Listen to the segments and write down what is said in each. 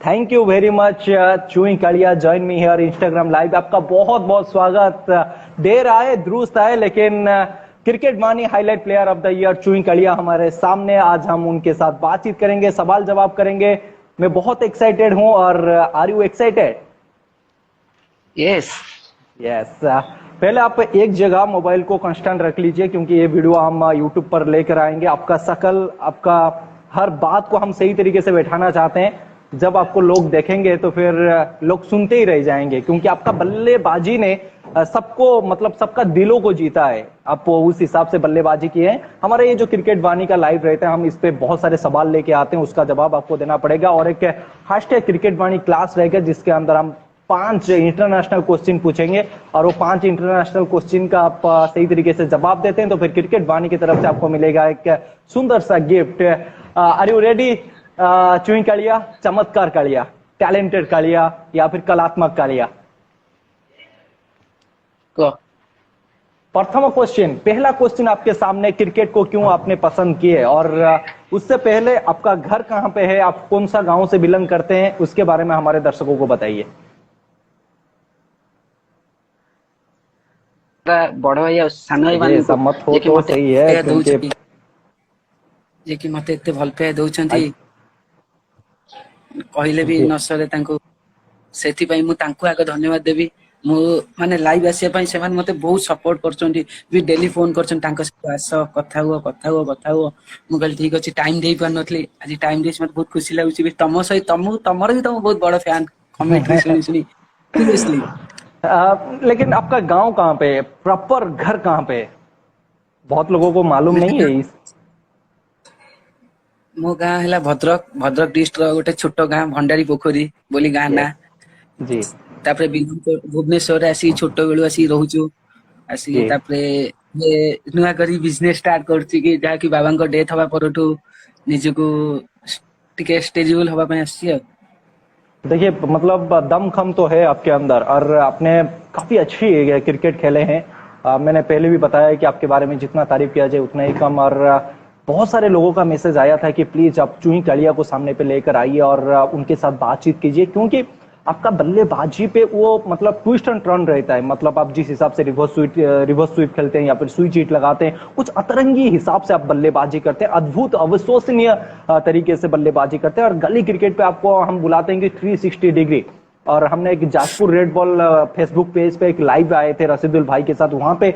Thank you very much Chui Kalia join me here Instagram live. आपका बहुत बहुत स्वागत। देर आए दुरुस्त आए, लेकिन क्रिकेट मानी highlight player of the year Chui Kalia हमारे सामने। आज हम उनके साथ बातचीत करेंगे, सवाल जवाब करेंगे। मैं बहुत एक्साइटेड हूं। और are you excited? Yes yes. पहले आप एक जगह मोबाइल को कांस्टेंट रख लीजिए, क्योंकि ये वीडियो हम यूट्यूब पर लेकर आएंगे। आपका शकल, आपका हर बात को हम सही तरीके से बैठाना चाहते हैं। जब आपको लोग देखेंगे तो फिर लोग सुनते ही रह जाएंगे, क्योंकि आपका बल्लेबाजी ने सबको, मतलब सबका दिलों को जीता है। आप उस हिसाब से बल्लेबाजी की है। हमारे ये जो क्रिकेट वाणी का लाइव रहता है, हम इस पे बहुत सारे सवाल लेके आते हैं, उसका जवाब आपको देना पड़ेगा। और एक हैशटैग क्रिकेट वाणी क्लास रहेगा, जिसके अंदर हम 5 इंटरनेशनल क्वेश्चन पूछेंगे, और वो 5 इंटरनेशनल क्वेश्चन का आप सही तरीके से जवाब देते हैं तो फिर क्रिकेट वाणी की तरफ से आपको मिलेगा एक सुंदर सा गिफ्ट। Are you ready? चुई कालिया, चमत्कार कालिया, टैलेंटेड कालिया, या फिर कलात्मक कालिया? प्रथम क्वेश्चन, पहला क्वेश्चन आपके सामने, क्रिकेट को क्यों आपने पसंद किए? और उससे पहले आपका घर कहाँ पे है, आप कौन सा गांव से बिलोंग करते हैं, उसके बारे में हमारे दर्शकों को बताइए। बड़ भाई सान भाई सम्मत हो तो सही है, क्योंकि जे कि मते एते भल पे दउछंती कहले भी न सरे तांको, सेति पई मु तांको आगे धन्यवाद देबी। मु माने लाइव आसे पई से माने मते बहुत सपोर्ट करछंती, भी डेली फोन करछन तांको से आस कथा हुओ। मु कहली ठीक अछि, टाइम देई पार नथली, आज टाइम देस मते बहुत खुशी लागुची। भी तम सही तमर भी तम बहुत बड़ फैन, कमेंट्री सुनी सीरियसली। लेकिन आपका गांव कहाँ पे है, प्रॉपर घर कहाँ पे है? बहुत लोगों को मालूम नहीं है इस। मो गाँ है भद्रक डिस्ट्रिक्ट गोटे छोट गाँ भंडारी पोखरी बोली गाँ ना जी। तापरे भुवनेश्वर आसी छोट बेलू आसी रहूचु आसी। तापरे नुआ करी बिजनेस स्टार्ट करछि कि जहा कि बाबा को डेथ हवा परठू निजको टिके स्टेजेबल हवा पे आसी। देखिए, मतलब दमखम तो है आपके अंदर, और आपने काफी अच्छी क्रिकेट खेले हैं। मैंने पहले भी बताया कि आपके बारे में जितना तारीफ किया जाए उतना ही कम। और बहुत सारे लोगों का मैसेज आया था कि प्लीज आप चूई कालिया को सामने पे लेकर आइए और उनके साथ बातचीत कीजिए, क्योंकि आपका बल्लेबाजी पे वो मतलब ट्विस्ट एंड टर्न रहता है। मतलब आप जिस हिसाब से रिवर्स स्वीप खेलते हैं या फिर स्विच हिट लगाते हैं, कुछ अतरंगी हिसाब से आप बल्लेबाजी करते हैं, अद्भुत अविश्वसनीय तरीके से बल्लेबाजी करते हैं। और गली क्रिकेट पे आपको हम बुलाते हैं कि 360 डिग्री। और हमने एक Jajpur red ball Facebook page पे एक लाइव आए थे रशीदुल भाई के साथ। वहां पे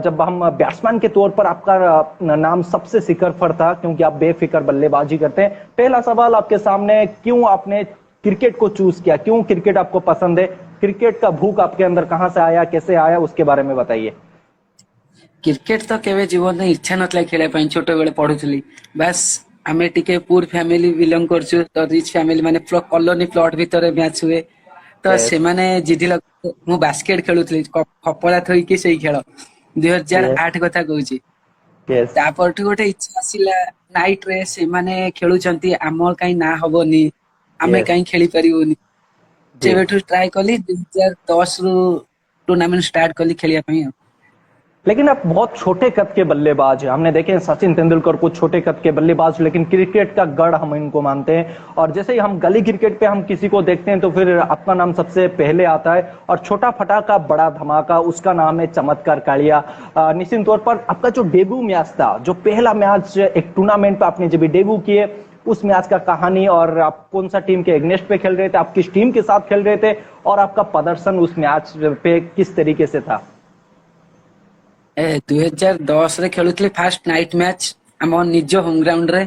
जब हम बैट्समैन के तौर पर आपका नाम सबसे शिखर पर था, क्योंकि आप बेफिक्र बल्लेबाजी करते हैं। पहला सवाल आपके सामने, क्यों आपने क्रिकेट को चूज किया, क्यों क्रिकेट आपको पसंद है? क्रिकेट का भूख आपके अंदर कहां से आया, कैसे आया, उसके बारे में बताइए। क्रिकेट तो केवे जीवन में इच्छा नथला खेले पई, छोट बेले पढुथली। बस आमे टिके पुर फैमिली बिलोंग करछु, तो रिच फैमिली माने कॉलोनी प्लॉट भीतर मैच हुए तो से माने जिदी लग मु बास्केट खेलुथली, कपड़ा थई के सही खेल 2008 कथा कहूची। तापरठु गोटे इच्छा आसिला नाइट रे से माने खेलुचंती, आमर काई ना हबोनी, आमे काई खेली परिबोनी। जेबेठु ट्राई कली 2010 रु टूर्नामेंट स्टार्ट कली खेलिया पई। लेकिन आप बहुत छोटे कद के बल्लेबाज हैं। हमने देखे सचिन तेंदुलकर को छोटे कद के बल्लेबाज, लेकिन क्रिकेट का गढ़ हम इनको मानते हैं। और जैसे ही हम गली क्रिकेट पे हम किसी को देखते हैं तो फिर आपका नाम सबसे पहले आता है। और छोटा फटाका बड़ा धमाका, उसका नाम है चमत्कार कालिया। निश्चित तौर पर आपका जो डेब्यू मैच था, जो पहला मैच एक टूर्नामेंट पे आपने जब डेब्यू किए, उस मैच का कहानी, और आप कौन सा टीम के एग्नेस्ट पे खेल रहे थे, आप किस टीम के साथ खेल रहे थे, और आपका प्रदर्शन उस मैच पे किस तरीके से था? 2010 रे खेलुथली फास्ट नाइट मैच हम निज होम ग्राउंड रे।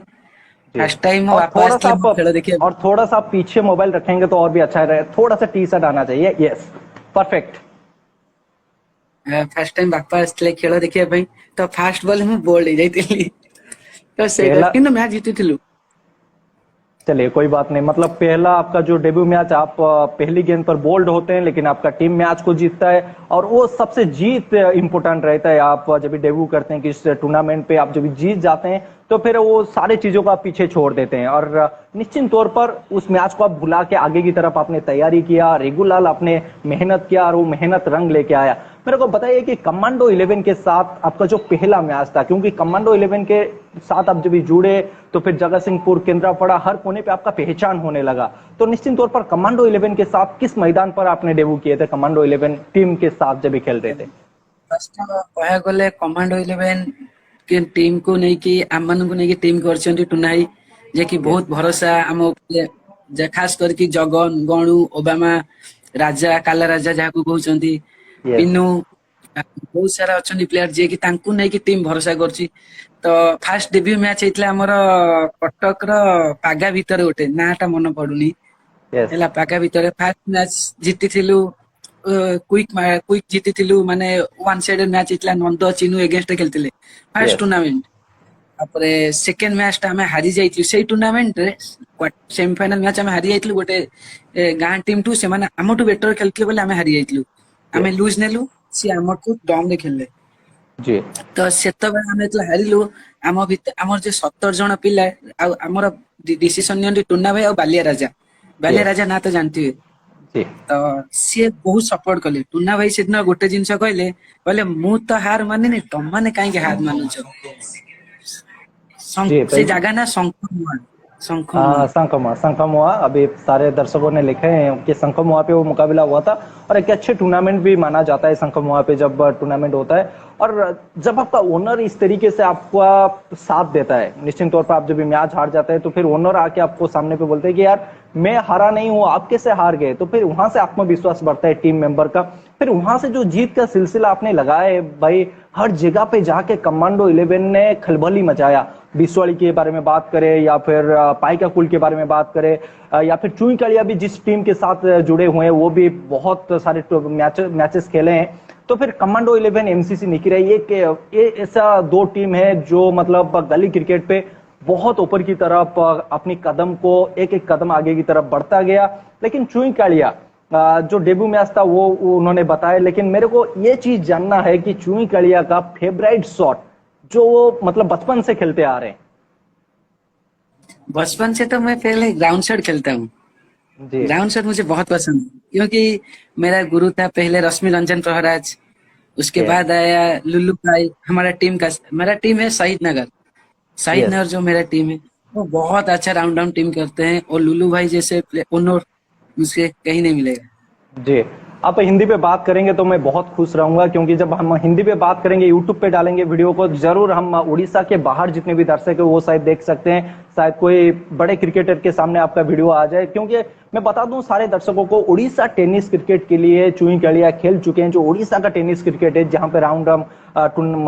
फर्स्ट टाइम थोड़ा सा आप खेल देखिए, और थोड़ा सा आप पीछे मोबाइल रखेंगे तो और भी अच्छा रहे, थोड़ा सा टी शर्ट आना चाहिए। Yes, perfect. फर्स्ट टाइम बापा आसले खेल देखिया पई, तो फास्ट बॉल हम बोल्ड हो जाइतिली, तो सेटा किन मैच जीतिथिलु। चलिए कोई बात नहीं। मतलब पहला आपका जो डेब्यू मैच, आप पहली गेंद पर बोल्ड होते हैं, लेकिन आपका टीम मैच को जीतता है, और वो सबसे जीत इंपोर्टेंट रहता है। आप जब भी डेब्यू करते हैं किस टूर्नामेंट पे, आप जब जीत जाते हैं तो फिर वो सारे चीजों को आप पीछे छोड़ देते हैं, और निश्चित तौर पर उस मैच को आप भुला के आगे की तरफ आपने तैयारी किया, रेगुलर आपने मेहनत किया, और वो मेहनत रंग लेके आया। मेरे को बताइए कि कमांडो 11 के साथ आपका जो पहला मैच था, क्योंकि कमांडो 11 के साथ आप जब भी जुड़े तो फिर जगत सिंहपुर, केंद्रापड़ा, हर कोने पे आपका पहचान होने लगा। तो निश्चित तौर पर कमांडो 11 के साथ किस मैदान पर आपने डेब्यू किए थे, कमांडो 11 टीम के साथ जब भी खेल रहे थे? फर्स्ट कह गले कमांडो 11 के टीम को नहीं कि आम मान को नहीं कि टीम करछंती टुनाई जे कि बहुत भरोसा आम उपरे, जे खास करके जगन, गणु, ओबामा, राजा, काला राजा जाको कहउछंती, यस। पिनु, बहुत सारा अछंती प्लेयर जे कि तांकू नहीं कि टीम भरोसा करछि। तो फास्ट डेब्यू मैच हेतला हमर कटक रो पागा भीतर गोटे नाटा मन पडुनी यस। ହେଲା ପାକା ଭିତରେ ଫାଷ୍ଟ ମ୍ୟାଚ ଜିତିଥିଲୁ, କ୍ୱିକ୍ ଜିତିଥିଲୁ, ମାନେ ୱାନ୍ ସାଇଡେଡ ମ୍ୟାଚ ହେଇଥିଲା, ନନ୍ଦ ଚିନୁ ଏଗେନଷ୍ଟ ଖେଳିଥିଲେ ଫାଷ୍ଟ Yes. ଟୁର୍ଣ୍ଣାମେଣ୍ଟ। ତାପରେ ସେକେଣ୍ଡ ମ୍ୟାଚ ଟା ଆମେ ହାରି ଯାଇଥିଲୁ ସେଇ ଟୁର୍ଣ୍ଣାମେଣ୍ଟରେ, ସେମିଫାଇନାଲ ମ୍ୟାଚ ଆମେ ହାରି ଯାଇଥିଲୁ ଗୋଟେ ଗାଁ ଟିମ୍ ଟୁ, ସେମାନେ ଆମଠୁ ବେଟର ଖେଳିଥିଲେ ବୋଲି ଆମେ ହାରି ଯାଇଥିଲୁ, ଆମେ ଲୁଜ ନେଲୁ, ସିଏ ଆମଠୁ ଡମ୍ ରେ ଖେଳିଲେ। जी। ତ ସେତେବେଳେ ଆମେ ଯେତେବେଳେ ହାରିଲୁ, ଆମ ଭିତରେ ଆମର ଯେ 17 ଜଣ ପିଲା ଆଉ ଆମର ଡିସିସନ ନିଅନ୍ତି ଟୁନା ଭାଇ ଆଉ ବାଲିଆ ରାଜା। ବାଲିଆ Yes. ରାଜା ନା ତ ଜାଣିଥିବେ। जी। ତ ସିଏ ବହୁତ ସପୋର୍ଟ କଲେ। ଟୁନା ଭାଇ ସେଦିନ ଗୋଟେ ଜିନିଷ କହିଲେ, କହିଲେ ମୁଁ ତ ହାର ମାନିନି, ତମମାନେ କାହିଁକି ହାର ମାନୁଛ? जी ସେ भाई। ଜାଗା ନା ଶଙ୍ଖମୁଆ, ଶଙ୍ଖମୁଆ। संकमा संकमुआ, अभी सारे दर्शकों ने लिखे हैं कि संकमुआ पे वो मुकाबला हुआ था और एक अच्छे टूर्नामेंट भी माना जाता है संकमुआ पे जब टूर्नामेंट होता है। और जब आपका ओनर इस तरीके से आपका साथ देता है, निश्चित तौर पर आप जब भी मैच हार जाते हैं तो फिर ओनर आके आपको सामने पे बोलते हैं कि यार मैं हारा नहीं हूँ, आप कैसे हार गए, तो फिर वहां से आत्मविश्वास बढ़ता है टीम मेंबर का। फिर वहां से जो जीत का सिलसिला आपने लगाया है भाई, हर जगह पे जाके कमांडो 11 ने खलबली मचाया। बिस्वाड़ी के बारे में बात करें या फिर पाइका कुल के बारे में बात करें या फिर चुई कलिया भी जिस टीम के साथ जुड़े हुए हैं वो भी बहुत सारे मैचेस खेले हैं। तो फिर कमांडो 11 एमसीसी निकले, ये ऐसा दो टीम है जो मतलब गली क्रिकेट पे बहुत ऊपर की तरफ अपनी कदम को एक एक कदम आगे की तरफ बढ़ता गया। लेकिन चुई कालिया जो डेब्यू मैच था वो उन्होंने बताया, लेकिन मेरे को ये चीज जानना है कि चुई कालिया का फेवरेट शॉट जो वो मतलब बचपन से खेलते आ रहे हैं। बचपन से तो मैं पहले ग्राउंड शॉट खेलता हूँ। जी। ग्राउंड शॉट मुझे बहुत पसंद है, क्योंकि मेरा गुरु था पहले रश्मि रंजन प्रहराज, उसके Yes. बाद आया लुल्लू भाई। हमारा टीम है शहीद नगर। शहीद Yes. नगर जो मेरा टीम है वो बहुत अच्छा राउंड डाउन टीम करते हैं, और लुल्लू भाई जैसे ओनर मुझे कहीं नहीं मिलेगा। जी, आप हिंदी पे बात करेंगे तो मैं बहुत खुश रहूंगा, क्योंकि जब हम हिंदी पे बात करेंगे, यूट्यूब पे डालेंगे वीडियो को, जरूर हम उड़ीसा के बाहर जितने भी दर्शक है वो शायद देख सकते हैं, शायद कोई बड़े क्रिकेटर के सामने आपका वीडियो आ जाए। क्योंकि मैं बता दूं सारे दर्शकों को, उड़ीसा टेनिस क्रिकेट के लिए चुई कालिया खेल चुके हैं। जो उड़ीसा का टेनिस क्रिकेट है, जहां पे राउंड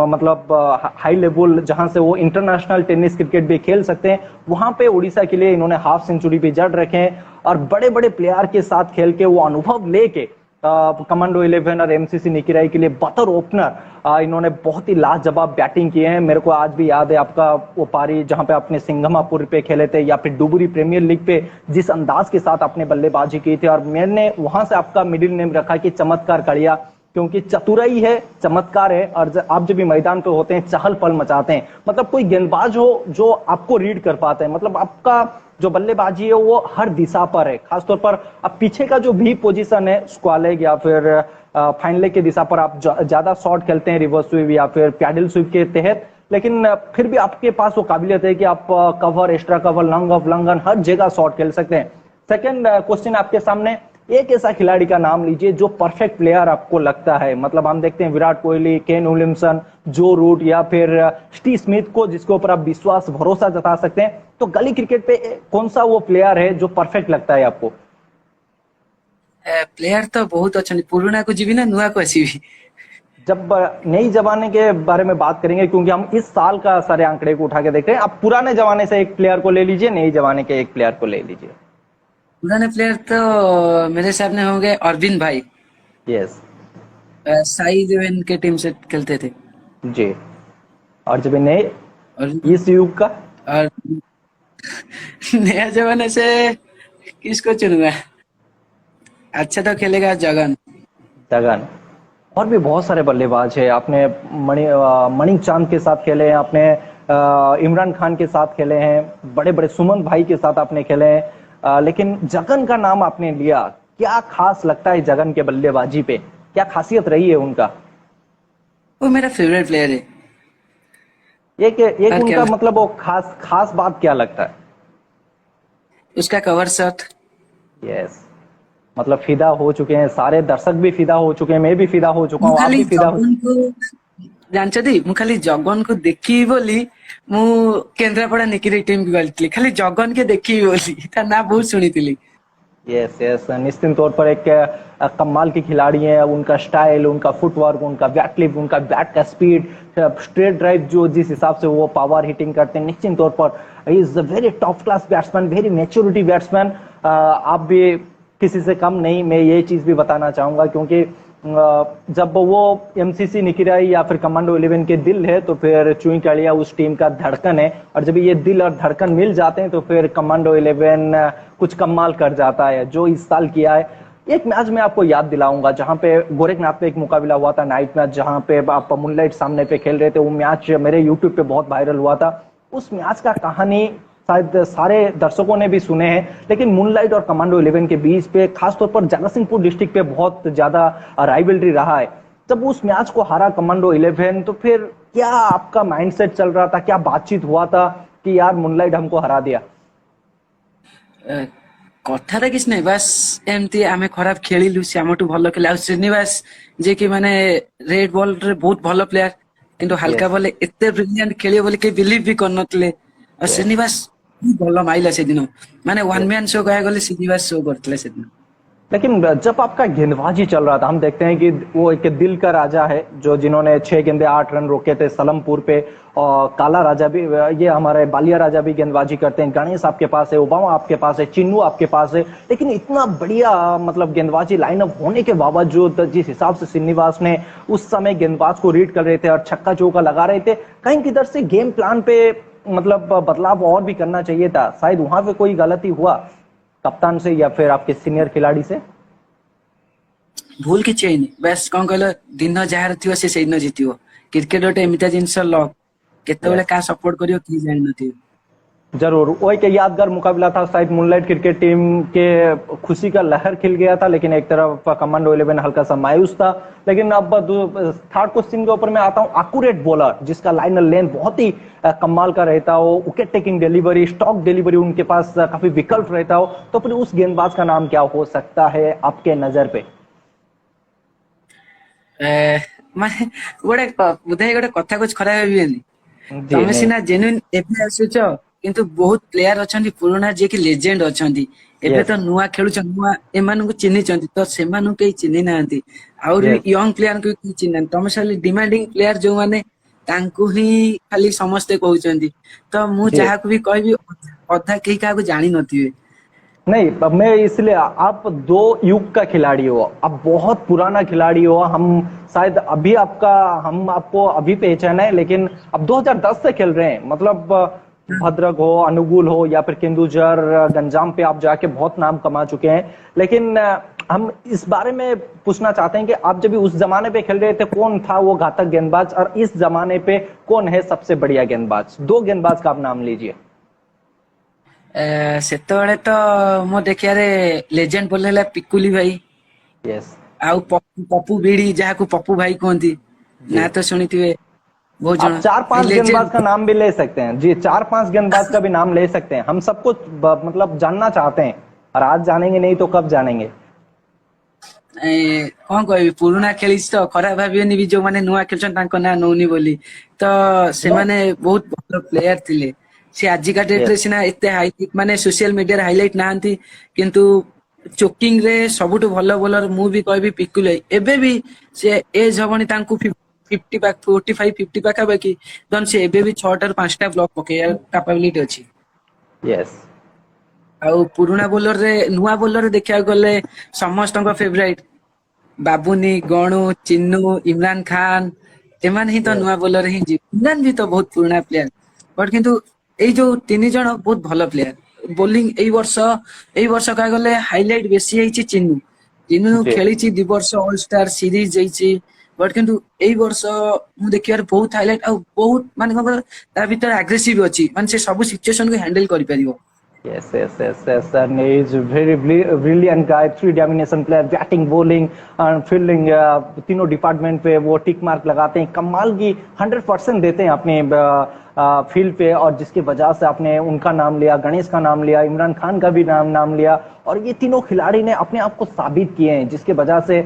मतलब हाई लेवल, जहां से वो इंटरनेशनल टेनिस क्रिकेट भी खेल सकते हैं, वहां पे उड़ीसा के लिए इन्होंने हाफ सेंचुरी भी जड़ रखे हैं और बड़े बड़े प्लेयर के साथ खेल के वो अनुभव लेके कमांडो 11 और एमसीसी निकिराई के लिए बतौर ओपनर इन्होंने बहुत ही लाजवाब बैटिंग किए हैं। मेरे को आज भी याद है आपका वो पारी जहां पे आपने सिंघमापुर पे खेले थे, या फिर डुबरी प्रीमियर लीग पे जिस अंदाज के साथ आपने बल्लेबाजी की थी, और मैंने वहां से आपका मिडिल नेम रखा कि चमत्कार कालिया, क्योंकि चतुराई है, चमत्कार है, और आप जब भी मैदान पे होते हैं चहल पहल मचाते हैं। मतलब कोई गेंदबाज हो जो आपको रीड कर पाते हैं, मतलब आपका जो बल्लेबाजी है वो हर दिशा पर है, खासतौर पर अब पीछे का जो भी पोजीशन है, स्क्वायर लेग या फिर फाइन लेग की दिशा पर आप ज्यादा शॉट खेलते हैं, रिवर्स स्वीप या फिर पैडल स्वीप के तहत, लेकिन फिर भी आपके पास वो काबिलियत है कि आप cover, extra cover, long off long on हर जगह शॉट खेल सकते हैं। सेकंड क्वेश्चन आपके सामने, एक ऐसा खिलाड़ी का नाम लीजिए जो परफेक्ट प्लेयर आपको लगता है। मतलब हम देखते हैं विराट कोहली, केन विलियमसन, जो रूट या फिर स्टीव स्मिथ को, जिसके ऊपर आप विश्वास, भरोसा जता सकते हैं। तो गली क्रिकेट पे कौन सा वो प्लेयर है जो परफेक्ट लगता है आपको? प्लेयर तो बहुत अच्छा, पुराना को जीवी ना नुआ को आसीवी। जब नई जमाने के बारे में बात करेंगे, क्योंकि हम इस साल का सारे आंकड़े को उठा के देख रहे हैं, आप पुराने जमाने से एक प्लेयर को ले लीजिए, नई जमाने के एक प्लेयर को ले लीजिए। पुराने प्लेयर तो मेरे सामने होंगे अरविंद भाई। यस। साई देवन के टीम से खेलते थे जी। और जब नए और इस युग का और नया जमाने से किसको चुनूंगा? अच्छा तो खेलेगा जगन। जगन। और भी बहुत सारे बल्लेबाज है, आपने मणिक चांद के साथ खेले हैं, आपने इमरान खान के साथ खेले हैं, बड़े बड़े सुमन भाई के साथ आपने खेले हैं, लेकिन जगन का नाम आपने लिया। क्या खास लगता है जगन के बल्लेबाजी पे, क्या खासियत रही है उनका? वो मेरा फेवरेट प्लेयर है। एक और क्या, उनका मतलब वो खास खास बात क्या लगता है? उसका कवर शॉट। यस, मतलब फिदा हो चुके हैं सारे दर्शक, भी फिदा हो चुके हैं, मैं भी फिदा हो चुका ମୁଁ हूँ, आप ଖାଲି भी फिदा हो। ଜଗନକୁ ଜାଣିଛନ୍ତି, ମୁଁ ଖାଲି ଜଗନକୁ ଦେଖିବି ବୋଲି ମୁଁ କେନ୍ଦ୍ରାପଡା ନିକିରି ଟିମ୍ କୁ ଗଲିଥିଲି, ଖାଲି ଜଗନ के ଦେଖିବି ବୋଲି, ତା ନା ବହୁତ ଶୁଣିଥିଲି। यस यस, निश्चित तौर पर एक कमाल की खिलाड़ी है। उनका स्टाइल, उनका फुटवर्क, उनका बैट फ्लिप, उनका बैट का स्पीड, स्ट्रेट ड्राइव, जो जिस हिसाब से वो पावर हिटिंग करते हैं, निश्चित तौर पर is a very top class batsman, very maturity batsman. आप भी किसी से कम नहीं, मैं ये चीज भी बताना चाहूंगा, क्योंकि जब वो एमसीसी निकिराई या फिर कमांडो 11 के दिल है, तो फिर चुई कालिया उस टीम का धड़कन है। और जब ये दिल और धड़कन मिल जाते हैं तो फिर कमांडो 11 कुछ कमाल कर जाता है, जो इस साल किया है। एक मैच में आपको याद दिलाऊंगा, जहां पे गोरखनाथ पे एक मुकाबला हुआ था, नाइट मैच, जहां पे आप मूनलाइट सामने पे खेल रहे थे। वो मैच मेरे यूट्यूब पे बहुत वायरल हुआ था। उस मैच का कहानी शायद सारे दर्शकों ने भी सुने हैं, लेकिन मूनलाइट और कमांडो 11 के बीच पे, खासतौर पर जगतसिंहपुर डिस्ट्रिक्ट पे बहुत ज्यादा राइवलरी रहा है। जब उस मैच को हारा कमांडो 11, तो फिर क्या आपका माइंडसेट चल रहा था, क्या बातचीत हुआ था कि यार मूनलाइट हमको हरा दिया? କଥାଟା କିଛି ନାହିଁ, ବାସ୍ ଏମିତି ଆମେ ଖରାପ ଖେଳିଲୁ, ସେ ଆମଠୁ ଭଲ ଖେଳେ। ଆଉ ଶ୍ରୀନିବାସ ଯିଏ କି ମାନେ ରେଡ ବଲ ରେ ବହୁତ ଭଲ ପ୍ଲେୟାର, କିନ୍ତୁ ହାଲକା यस ବଲ ଏତେ ବ୍ରିଲିଆଣ୍ଟ ଖେଳିବ ବୋଲି କେହି ବିଲିଭ ବି କରିନଥିଲେ। ଆଉ यस ଶ୍ରୀନିବାସ ଭଲ ମାଇଲା ସେଦିନ, ମାନେ ୱାନ यस। ମ୍ୟାନ ଶୋ କହିବାକୁ गले ଶ୍ରୀନିବାସ ଶୋ କରିଥିଲେ ସେଦିନ। लेकिन जब आपका गेंदबाजी चल रहा था, हम देखते हैं कि वो एक दिल का राजा है, जो जिन्होंने 6 गेंदे 8 रन रोके थे सलमपुर पे। और काला राजा भी, ये हमारे बालिया राजा भी गेंदबाजी करते हैं। गणेश आपके पास है, ओबामा आपके पास है, चिन्नू आपके पास है। लेकिन इतना बढ़िया मतलब गेंदबाजी लाइनअप होने के बावजूद, जिस हिसाब से श्रीनिवास ने उस समय गेंदबाज को रीड कर रहे थे और छक्का चौका लगा रहे थे, कहीं किधर से गेम प्लान पे मतलब बदलाव और भी करना चाहिए था। शायद वहां पे कोई गलती हुआ कप्तान से या फिर आपके सीनियर खिलाड़ी से? ଭୁଲ କିଛି ହେଇନି, ବାସ୍ କଣ କହିଲ, ଦିନ ଯାହାର ଥିବ ସେ ସେଇଦିନ ଜିତିବ। କ୍ରିକେଟ ଗୋଟେ ଏମିତିଆ ଜିନିଷ, ଲକ୍ କେତେବେଳେ यस, କାହା सपोर्ट କରିବ କେହି ଜାଣିନଥିବେ। जरूर। वो एक यादगार मुकाबला था, शायद मूनलाइट क्रिकेट टीम के खुशी का लहर खिल गया था, लेकिन एक तरफ कमांडो 11 हल्का सा मायूस था। लेकिन अब थर्ड क्वेश्चन के ऊपर मैं आता हूं। एक्यूरेट बॉलर जिसका लाइनर लेंथ बहुत ही कमाल का रहता हो, wicket taking delivery, stock delivery उनके पास काफी विकल्प रहता हो, तो फिर उस गेंदबाज का नाम क्या हो सकता है आपके नजर पे? ମାନେ ଗୋଟେ ବୋଧେ ଗୋଟେ କଥା କହୁଛି ଖରାପ ଭାବିବେନି, जी ତମେ नहीं। ସିନା ଜେନ୍ୟୁଇନ ଏବେ ଆସୁଛ, କିନ୍ତୁ ବହୁତ ପ୍ଲେୟାର ଅଛନ୍ତି ପୁରୁଣା ଯିଏକି ଲେଜେଣ୍ଡ ଅଛନ୍ତି। ଏବେ ତ यस ନୂଆ ଖେଳୁଛ, ନୂଆ ଏମାନଙ୍କୁ ଚିହ୍ନିଛନ୍ତି, ତ ସେମାନଙ୍କୁ କେହି ଚିହ୍ନି ନାହାନ୍ତି। ଆହୁରି यस ୟଙ୍ଗ ପ୍ଲେୟାରଙ୍କୁ କେହି ଚିହ୍ନି ନାହାନ୍ତି। ତମେ ଖାଲି ଡିମାଣ୍ଡିଂ ପ୍ଲେୟାର ଯୋଉମାନେ, ତାଙ୍କୁ ହିଁ ଖାଲି ସମସ୍ତେ କହୁଛନ୍ତି। ତ ମୁଁ जी। ଯାହାକୁ ବି କହିବି, ଅଧା କେହି କାହାକୁ ଜାଣିନଥିବେ। नहीं, अब मैं इसलिए, आप दो युग का खिलाड़ी हो, आप बहुत पुराना खिलाड़ी हो। हम शायद अभी आपका, हम आपको अभी पहचाना है, लेकिन अब 2010 से खेल रहे हैं। मतलब भद्रक हो, अनुगुल हो या फिर केंदुझर, गंजाम पे आप जाके बहुत नाम कमा चुके हैं। लेकिन हम इस बारे में पूछना चाहते हैं कि आप जब उस जमाने पे खेल रहे थे, कौन था वो घातक गेंदबाज, और इस जमाने पे कौन है सबसे बढ़िया गेंदबाज? दो गेंदबाज का आप नाम लीजिए। ସେତେବେଳେ ତ ମୋ ଦେଖିବାରେ ଲେଜେଣ୍ଡ ବୋଲର ହେଲା ପିକୁଲି ଭାଇ, यस ଆଉ ପପୁ ବିଡି, ଯାହାକୁ पप्पू भाई କୁହନ୍ତି, जी। ନା ତ ଶୁଣିଥିବେ ବହୁତ ଜଣ। आप चार पांच ଲେଜେଣ୍ଡ गेंदबाज का नाम भी ले सकते हैं जी, 4-5 गेंदबाज का भी नाम ले सकते हैं। हम सब कुछ मतलब जानना चाहते हैं, और आज जानेंगे नहीं तो कब जानेंगे? କଣ କହିବି, ପୁରୁଣା ଖେଳିଛି ତ ଖରାପ ଭାବିବେନି ବି ଯୋଉମାନେ ନୂଆ ଖେଳୁଛନ୍ତି ତାଙ୍କ ନାଁ ନଉନି ବୋଲି। ତ नो। ସେମାନେ ବହୁତ ଭଲ ପ୍ଲେୟାର ଥିଲେ। ସେ ଆଜିକା ଡେଟରେ यस ସିନା ଏତେ ମାନେ ସୋସିଆଲ ମିଡିଆରେ ହାଇଲାଇଟ ନାହାନ୍ତି, କିନ୍ତୁ ଚୋକିଂ ରେ ସବୁଠୁ ଭଲ ବୋଲର ମୁଁ ବି କହିବି ପିକୁଲ ଭାଇ। ଏବେ ବି ସେ ଏଜ ହବଣି ତାଙ୍କୁ 45-50 ପାଖାପାଖି, ଦେନ୍ ସେ ଏବେ ବି 6ଟାରୁ 5ଟା ବ୍ଲକ ପକେଇବା କାପାବିଲିଟି ଅଛି। यस ଆଉ ପୁରୁଣା ବୋଲରରେ, ନୂଆ ବୋଲରରେ ଦେଖିବାକୁ ଗଲେ ସମସ୍ତଙ୍କ ଫେଭରାଇଟ ବାବୁନି, ଗଣୁ, ଚିନ୍ନୁ, ଇମରାନ ଖାନ, ଏମାନେ ହିଁ ତ यस ନୂଆ ବୋଲର ହିଁ ଯିବେ। ଇମରାନ ବି ତ ବହୁତ ପୁରୁଣା ପ୍ଲେୟାର, ବଟ କିନ୍ତୁ ଏଇ ଯୋଉ 3 ଜଣ ବହୁତ ଭଲ ପ୍ଲେୟାର। ବୋଲିଂ ଏଇ ବର୍ଷ କହିବାକୁ ଗଲେ ହାଇଲାଇଟ ବେଶୀ ହେଇଛି ଚିନ୍ନୁ। ଚିନ୍ନୁ जी। ଖେଳିଛି 2 ବର୍ଷ ଅଲ ଷ୍ଟାର ସିରିଜ ଯାଇଛି, ବଟ କିନ୍ତୁ ଏଇ ବର୍ଷ ମୁଁ ଦେଖିବାରେ ବହୁତ ହାଇଲାଇଟ, ଆଉ ବହୁତ ମାନେ କଣ କହିଲ, ତା ଭିତରେ ଆଗ୍ରେସିଭ ଅଛି, ମାନେ ସେ ସବୁ ସିଚୁଏସନ କୁ ହ୍ୟାଣ୍ଡେଲ କରିପାରିବ। Yes. And he's very brilliant guy, three domination player, batting bowling and fielding, तीनों डिपार्टमेंट पे वो टिक मार्क लगाते हैं, कमाल की 100% देते हैं अपने फील्ड पे। और जिसकी वजह से आपने उनका नाम लिया, गणेश का नाम लिया, इमरान खान का भी नाम लिया, और ये तीनों खिलाड़ी ने अपने आप को साबित किए हैं, जिसके वजह से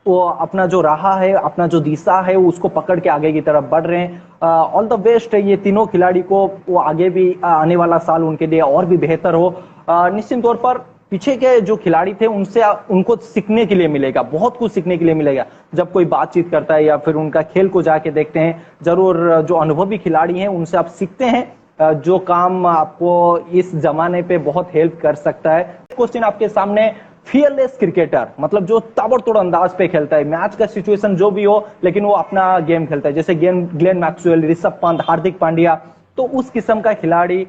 वो अपना जो रहा है, अपना जो दिशा है उसको पकड़ के आगे की तरफ बढ़ रहे हैं। ऑल द बेस्ट है ये तीनों खिलाड़ी को, वो आगे भी आने वाला साल उनके लिए और भी बेहतर हो। निश्चित तौर पर पीछे के जो खिलाड़ी थे उनसे उनको सीखने के लिए मिलेगा, बहुत कुछ सीखने के लिए मिलेगा। जब कोई बातचीत करता है या फिर उनका खेल को जाके देखते हैं, जरूर जो अनुभवी खिलाड़ी हैं उनसे आप सीखते हैं, जो काम आपको इस जमाने पे बहुत हेल्प कर सकता है। क्वेश्चन आपके सामने, फियरलेस क्रिकेटर मतलब जो ताबड़तोड़ अंदाज पे खेलता है, मैच का सिचुएशन जो भी हो लेकिन वो अपना गेम खेलता है, जैसे ग्लेन मैक्सवेल, ऋषभ पंत, हार्दिक पांड्या, तो उस किस्म का खिलाड़ी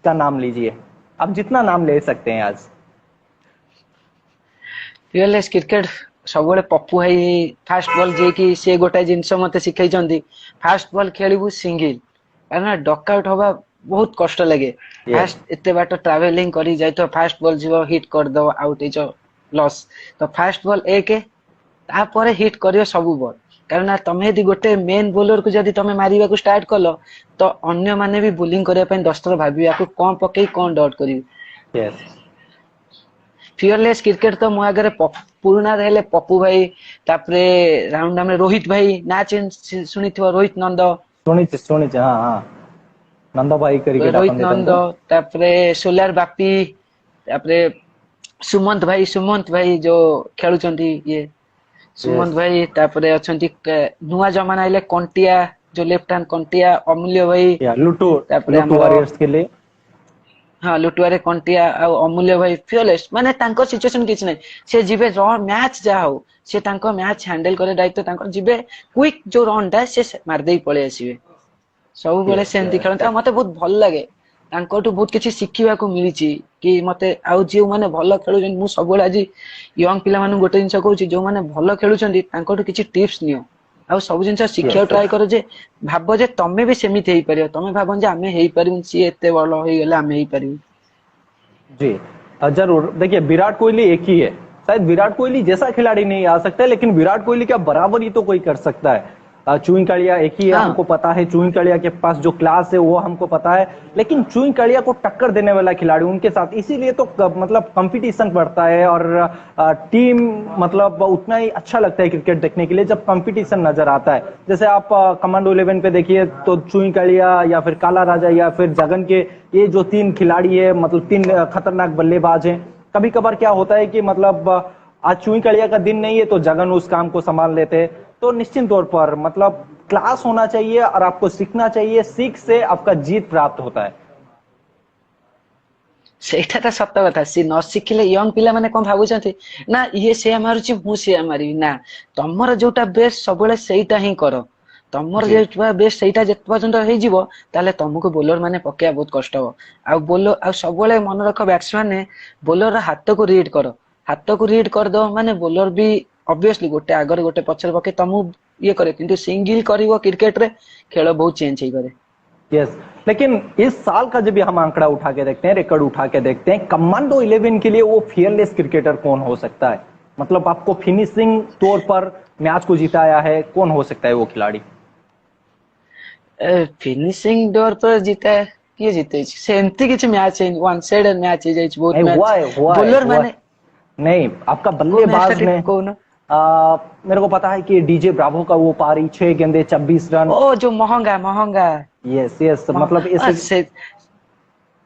का नाम लीजिए, आप जितना नाम ले सकते हैं आज। फियरलेस क्रिकेट सबुबले पप्पू भाई फास्ट बॉल जे कि से गोटे जिनस मते शिखाई, फास्ट बॉल खेलू सिंगल, कारण डकआउट हवा बहुत कष्ट लगे। फास्ट एते बाट ट्रैवलिंग करी जाय तो फास्ट बॉल जीव हिट कर दो, आउट इज लॉस। तो फास्ट बॉल एक तापरे हिट करियो सबु बॉल, कारण तमे यदि गोटे मेन बॉलर को जदि तमे मारिबा को स्टार्ट करलो तो अन्य माने भी बोलिंग करिया पय 10 थर भाबिया को कोन पकई कोन डॉट करियो। यस, फियरलेस क्रिकेट तो मो आगे पुराना रहले पप्पू भाई, तापरे राउंड में रोहित भाई ना सुनिथिबो, रोहित नंद सुनिचे हां नंद भाई क्रिकेट, रोहित नंद, तापरे सोलार बापी, तापरे सुमंत भाई जो खेलुचंती ये सुमंत भाई, तापरे अछंती नुआ जमाना आइले कंटिया जो लेफ्ट हैंड कंटिया, अमूल्य भाई, लुटू वॉरियर्स के लिए हाँ लुटुआरे कंटिया आ अमूल्य भाई फियरलेस, माने तांको सिचुएशन किछ नै, से जिबे रन मैच जा हो से तांको मैच हैंडल करे दायित्व तांको, जिबे क्विक जो रन दा से मार देई पळे आसीबे, सब बेले सेंती खेलते। मते बहुत भल लागे तांकोटू बहुत किछि शिखिबा को मिलिछि कि मते आउ जे माने भल खेलुछन, मु सब बेले आज यंग पिला मानु गोटे जिंस कहूछि, जो माने भल खेलुछन तांकोटू किछि टिप्स नियो, आ सब जिंस शिखिया ट्राई करो, जे भाबो जे तमे भी सेमिति हेई परियो, तमे भाबन जे आमे हेई परिन, सी एते बल होई गेला आमे हेई परिन। जी जरूर, देखिए विराट कोहली एक ही है, शायद विराट कोहली जैसा खिलाड़ी नहीं आ सकता, लेकिन विराट कोहली क्या बराबर ही तो कोई कर सकता है। चुईंग कालिया एक ही है, हाँ। हमको पता है चुईंग कालिया के पास जो क्लास है वो हमको पता है, लेकिन चुईंग कालिया को टक्कर देने वाला खिलाड़ी उनके साथ, इसीलिए तो मतलब कंपटीशन बढ़ता है, और टीम मतलब उतना ही अच्छा लगता है क्रिकेट देखने के लिए जब कंपटीशन नजर आता है। जैसे आप कमांडो 11 पे देखिए तो चुईंग कालिया या फिर काला राजा या फिर जगन के, ये जो 3 खिलाड़ी है, मतलब 3 खतरनाक बल्लेबाज हैं। कभी कभार क्या होता है कि मतलब आज चुईंग कालिया का दिन नहीं है तो जगन उस काम को संभाल लेते हैं। तो निश्चित तौर पर मतलब क्लास होना चाहिए और आपको सीखना चाहिए, सीख से आपका जीत प्राप्त होता है। सेटा तो सत्य कथा, सी न शिखिले यंग पिला माने कोन भाबुछंती ना ये से मारुची मु से मारिबी ना, तमर जोटा बेस्ट सबले सेटा ही करो, तमर जेटा बेस्ट सेटा जत पर्यंत हे जिवो ताले तुमको बॉलर माने पकेया बहुत कष्ट हो। आ बॉलर आ सबले मन रख बैट्समैन ने बॉलर हाथ को रीड करो, हाथ को रीड कर दो माने बॉलर भी ऑब्वियसली गोटे आगर गोटे पछर पके तुम ये करे, किंतु सिंगल करिवो क्रिकेट रे खेल बहुत चेंज ही करे। यस, लेकिन इस साल का जब भी हम आंकड़ा उठा के देखते हैं, रिकॉर्ड उठा के देखते हैं, कमांडो 11 के लिए वो फियरलेस क्रिकेटर कौन हो सकता है? मतलब आपको फिनिशिंग तौर पर मैच को जिताया है, कौन हो सकता है वो खिलाड़ी? फिनिशिंग डोर पर जीता किए जीते सेमती किछ मैच है, वन साइडेड मैच है जाइछ बहुत मैच बॉलर माने नहीं, आपका बल्लेबाज में मेरे को पता है कि डीजे ब्रावो का वो पारी 6 गेंदे 26 रन, ओ जो महंगा यस मतलब इसे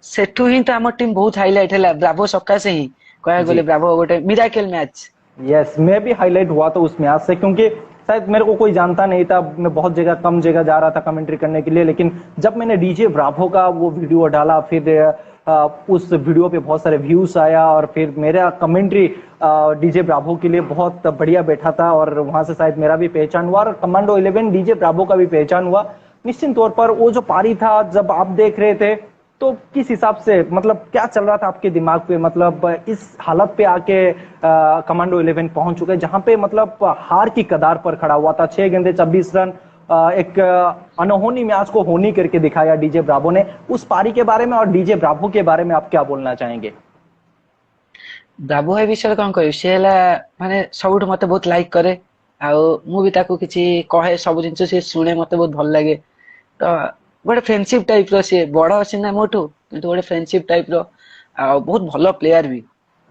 सेठू ही तो हम टीम बहुत हाईलाइट है ब्रावो सक्का से ही कह गले, ब्रावो गोटे मिराकल मैच। यस, मैं भी हाईलाइट हुआ था उस मैच से, क्योंकि शायद मेरे को कोई जानता नहीं था, मैं बहुत जगह कम जगह जा रहा था कमेंट्री करने के लिए, लेकिन जब मैंने डीजे ब्रावो का वो वीडियो डाला, फिर उस वीडियो पे बहुत सारे व्यूज आया, और फिर मेरा कमेंट्री डीजे ब्रावो के लिए बहुत बढ़िया बैठा था, और वहां से शायद मेरा भी पहचान हुआ, और कमांडो 11 डीजे ब्रावो का भी पहचान हुआ। निश्चित तौर पर वो जो पारी था, जब आप देख रहे थे तो किस हिसाब से, मतलब क्या चल रहा था आपके दिमाग पे, मतलब इस हालत पे आके कमांडो 11 पहुंच चुके हैं जहां पे मतलब हार की कगार पर खड़ा हुआ था, 6 गेंदे 26 रन, एक अनहोनी मैच को होनी करके दिखाया डीजे ब्रावो ने। उस पारी के बारे में और डीजे ब्रावो के बारे में आप क्या बोलना चाहेंगे? ब्रावो ए विषय कौन कह सी माने सब मत बहुत लाइक करे भी ताको किसी कहे सब जिन सी शुणे मत बहुत भल लगे। तो गोटे फ्रेंडशिप टाइप रो सी बड़ सीना मोटू किंतु गोटे फ्रेंडशिप टाइप रो बहुत भल प्लेयर भी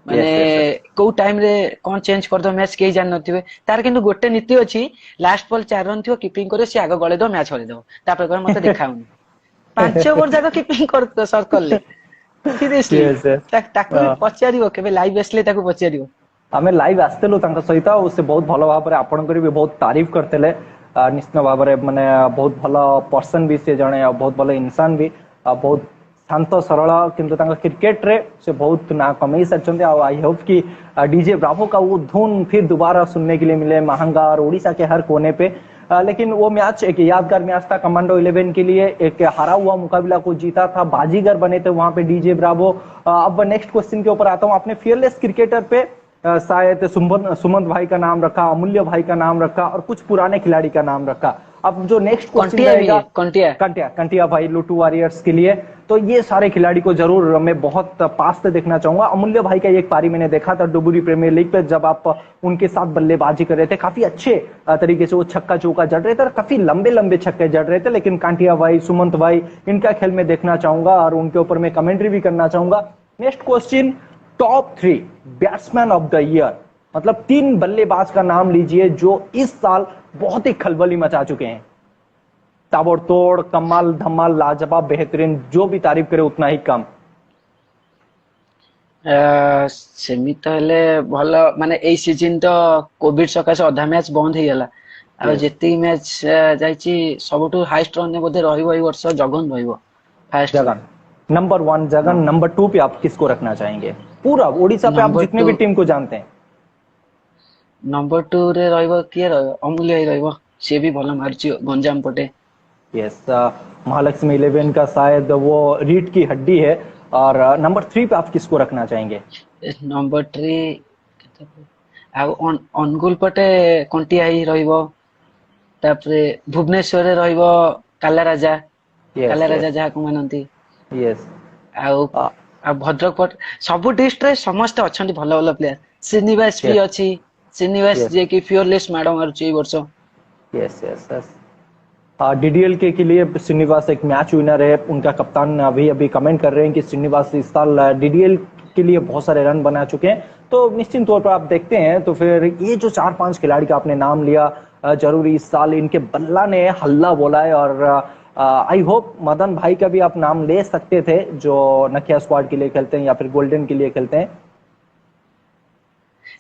माने को टाइम रे कौन चेंज कर दो मैच कहीं जान नथिबे तार किंतु गोटे नीति अछि लास्ट बॉल 4 रन थियो कीपिंग करे सी आगे गळे दो मैच हरि दो तापर कह मते देखाउनी 5 ओवर जाको कीपिंग कर सर्कल ले सीरियसली ताको पचारियो केबे लाइव आसले ताको पचारियो। आमे लाइव आस्तेलु तांका सहित से बहुत भलो भाव रे आपन करी भी बहुत तारीफ करतेले। निश्चित भाव रे माने बहुत भलो पर्सन भी से जणे बहुत भलो इंसान भी बहुत शांत सरल किंतु तांका क्रिकेट रे से बहुत ना कमाई सकते। आई होप कि डीजे ब्रावो का वो धुन फिर दोबारा सुनने के लिए मिले महंगा और उड़ीसा के हर कोने पे। लेकिन वो मैच एक यादगार मैच था कमांडो 11 के लिए। एक हारा हुआ मुकाबला को जीता था, बाजीगर बने थे वहां पे डीजे ब्रावो। अब नेक्स्ट क्वेश्चन के ऊपर आता हूँ। आपने फियरलेस क्रिकेटर पे शायद सुमंत भाई का नाम रखा, अमूल्य भाई का नाम रखा और कुछ पुराने खिलाड़ी का नाम रखा। अब जो नेक्स्ट क्वेश्चन रहेगा कंटिया भाई लुटू वॉरियर्स के लिए, तो ये सारे खिलाड़ी को जरूर मैं बहुत पास से देखना चाहूंगा। अमूल्य भाई का एक पारी मैंने देखा था डुबुरी प्रीमियर लीग पे, जब आप उनके साथ बल्लेबाजी कर रहे थे काफी अच्छे तरीके से वो छक्का चौका जड़ रहे थे और काफी लंबे लंबे छक्के जड़ रहे थे। लेकिन कांटिया भाई, सुमंत भाई, इनका खेल में देखना चाहूंगा और उनके ऊपर मैं कमेंट्री भी करना चाहूंगा। Next question, top 3 batsman of the year, मतलब 3 बल्लेबाज का नाम लीजिए जो इस साल बहुत ही खलबली मचा चुके हैं। ताबड़तोड़, कमाल धमाल, लाजवाब, बेहतरीन, जो भी तारीफ करे उतना ही कम। सेमित हेले भल माने एई सीजन तो कोविड सकाशे अधा मैच बंद हो गला आ जेती मैच जाईची सबटु हाईएस्ट रन ने बोधे रहिबो एई वर्ष जगन रहिबो fast Jagan number 1 Jagan. Number 2 पे आप किसको रखना चाहेंगे? पूरा ओडिशा पे आप जितने भी टीम को जानते हैं। नंबर 2 रे रहिबो किए रहिबो? अमूल्य ही रहिबो, से भी भल मारची गंजाम पटे। यस, महालक्ष्मी 11 का शायद वो रीढ़ की हड्डी है। और नंबर 3 पे आप किसको रखना चाहेंगे? नंबर 3 अनुगुल पटे कंटिया ही रहिबो, तापरे भुवनेश्वर रे रहिबो काला राजा जहा को मानंती। यस, आ भद्रक पट सब डिस्ट्रिक्ट रे समस्त अछंती भलो भलो प्लेयर। श्रीनिवास भी अछि, श्रीनिवास जे कि फियरलेस मैडम आरची वर्ष। यस यस यस, डीडीएल के लिए श्रीनिवास एक मैच विनर है। उनका कप्तान अभी कमेंट कर रहे हैं कि श्रीनिवास इस साल डीडीएल के लिए बहुत सारे रन बना चुके हैं। तो निश्चित तौर पर आप देखते हैं तो फिर ये जो 4-5 खिलाड़ी का आपने नाम लिया, जरूरी इस साल इनके बल्ला ने हल्ला बोला है। और आई होप मदन भाई का भी आप नाम ले सकते थे जो नखिया स्क्वाड के लिए खेलते हैं या फिर गोल्डन के लिए खेलते हैं।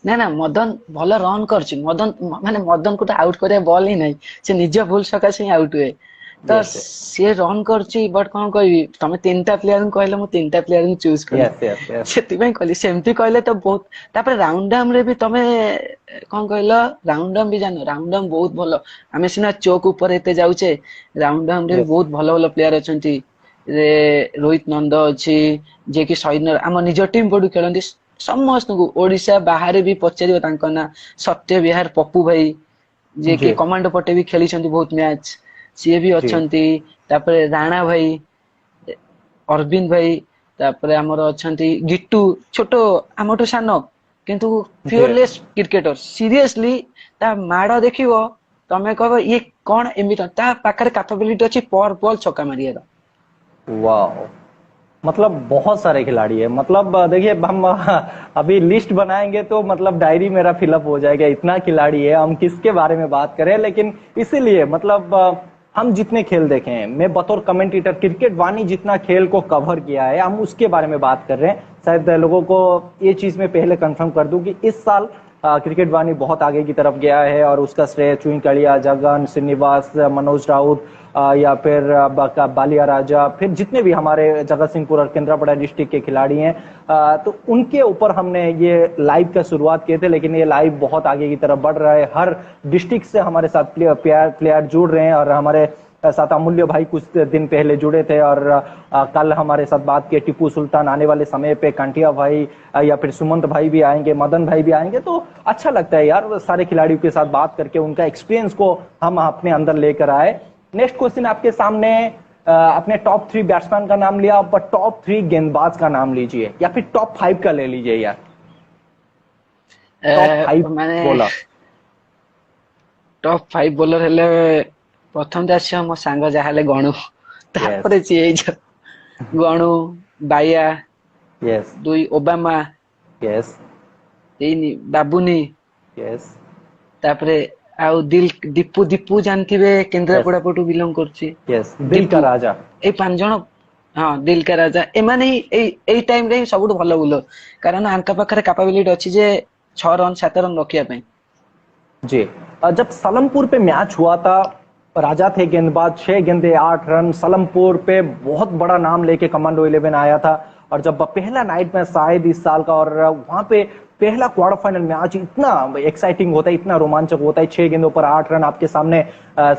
ना मदन भल रन करछि, मदन माने मदन को तो आउट करे बॉल ही नहीं, से निज भूल सकासे आउट हुए तो से रन करछि। बट कोन कहबी तमे 3टा प्लेयर कहले मु 3टा प्लेयर को चूज कर सेति भाई कहली सेमती कहले तो बहुत। तापर राउंडम रे भी तमे कोन कहलो राउंडम भी जानो, राउंडम बहुत भलो। हमें सिना चौक ऊपर एते जाउचे, राउंडम रे बहुत भलो भलो प्लेयर अछंती रे। रोहित नंद अछि जे कि सैन्य हम निज टीम पडु खेलंदी। समस्त को ओडिशा बाहर भी पचारियो तांको ना सत्य विहार पप्पू भाई जे कि कमांडो पटे भी खेली छंती बहुत मैच, सी भी अछंती। तापर राणा भाई, अरविंद भाई, तापर हमर अछंती गिट्टू, छोटो हमटो सानो किंतु फियरलेस क्रिकेटर। सीरियसली ता माडो देखिवो तमे कहबो ये कोन एमिट ता पाखरे कैपेबिलिटी अछि पर बॉल छक्का मारियार। वाओ, मतलब बहुत सारे खिलाड़ी है। मतलब देखिए हम अभी लिस्ट बनाएंगे तो मतलब डायरी मेरा फिलअप हो जाएगा, इतना खिलाड़ी है। हम किसके बारे में बात करें, लेकिन इसीलिए मतलब हम जितने खेल देखे हैं, मैं बतौर कमेंटेटर क्रिकेट वाणी जितना खेल को कवर किया है हम उसके बारे में बात कर रहे हैं। शायद लोगों को ये चीज मैं पहले कंफर्म कर दूं कि इस साल क्रिकेट वाणी बहुत आगे की तरफ गया है और उसका श्रेय चुई कड़िया, जगन, श्रीनिवास, मनोज राउत या फिर बालिया राजा, फिर जितने भी हमारे जगत सिंहपुर और केंद्रापड़ा डिस्ट्रिक्ट के खिलाड़ी हैं, तो उनके ऊपर हमने ये लाइव का शुरुआत किए थे। लेकिन ये लाइव बहुत आगे की तरफ बढ़ रहा है, हर डिस्ट्रिक्ट से हमारे साथ प्लेयर जुड़ रहे हैं और हमारे साथ अमूल्य भाई कुछ दिन पहले जुड़े थे और कल हमारे साथ बात की टिप्पू सुल्तान आने वाले समय पे कांटिया भाई या फिर सुमंत भाई भी आएंगे, मदन भाई भी आएंगे। तो अच्छा लगता है यार सारे खिलाड़ियों के साथ बात करके, उनका एक्सपीरियंस को हम अपने अंदर लेकर आए। नेक्स्ट क्वेश्चन आपके सामने, अपने टॉप 3 बैट्समैन का नाम लिया, पर टॉप 3 गेंदबाज का नाम लीजिए या फिर टॉप 5 का ले लीजिए यार। टॉप 5 माने बोला। टॉप 5 ବୋଲର ହେଲେ ପ୍ରଥମ ତ ଆସିବ ମୋ ସାଙ୍ଗ ଯାହା ହେଲେ ଗଣୁ, ତାପରେ ସିଏ ଗଣୁ, ବାୟା, yes 2 Obama, yes 3 Babuni, yes ତାପରେ ଆଉ ଦୀପୁ ଦୀପୁ ଜାଣିଥିବେ କେନ୍ଦ୍ରାପଡା ପଟୁ ବିଲଙ୍ଗ କରୁଛି। यस दिल का राजा। ଏଇ 5 ଜଣ, ହଁ ଦିଲ କା ରାଜା, ଏମାନେ ହିଁ ଏଇ ଟାଇମ ରେ ହିଁ ସବୁଠୁ ଭଲ ବୋଲର, କାରଣ ଆଙ୍କ ପାଖରେ କାପାବିଲିଟି ଅଛି ଯେ 6 ରନ 7 ରନ ରଖିବା ପାଇଁ। जी, जब सलमपुर पे मैच हुआ था, राजा थे गेंदबाज, 6 गेंदे 8 रन, सलमपुर पे बहुत बड़ा नाम लेके कमांडो 11 आया था। और जब पहला नाइट मैच शायद इस साल का, और वहां पे पहला क्वार्टर फाइनल मैच इतना एक्साइटिंग होता है, इतना रोमांचक होता है। 6 गेंदों पर 8 रन, आपके सामने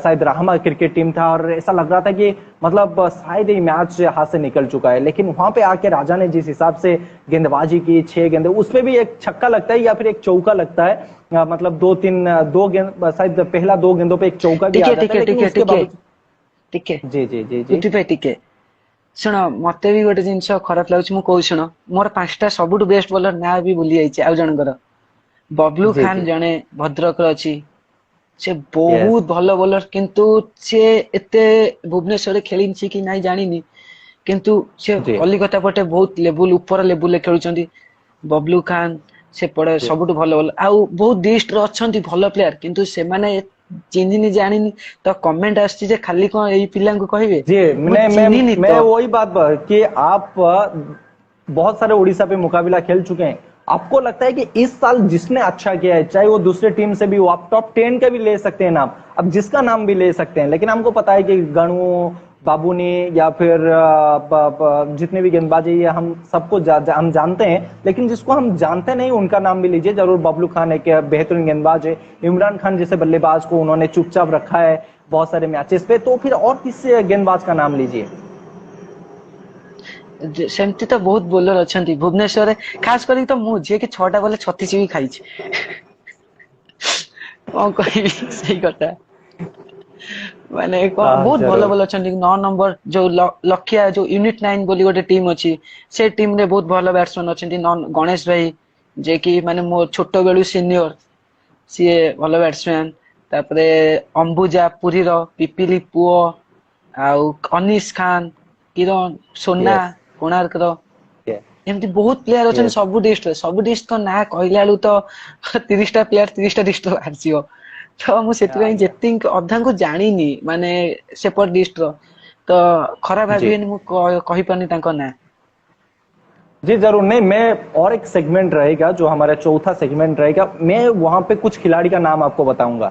शायद राहमा क्रिकेट टीम था और ऐसा लग रहा था कि मतलब शायद ये मैच हाथ से निकल चुका है। लेकिन वहां पे आके राजा ने जिस हिसाब से गेंदबाजी की, 6 गेंदे, उसमें भी एक छक्का लगता है या फिर एक चौका लगता है, मतलब 2 गेंद, शायद पहला 2 गेंदों पे एक चौका भी आ जाता है, लेकिन उसके बावजूद ଟିକେ जी जी जी जी ଉଠି ପାଇ ଟିକେ ଶୁଣ, ମତେ ବି ଗୋଟେ ଜିନିଷ ଖରାପ ଲାଗୁଛି, ମୁଁ କହୁଛି ଶୁଣ। ମୋର 5ଟା ସବୁଠୁ ବେଷ୍ଟ ବୋଲର ନାଁ ବି ଭୁଲି ଯାଇଛି ଆଉ ଜଣଙ୍କର। ବବଲୁ जी ଖାନ जी ଜଣେ ଭଦ୍ରକର ଅଛି, ସେ यस ବହୁତ ଭଲ ବୋଲର, କିନ୍ତୁ ସେ ଏତେ ଭୁବନେଶ୍ୱରରେ ଖେଳିଛି କି ନାଇଁ ଜାଣିନି, କିନ୍ତୁ ସେ जी କଲିକତା ପଟେ ବହୁତ ଉପର ଲେବୁଲରେ ଖେଳୁଛନ୍ତି। ବବଲୁ ଖାନ ସେପଟେ जी ସବୁଠୁ ଭଲ ବୋଲର, ଆଉ ବହୁତ ଲିଷ୍ଟରେ ଅଛନ୍ତି ଭଲ ପ୍ଲେୟାର, କିନ୍ତୁ ସେମାନେ ଚିହ୍ନିନି ଜାଣିନି। ତ କମେଣ୍ଟ ଆସୁଛି ଯେ ଖାଲି କଣ ଏଇ पिलाଙ୍କୁ କହିବେ, जी ମୁଁ ଚିହ୍ନିନି ତ। मैं वही बात कि आप बहुत सारे उड़ीसा पे मुकाबला खेल चुके हैं। आपको लगता है कि इस साल जिसने अच्छा किया है, चाहे वो दूसरे टीम से भी हो, आप टॉप 10 का भी ले सकते हैं नाम, अब जिसका नाम भी ले सकते हैं, लेकिन हमको पता है कि गणू, बाबूनी या फिर जितने भी गेंदबाजी ये हम सबको हम जानते हैं, लेकिन जिसको हम जानते नहीं उनका नाम भी लीजिए जरूर। बबलू खान एक बेहतरीन गेंदबाज है, इमरान खान जैसे बल्लेबाज को उन्होंने चुपचाप रखा है बहुत सारे मैचेस पे, तो फिर और किस गेंदबाज का नाम लीजिए। ସେମିତି ତ ବହୁତ ବୋଲର ଅଛନ୍ତି ଭୁବନେଶ୍ୱରରେ, ଖାସ କରିକି ତ ମୁଁ ଯିଏକି 6ଟା ବଲେ 36 ବି ଖାଇଛି। କଣ କହିବି ସେଇ କଥା, ମାନେ କଣ ବହୁତ ଭଲ जरूर। ଭଲ ଅଛନ୍ତି। 9 ନମ୍ବର ଯୋଉ ଲଖିଆ, ଯୋଉ ୟୁନିଟ 9 ବୋଲି ଗୋଟେ ଟିମ୍ ଅଛି, ସେ ଟିମ ରେ ବହୁତ ଭଲ ବ୍ୟାଟ୍ସମ୍ୟାନ ଅଛନ୍ତି। ଗଣେଶ ଭାଇ, ଯିଏ କି ମାନେ ମୋ ଛୋଟ ବେଳୁ ସିନିୟର, ସିଏ ଭଲ ବ୍ୟାଟ୍ସମ୍ୟାନ। ତାପରେ ଅମ୍ବୁଜା ପୁରୀର, ପିପିଲି ପୁଅ, ଆଉ ଅନିଶ ଖାନ, କିରଣ, ସୋନା यस କୋଣାର୍କର, यस ଏମିତି ବହୁତ ପ୍ଲେୟାର ଅଛନ୍ତି यस ସବୁ ଡିଷ୍ଟ୍ରିକ୍ଟରେ। ସବୁ ଡିଷ୍ଟ୍ରିକ୍ଟ ନାଁ କହିଲା ବେଳକୁ ତ 30ଟା ପ୍ଲେୟାର 30ଟା ଡିଷ୍ଟ୍ରିକ୍ଟ ବାହାରିଯିବ। ତ ମୁଁ ସେଥିପାଇଁ ଯେତିକି ଅଧାଙ୍କୁ ଜାଣିନି ମାନେ ସେପଟ ଡିଷ୍ଟ୍ରିକ୍ଟର, ତ ଖରାପ जी ଭାବିବେନି ମୁଁ କହିପାରୁନି ତାଙ୍କ ନାଁ। जी जरूर, नहीं मैं और एक सेगमेंट रहेगा जो हमारा चौथा सेगमेंट रहेगा, मैं वहां पे कुछ खिलाड़ी का नाम आपको बताऊंगा,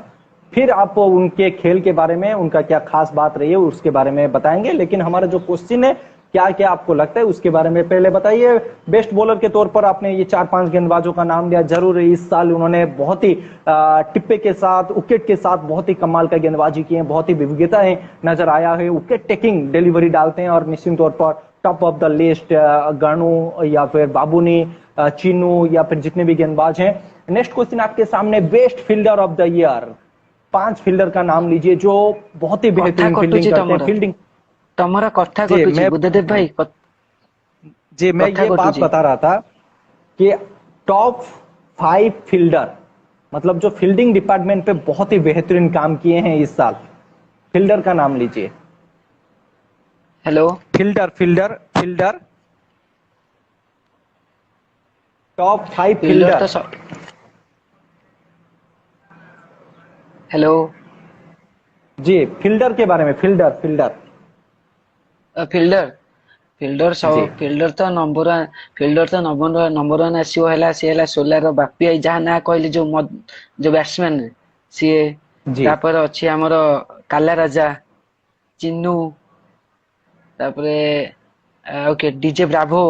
फिर आप उनके खेल के बारे में, उनका क्या खास बात रही है उसके बारे में बताएंगे। लेकिन हमारा जो क्वेश्चन है, क्या क्या आपको लगता है उसके बारे में पहले बताइए। बेस्ट बॉलर के तौर पर आपने ये 4-5 गेंदबाजों का नाम लिया, जरूर इस साल उन्होंने बहुत ही टिप्पे के साथ, विकेट के साथ बहुत ही कमाल का गेंदबाजी की है, बहुत ही विविधताएं नजर आया है, विकेट टेकिंग डिलीवरी डालते हैं और निश्चित तौर पर top of the list Ganu या फिर बाबूनी, चीनू या फिर जितने भी गेंदबाज हैं। नेक्स्ट क्वेश्चन आपके सामने, best fielder of the year, 5 fielder का नाम लीजिए जो बहुत ही କଥା बेहतरीन फील्डिंग କଟୁଛି करते हैं। ତମର, फील्डिंग ତମର କଥା जी କଟୁଛି मैं ବୁଦ୍ଧଦେବ ଭାଇ, जी मैं କଥା ये बात କଟୁଛି। बता रहा था कि टॉप 5 फील्डर, मतलब जो फील्डिंग डिपार्टमेंट पे बहुत ही बेहतरीन काम किए हैं इस साल, फील्डर का नाम लीजिए। Hello, fielder fielder fielder, top 5 fielder fielder. ତ हेलो, जी फील्डर के बारे में, फील्डर फील्डर ଫିଲ୍ଡର ଫିଲ୍ଡର ସବୁ जी ଫିଲ୍ଡର ତ ଫିଲ୍ଡର ତ ନମ୍ବର 1 ଆସିବ, ହେଲା ସିଏ ହେଲା ସୋଲାର ବାପି ଭାଇ, ଯାହା ନାଁ କହିଲି, ଯୋଉ ବ୍ୟାଟ୍ସମ୍ୟାନ ସିଏ। जी ତାପରେ ଅଛି ଆମର କାଲା ରାଜା, ଚିନୁ, ତାପରେ ଆଉ କିଏ, ଡିଜେ ବ୍ରାଭୋ,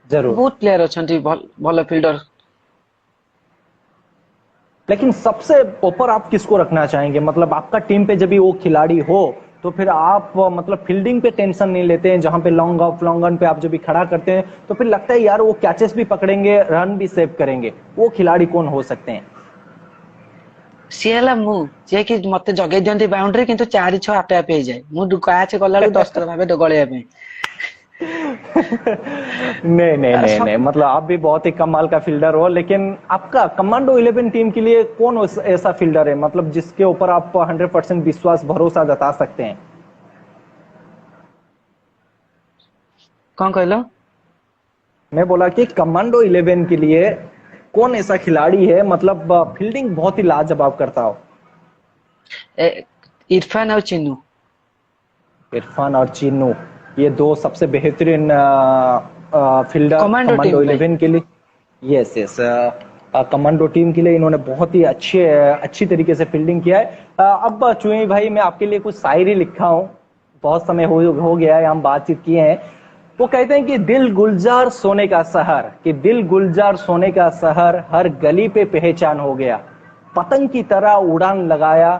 जरूर। ବହୁତ ପ୍ଲେୟାର ଅଛନ୍ତି ଭଲ ଭଲ ଫିଲ୍ଡର। लेकिन सबसे ऊपर आप किसको रखना चाहेंगे? मतलब आपका टीम पे जब भी वो खिलाड़ी हो तो फिर आप मतलब फील्डिंग पे टेंशन नहीं लेते हैं, जहां पे लॉन्ग ऑफ लॉन्ग ऑन पे आप जब भी खड़ा करते हैं तो फिर लगता है यार वो कैचेस भी पकड़ेंगे, रन भी सेव करेंगे, वो खिलाड़ी कौन हो सकते हैं? ସିଏ ହେଲା ମୁଁ ଯିଏ କି ମତେ ଜଗେଇ ଦିଅନ୍ତି ବାଉଣ୍ଡ୍ରି କିନ୍ତୁ 4-6 ଆପେ ଆପେ ହେଇଯାଏ। ମୁଁ କ୍ୟାଚ୍ କଲା ବେଳକୁ 10 ଥର ଭାବେ ଗଳେଇବା ପାଇଁ। नहीं नहीं नहीं सब नहीं, मतलब आप भी बहुत ही कमाल का फील्डर हो, लेकिन आपका कमांडो 11 टीम के लिए कौन ऐसा फील्डर है मतलब जिसके ऊपर आप 100% विश्वास भरोसा जता सकते हैं? କଣ କହିଲ? मैं बोला कि कमांडो 11 के लिए कौन ऐसा खिलाड़ी है मतलब फील्डिंग बहुत ही लाजवाब करता हो? ए, इरफान और चिन्नू। इरफान और चीनू, ये दो सबसे बेहतरीन फील्डर कमांडो कमांडो टीम पे 11 के लिए। यस यस, कमांडो टीम के लिए इन्होंने बहुत ही अच्छी तरीके से फील्डिंग किया है। अब चुई भाई, मैं आपके लिए कुछ शायरी लिखा हूँ, बहुत समय हो गया है, हम बातचीत किए हैं। वो कहते हैं कि दिल गुलजार सोने का शहर, कि दिल गुलजार सोने का शहर हर गली पे पहचान हो गया, पतंग की तरह उड़ान लगाया,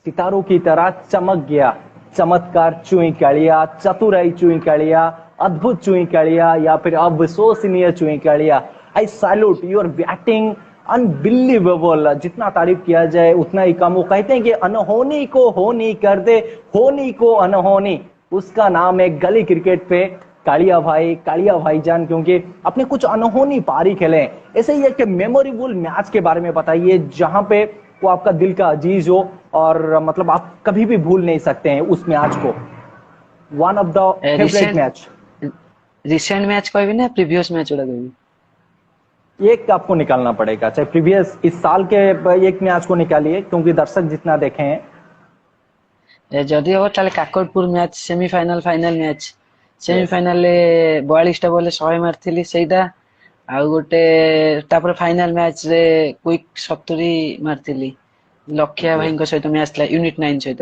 सितारों की तरह चमक गया, चमत्कार चुई कालिया, चतुराई चुई कालिया, अद्भुत चुई कालिया या फिर अविश्वसनीय Chui Kalia. I salute your batting, unbelievable. जितना तारीफ किया जाए उतना ही कम। वो कहते हैं कि अनहोनी को होनी कर दे, होनी को अनहोनी, उसका नाम है गली क्रिकेट पे कालिया भाई, कालिया भाईजान, क्योंकि अपने कुछ अनहोनी पारी खेले। ऐसे ही एक मेमोरेबल मैच के बारे में बताइए जहां पे वो आपका दिल का अजीज हो और मतलब आप कभी भी भूल नहीं सकते हैं उस मैच को, one of the favourite match. Recent match कहबी ना प्रीवियस मैच गुड़ा कहबी? एक आपको निकालना पड़ेगा, चाहे प्रीवियस इस साल के एक मैच को निकालिए क्योंकि दर्शक जितना देखे हैं। जदि हम ताले Kakatpur match semifinal final match yes semifinal 42टा बॉल 100 मारथिली सेटा, आ गोटे तापर फाइनल मैच रे क्विक 70 मारथिली लक्ष्या भाई को सहित मैच थिला यूनिट 9 सहित।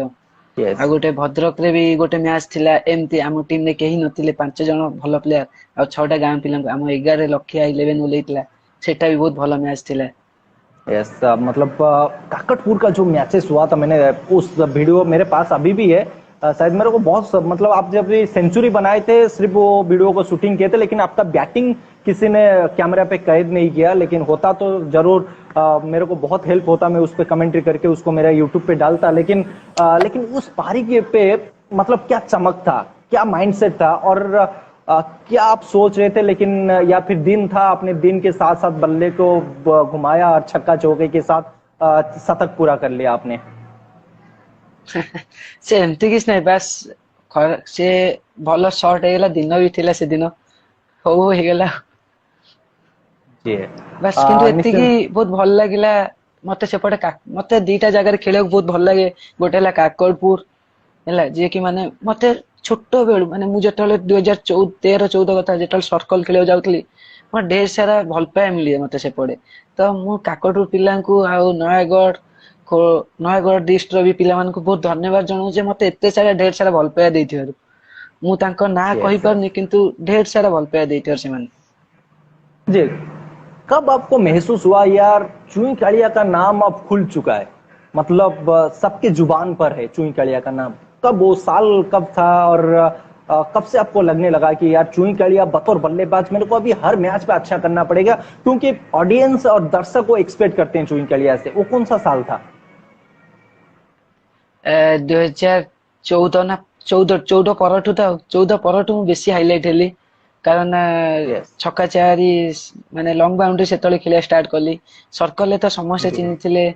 यस आ गोटे भद्रक रे भी गोटे मैच थिला एमती, आम टीम रे केही नथिले 5 जण भलो प्लेयर आ 6टा गां पिला, आम 11 लक्ष्या 11 बोलेइतला, सेटा भी बहुत भलो मैच थिला। यस, मतलब काकटपुर का जो मैचेस हुआ था, मैंने उस वीडियो मेरे पास अभी भी है। शायद मेरे को बहुत मतलब आप जब सेंचुरी बनाए थे सिर्फ वो वीडियो को शूटिंग किए थे, लेकिन आपका बैटिंग किसी ने कैमरा पे कैद नहीं किया, लेकिन होता तो जरूर मेरे को बहुत हेल्प होता, मैं उस पर कमेंट्री करके उसको मेरा यूट्यूब पे डालता। लेकिन उस पारी के पे मतलब क्या चमक था, क्या माइंडसेट था, और क्या आप सोच रहे थे, लेकिन या फिर दिन था, अपने दिन के साथ साथ बल्ले को घुमाया और छक्का चौके के साथ शतक पूरा कर लिया आपने? से एमती किछ नै, बस से भलो शॉट हेगला, दिन भी थिला से दिन हो हेगला जी बस। किंतु एति निश्चित। की बहुत भल लागिला मते सेपटे, मते दीटा जगह खेले बहुत भल लागे। गोटे हला काकड़पुर हला, जे कि माने मते छोटो बेलू माने मु जतले 2013-14 कथा जतले सर्कल खेले जाउतली, म ढेर सारा भल पाए मिलिए मते सेपटे। तो मु काकड़पुर पिलांकू आ नयगढ़ डिस्ट्रिक्ट रो भी पिला मानकू बहुत धन्यवाद जणाउ जे मते एते सारा ढेर सारा भल पाए देथिबारु। मु तांको ना कहि यस परनी किंतु ढेर सारा भल पाए देथिबार से माने। जी, कब आपको महसूस हुआ यार चुई कालिया का नाम अब खुल चुका है, मतलब सबके जुबान पर है चुई कालिया का नाम? कब वो साल कब था, और कब से आपको लगने लगा कि यार चुई कालिया बतौर बल्लेबाज मेरे को अभी हर मैच पे अच्छा करना पड़ेगा, क्योंकि ऑडियंस और दर्शक को एक्सपेक्ट करते हैं चुई कालिया से? वो कौन सा साल था? 2014 ना 14 परठू था, 14 परठू मु बेसी हाइलाइट हेली, कारण यस छक्का चारि माने लॉन्ग बाउंड्री सेतले खेलिया स्टार्ट कली। सर्कल ले तो समस्त जी चिन्हिथिले,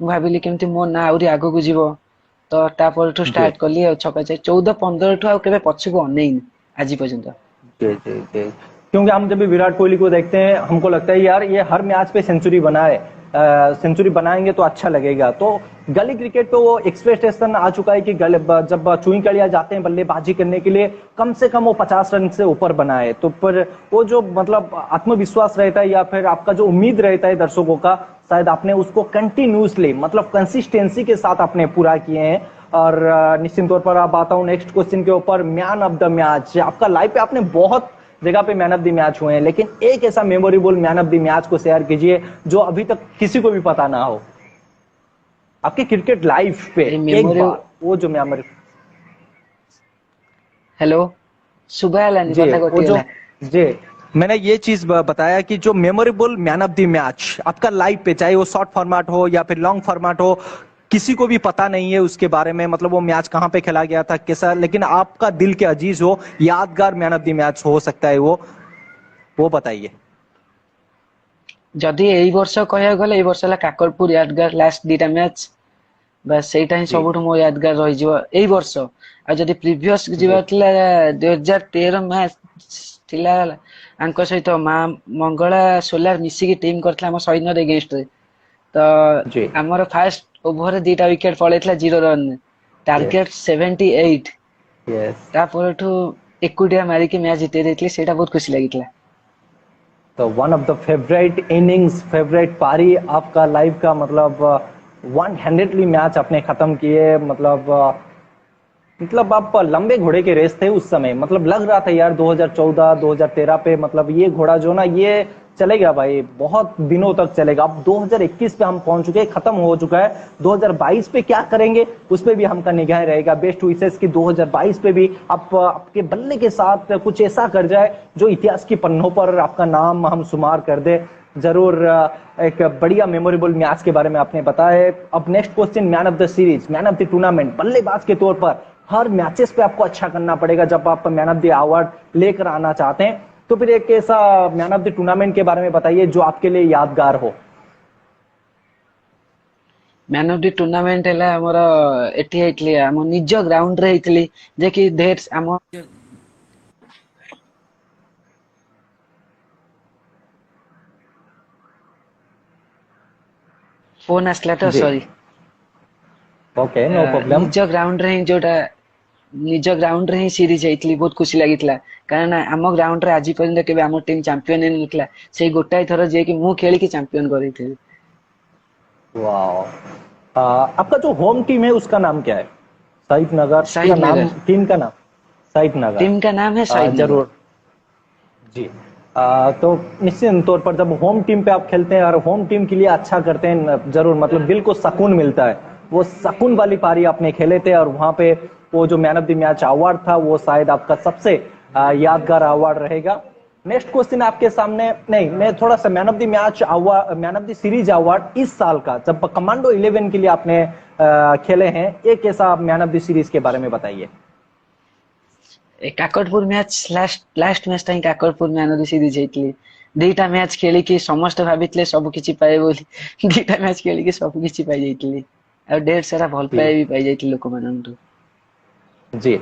मु भाबिली केमती मो ना आउरी आगो को जीवो, तो ता परठू जी स्टार्ट कली। और छक्का चारि 14-15 ठू आ केबे पछको अनेइन आजि पर्यंत। जी जी जी, क्योंकि हम जब भी विराट कोहली को देखते हैं हमको लगता है यार ये हर मैच पे सेंचुरी बनाए, सेंचुरी बनाएंगे तो अच्छा लगेगा। तो गली क्रिकेट पे वो एक्सपेक्टेशन आ चुका है कि जब चुई कालिया जाते हैं बल्लेबाजी करने के लिए कम से कम वो 50 रन से ऊपर बनाए, तो पर वो जो मतलब आत्मविश्वास रहता है या फिर आपका जो उम्मीद रहता है दर्शकों का, शायद आपने उसको कंटिन्यूसली मतलब कंसिस्टेंसी के साथ आपने पूरा किए हैं। और निश्चित तौर पर आप आता हूँ नेक्स्ट क्वेश्चन के ऊपर, मैन ऑफ द मैच। आपका लाइफ पे आपने बहुत जगह पे मैन ऑफ द मैच हुए हैं, लेकिन एक ऐसा memorable man of the match को शेयर कीजिए जो अभी तक किसी को भी पता ना हो। आपके क्रिकेट लाइफ पे ये एक मेमोरी। बार वो जो मेमोरी। हेलो, सुबह हेलानी जी कथा वो जो कटिगला। जी मैंने ये चीज बताया कि जो memorable man of the match आपका लाइफ पे, चाहे वो शॉर्ट फॉर्मेट हो या फिर लॉन्ग फॉर्मेट हो, किसी को भी पता नहीं है उसके बारे में, मतलब वो मैच कहाँ पे खेला गया था कैसा, लेकिन आपका दिल के अजीज हो, यादगार मैन ऑफ द मैच हो सकता है वो बताइए। जदि एई वर्ष कहया गले एई वर्ष ला काकरपुर यादगार लास्ट दीटा मैच बस ସେଇଟା ହିଁ जी ସବୁଠୁ ମୋ यादगार ରହିଯିବ ଏଇ ବର୍ଷ। ଆଉ ଯଦି ପ୍ରିଭିୟସ୍ जी ଯିବାର ଥିଲା 2013 ମ୍ୟାଚ୍ ଥିଲା ଆଙ୍କ ସହିତ ମା ମଙ୍ଗଳା ସୋଲାର ମିଶିକି ଟିମ୍ କରିଥିଲା ଆମ ସୈନ୍ୟର ଏଗେନ୍ଷ୍ଟରେ। ତ जी ଆମର ଫାଷ୍ଟ ଓଭରରେ ଦିଟା ୱିକେଟ ପଳେଇଥିଲା 0 ରନରେ, यस ଟାର୍ଗେଟ 78। यस। ତାପରଠୁ ଏକୁଟିଆ ମାରିକି ମ୍ୟାଚ୍ ଜିତେଇ ଦେଇଥିଲି, ସେଇଟା ବହୁତ ଖୁସି लागିଥିଲା। तो one of the favourite innings, favourite पारी आपका लाइफ का, मतलब वन हैंडेडली मैच आपने खत्म किए, मतलब आप लंबे घोड़े के रेस थे उस समय, मतलब लग रहा था यार 2014 2013 पे, मतलब ये घोड़ा जो ना ये चलेगा भाई, बहुत दिनों तक चलेगा। अब 2021 पे हम पहुंच चुके हैं, खत्म हो चुका है। 2022 पे क्या करेंगे उस पे भी हमका निगाह रहेगा। बेस्ट विशेष की 2022 पे भी आप आपके बल्ले के साथ कुछ ऐसा कर जाए जो इतिहास की पन्नों पर आपका नाम हम शुमार कर दे। जरूर एक बढ़िया मेमोरेबल मैच के बारे में आपने बताया। अब next question, man of the series, man of the tournament, बल्लेबाज के तौर पर हर मैचेस पे आपको अच्छा करना पड़ेगा जब आप मैन ऑफ द अवार्ड लेकर आना चाहते हैं, तो फिर एक ऐसा मैन ऑफ द टूर्नामेंट के बारे में बताइए जो आपके लिए यादगार हो। ମ୍ୟାନ୍ ଅଫ୍ ଦି ଟୁର୍ଣ୍ଣାମେଣ୍ଟ ହେଲା ଆମର ଏଠି ହେଇଥିଲି ଆମ ନିଜ ଗ୍ରାଉଣ୍ଡ ରେ ହେଇଥିଲି, ଯେ କି ଧେର୍ ଆମ ଫୋନ ଆସିଲା ତ जी ସରି। Okay, no problem. ନିଜ ଗ୍ରାଉଣ୍ଡ ରେ ହିଁ ଯୋଉଟା ନିଜ ଗ୍ରାଉଣ୍ଡ ରେ ହିଁ ସିରିଜ ହେଇଥିଲି, ବହୁତ ଖୁସି ଲାଗିଥିଲା। କାରଣ ଆମ ଗ୍ରାଉଣ୍ଡ ରେ ଆଜି ପର୍ଯ୍ୟନ୍ତ କେବେ ଆମ ଟିମ୍ ଚାମ୍ପିୟନ ହେଇନଥିଲା, ସେଇ ଗୋଟାଏ ଥର ଯିଏକି ମୁଁ ଖେଳିକି ଚାମ୍ପିୟନ କରିଥିଲି। वाह। आपका जो होम टीम है उसका नाम क्या है? शहीद नगर, पूरा शहीद नाम नगर। टीम का नाम? शहीद नगर। टीम का नाम है शहीद नगर। जरूर जी। तो निश्चित तौर पर जब होम टीम पे आप खेलते हैं और होम टीम के लिए अच्छा करते हैं, जरूर मतलब दिल को सुकून मिलता है। वो सुकून वाली पारी आपने खेले थे और वहां पे वो जो man of the match award था वो शायद आपका सबसे यादगार अवार्ड रहेगा। नेक्स्ट क्वेश्चन आपके सामने, नहीं मैं थोड़ा सा man of the match award, man of the series award इस साल का जब कमांडो 11 के लिए आपने खेले हैं, एक ऐसा मैन ऑफ द सीरीज के बारे में बताइए। ए Kakatpur match last match time Kakatpur man of the series ହେଇଥିଲି। ଦିଟା ମ୍ୟାଚ୍ ଖେଳିକି ସମସ୍ତେ ଭାବିଥିଲେ ସବୁ କିଛି ପାଏ ବୋଲି, ଦିଟା ମ୍ୟାଚ୍ ଖେଳିକି ସବୁ କିଛି ପାଇ ଯାଇଥିଲି। ଆଉ ଢେର ସାରା ଭଲ जी ପାଇବା ବି ପାଇ ଯାଇଥିଲି ଲୋକମାନଙ୍କଠୁ। जी।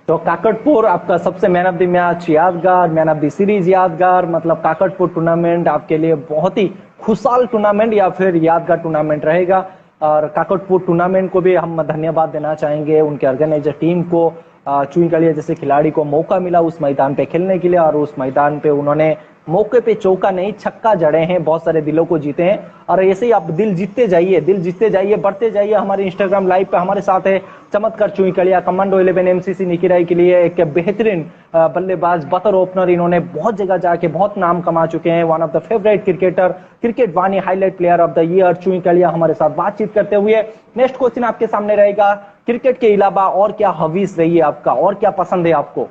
तो काकटपुर आपका सबसे मैन ऑफ द मैच यादगार, मैन ऑफ द सीरीज यादगार, मतलब काकटपुर टूर्नामेंट आपके लिए बहुत ही खुशहाल टूर्नामेंट या फिर यादगार टूर्नामेंट रहेगा। और काकटपुर टूर्नामेंट को भी हम धन्यवाद देना चाहेंगे, उनके ऑर्गेनाइजर टीम को, चुईकलिया जैसे खिलाड़ी को मौका मिला उस मैदान पे खेलने के लिए, और उस मैदान पे उन्होंने मौके पे चौका नहीं छक्का जड़े हैं, बहुत सारे दिलों को जीते हैं। और ऐसे ही आप दिल जीतते जाइए, दिल जीतते जाइए, बढ़ते जाइए। हमारे इंस्टाग्राम लाइव पे हमारे साथ है चमत्कार चुईकलिया, कमांडो 11 एमसीसी निकिराई के लिए एक बेहतरीन बल्लेबाज, बतौर ओपनर इन्होंने बहुत जगह जाके बहुत नाम कमा चुके हैं। One of the favourite cricketer, cricket वानी highlight player of the year Chuikalia हमारे साथ बातचीत करते हुए। नेक्स्ट क्वेश्चन आपके सामने रहेगा, क्रिकेट के अलावा और क्या हॉबीज रही है आपका, और क्या पसंद है आपको?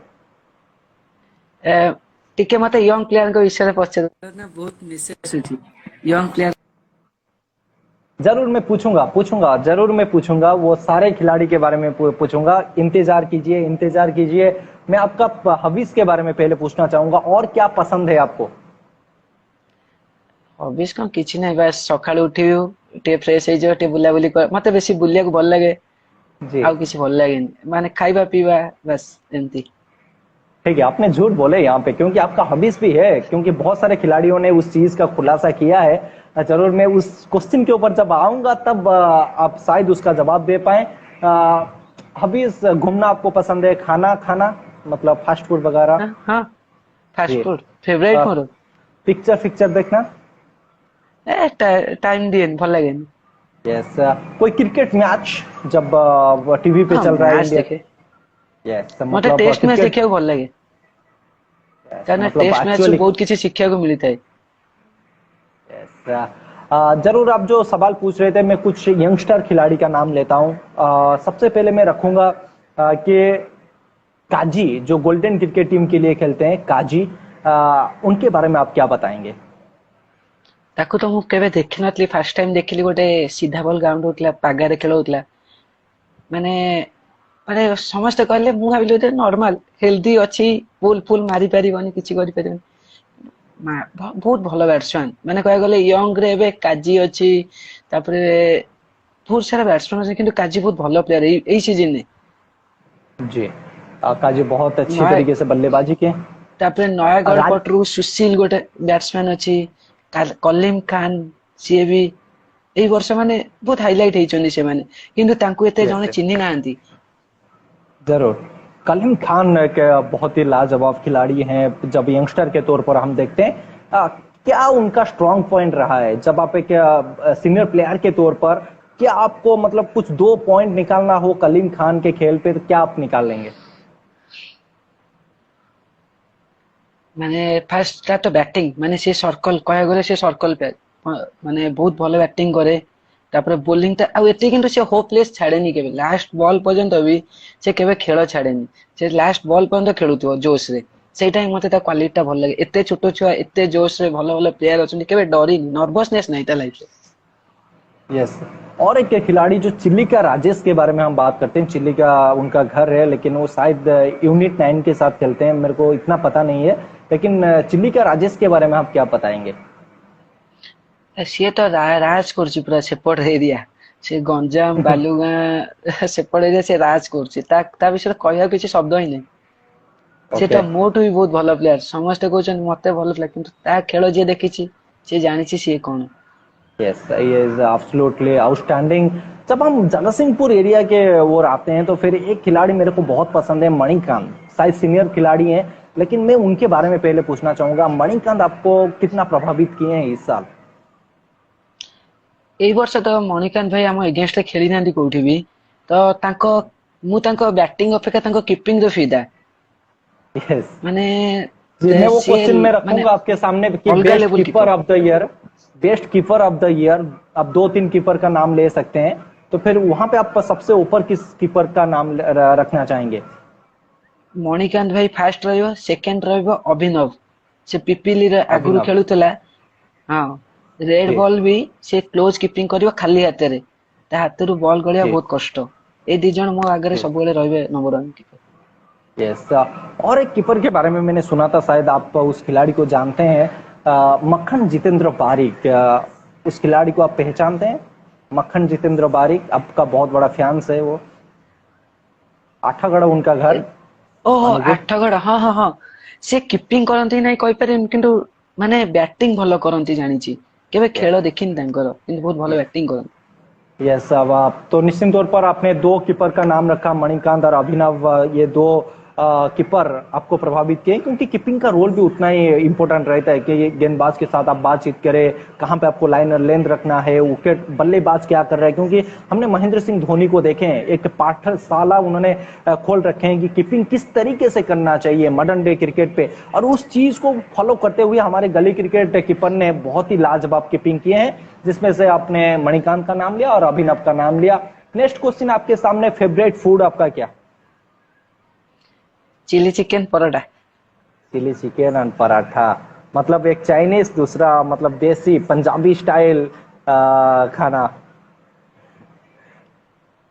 ଟିକେ ମତେ ୟଙ୍ଗ ପ୍ଲେୟାରଙ୍କ ବିଷୟରେ ପଚାର ନା, ବହୁତ ମେସେଜ ଆସୁଛି ୟଙ୍ଗ ପ୍ଲେୟାର। जरूर मैं पूछूंगा, जरूर मैं पूछूंगा, वो सारे खिलाड़ी के बारे में पूछूंगा। इंतजार कीजिए, इंतजार कीजिए। मैं आपका हॉबीज के बारे में पहले पूछना चाहूंगा, और क्या पसंद है आपको? ହବିଜ କଣ କିଛି ନାହିଁ, ବାସ୍ ସକାଳୁ ଉଠିବୁ ଟିକେ ଫ୍ରେଶ ହେଇଯିବ, ଟିକେ ବୁଲାବୁଲି କର। ମତେ ବେଶୀ ବୁଲିବାକୁ ଭଲ ଲାଗେ, जी ଆଉ କିଛି ଭଲ ଲାଗେନି, ମାନେ ଖାଇବା ପିଇବା ବାସ୍ ଏମିତି। ठीक है, आपने झूठ बोले यहाँ पे, क्योंकि आपका हॉबीज भी है, क्योंकि बहुत सारे खिलाड़ियों ने उस चीज का खुलासा किया है। जरूर मैं उस क्वेश्चन के ऊपर जब आऊंगा तब आप शायद उसका जवाब दे पाए। हॉबीज घूमना आपको पसंद है, खाना खाना मतलब फास्ट फूड वगैरह? ହଁ ଫାଷ୍ଟ जी। ଫୁଡ ଫେଭରାଇଟ ମୋର। पिक्चर पिक्चर देखना? टाइम दिएନି, ଭଲ लागेନି। यस। कोई क्रिकेट मैच जब टीवी पे हाँ चल रहा है ମ୍ୟାଚ୍ इंडिया? ଦେଖେ, यस ମତେ मतलब ଟେଷ୍ଟ ମ୍ୟାଚ୍ क्रिकेट, ଦେଖିବାକୁ ଭଲ ଲାଗେ, କାରଣ मतलब ଟେଷ୍ଟ ମ୍ୟାଚ୍ ରୁ एक्चुअली ବହୁତ କିଛି ଶିଖିବାକୁ ମିଳିଥାଏ। यस। जरूर आप जो सवाल पूछ रहे थे, मैं कुछ यंगस्टर खिलाड़ी का नाम लेता हूँ। सबसे पहले मैं रखूंगा कि काजी, जो गोल्डन क्रिकेट टीम के लिए खेलते हैं, काजी, उनके बारे में आप क्या बताएंगे? ତାକୁ ତ ମୁଁ କେବେ ଦେଖିନଥିଲି, ଫାର୍ଷ୍ଟ ଟାଇମ ଦେଖିଲି। ଗୋଟେ ସିଧା ବଲ ଗ୍ରାଉଣ୍ଡ ହଉଥିଲା, ପାଗାରେ ଖେଳ ହଉଥିଲା। ମାନେ ମାନେ ସମସ୍ତେ କହିଲେ, ମୁଁ ଭାବିଲି ବୋଧେ ନର୍ମାଲ ହେଲ୍ଦି ଅଛି, ପୁଲ ଫୁଲ ମାରି ପାରିବନି, କିଛି କରିପାରିବନି। ବହୁତ ଭଲ ବ୍ୟାଟ୍ସମ୍ୟାନ, ମାନେ କହିବାକୁ ଗଲେ ୟଙ୍ଗ ରେ ଏବେ କାଜି ଅଛି, ତାପରେ ବହୁତ ସାରା ବ୍ୟାଟ୍ସମ୍ୟାନ ଅଛି, କିନ୍ତୁ କାଜି ବହୁତ ଭଲ ପ୍ଲେୟାର ଏଇ ସିଜିନରେ। जी, काजी बहुत अच्छी ନୟା तरीके से बल्लेबाजी की। ତାପରେ ନୟାଗଡ଼ राज ପଟରୁ ସୁଶୀଲ ଗୋଟେ ବ୍ୟାଟ୍ସମ୍ୟାନ ଅଛି, କଲିମ ଖାନ, ସିଏ ବି ଏଇ ବର୍ଷ ମାନେ ବହୁତ ହାଇଲାଇଟ ହେଇଛନ୍ତି ସେମାନେ, କିନ୍ତୁ तांकु एते यस जने यस, चिन्ही नांती। जरूर। कलीम खान एक बहुत ही लाजवाब खिलाड़ी हैं, जब यंगस्टर के तौर पर हम देखते हैं। क्या उनका स्ट्रांग पॉइंट रहा है जब आप एक सीनियर प्लेयर के तौर पर? क्या आपको मतलब कुछ 2 पॉइंट निकालना हो कलीम खान के खेल पे, तो क्या आप निकाल लेंगे? ମାନେ ଫାର୍ଷ୍ଟ ତା ତ ବ୍ୟାଟିଂ, ମାନେ ସେ ସର୍କଲ କହିବାକୁ ଗଲେ ସେ ସର୍କଲ ପ୍ଲେୟାର, ମାନେ ବହୁତ ଭଲ ବ୍ୟାଟିଂ କରେ। ତାପରେ ବୋଲିଂ ଟା ଆଉ ଏତେ, କିନ୍ତୁ ସେ ହୋପଲେସ୍ ଛାଡେନି କେବେ, ଲାଷ୍ଟ ବଲ ପର୍ଯ୍ୟନ୍ତ ବି ସେ କେବେ ଖେଳ ଛାଡେନି। ସେ ଲାଷ୍ଟ ବଲ ପର୍ଯ୍ୟନ୍ତ ଖେଳୁଥିବ ଜୋଶ ରେ। ସେଇଟା ହିଁ ମତେ ତା କ୍ୱାଲିଟି ଟା ଭଲ ଲାଗେ। ଏତେ ଛୋଟ ଛୁଆ ଏତେ ଜୋଶ ରେ ଭଲ ଭଲ ପ୍ଲେୟାର ଅଛନ୍ତି, କେବେ ଡରିନି, ନର୍ଭସନେସ ନାହିଁ ତା ଲାଇଫ ରେ। यस। और एक खिलाड़ी जो चिल्ली का, राजेश के बारे में हम बात करते हैं। चिल्ली का उनका घर है, लेकिन वो शायद यूनिट 9 के साथ खेलते हैं, मेरे को इतना पता नहीं है। लेकिन चिल्ली का राजेश के बारे में आप क्या बताएंगे? ସିଏ ତ ରାଜ କରୁଛି ପୁରା ସେପଟ ଏରିଆ, ସେ ଗଞ୍ଜାମ ବାଲୁଗାଁ ସେପଟ ଏରିଆ ସେ ରାଜ କରୁଛି। ତା ବିଷୟରେ କହିବାକୁ କିଛି ଶବ୍ଦ ହିଁ ନାହିଁ। ସେ ओके। ତ ମୋଠୁ ବି ବହୁତ ଭଲ ପ୍ଲେୟାର, ସମସ୍ତେ कହୁଛନ୍ତି ମତେ ଭଲ ପ୍ଲେୟାର, କିନ୍ତୁ ତା ଖେଳ ଯିଏ ଦେଖିଛି ସିଏ ଜାଣିଛି ସିଏ କଣ। यस, ये इज एब्सोल्युटली आउटस्टैंडिंग। जब हम जगतसिंहपुर एरिया के ओर आते हैं, तो फिर एक खिलाड़ी मेरे को बहुत पसंद है, मणिकांत। शायद सीनियर खिलाड़ी हैं, लेकिन मैं उनके बारे में पहले पूछना चाहूंगा, मणिकांत आपको कितना प्रभावित किए हैं इस साल? ଏଇ ବର୍ଷ ତ ମଣିକାନ୍ତ ଭାଇ ଆମ ଏଗେନଷ୍ଟ ରେ ଖେଳି ନାହାନ୍ତି କୋଉଠି ବି, ତ ମୁଁ ତାଙ୍କ ବ୍ୟାଟିଂ ଅପେକ୍ଷା ତାଙ୍କ କିପିଂ ର ଫିଦା। यस ମାନେ जी, मैं वो ସିଏ क्वेश्चन में ମାନେ रखूंगा आपके सामने कि ଅଲଗା बेस्ट ଲେବୁଲ keeper keeper. Of the year. Best keeper of the year, आप 2-3 कीपर का नाम ले सकते हैं, तो फिर वहां पे आप सबसे ऊपर किस कीपर का नाम रखना चाहेंगे? ମଣିକାନ୍ତ ଭାଇ ଫାଷ୍ଟ ରହିବ, ସେକେଣ୍ଡ ରହିବ ଅଭିନବ। ସେ ପିପିଲି ରେ ଆଗରୁ अभिनव ଖେଳୁଥିଲା। ହଁ, ରେଡ୍ जी ବଲ୍ ବି ସେ କ୍ଲୋଜ କିପିଂ କରିବ ଖାଲି ହାତରେ, ତା ହାତରୁ ବଲ୍ ଗଳିବା जी ବହୁତ कष्ट। ଏଇ ଦି ଜଣ ମୋ ଆଗରେ जी। ସବୁବେଳେ ରହିବେ ନମ୍ବର 1 କିପର। यस। और एक कीपर के बारे में मैंने सुना था, शायद आप उस खिलाड़ी को जानते हैं, मक्खन जितेंद्र बारिक। उस खिलाड़ी को आप पहचानते हैं? मक्खन जितेंद्र बारिक, आपका बहुत बड़ा फैंस है वो। आठागढ़ उनका घर, ଓହୋ, अनुगुण। ଆଠଗଡ, ହଁ ହଁ ହଁ। ସେ କିପିଂ କରନ୍ତି ନାଇଁ କହିପାରିବିନି, କିନ୍ତୁ ମାନେ ବ୍ୟାଟିଂ ଭଲ କରନ୍ତି ଜାଣିଛି। କେବେ यस ଖେଳ ଦେଖିନି ତାଙ୍କର, କିନ୍ତୁ ବହୁତ ଭଲ यस ବ୍ୟାଟିଂ କରନ୍ତି। यस। अब आप तो निश्चित तौर पर आपने 2 कीपर का नाम रखा, मणिकांत और अभिनव। ये 2 कीपर आपको प्रभावित किए, क्योंकि कीपिंग का रोल भी उतना ही इंपॉर्टेंट रहता है कि ये गेंदबाज के साथ आप बातचीत करें, कहाँ पे आपको लाइनर लेंथ रखना है, विकेट बल्लेबाज क्या कर रहा है। क्योंकि हमने महेंद्र सिंह धोनी को देखे हैं, एक पाठशाला उन्होंने खोल रखे हैं कि कीपिंग किस तरीके से करना चाहिए मॉडर्न डे क्रिकेट पे, और उस चीज को फॉलो करते हुए हमारे गली क्रिकेट कीपर ने बहुत ही लाजवाब कीपिंग किए हैं, जिसमें से आपने मणिकांत का नाम लिया और अभिनव का नाम लिया। नेक्स्ट क्वेश्चन आपके सामने, फेवरेट फूड आपका क्या? Chilli chicken paratha. Chilli chicken and paratha, मतलब एक चाइनीज, दूसरा मतलब देसी पंजाबी स्टाइल खाना।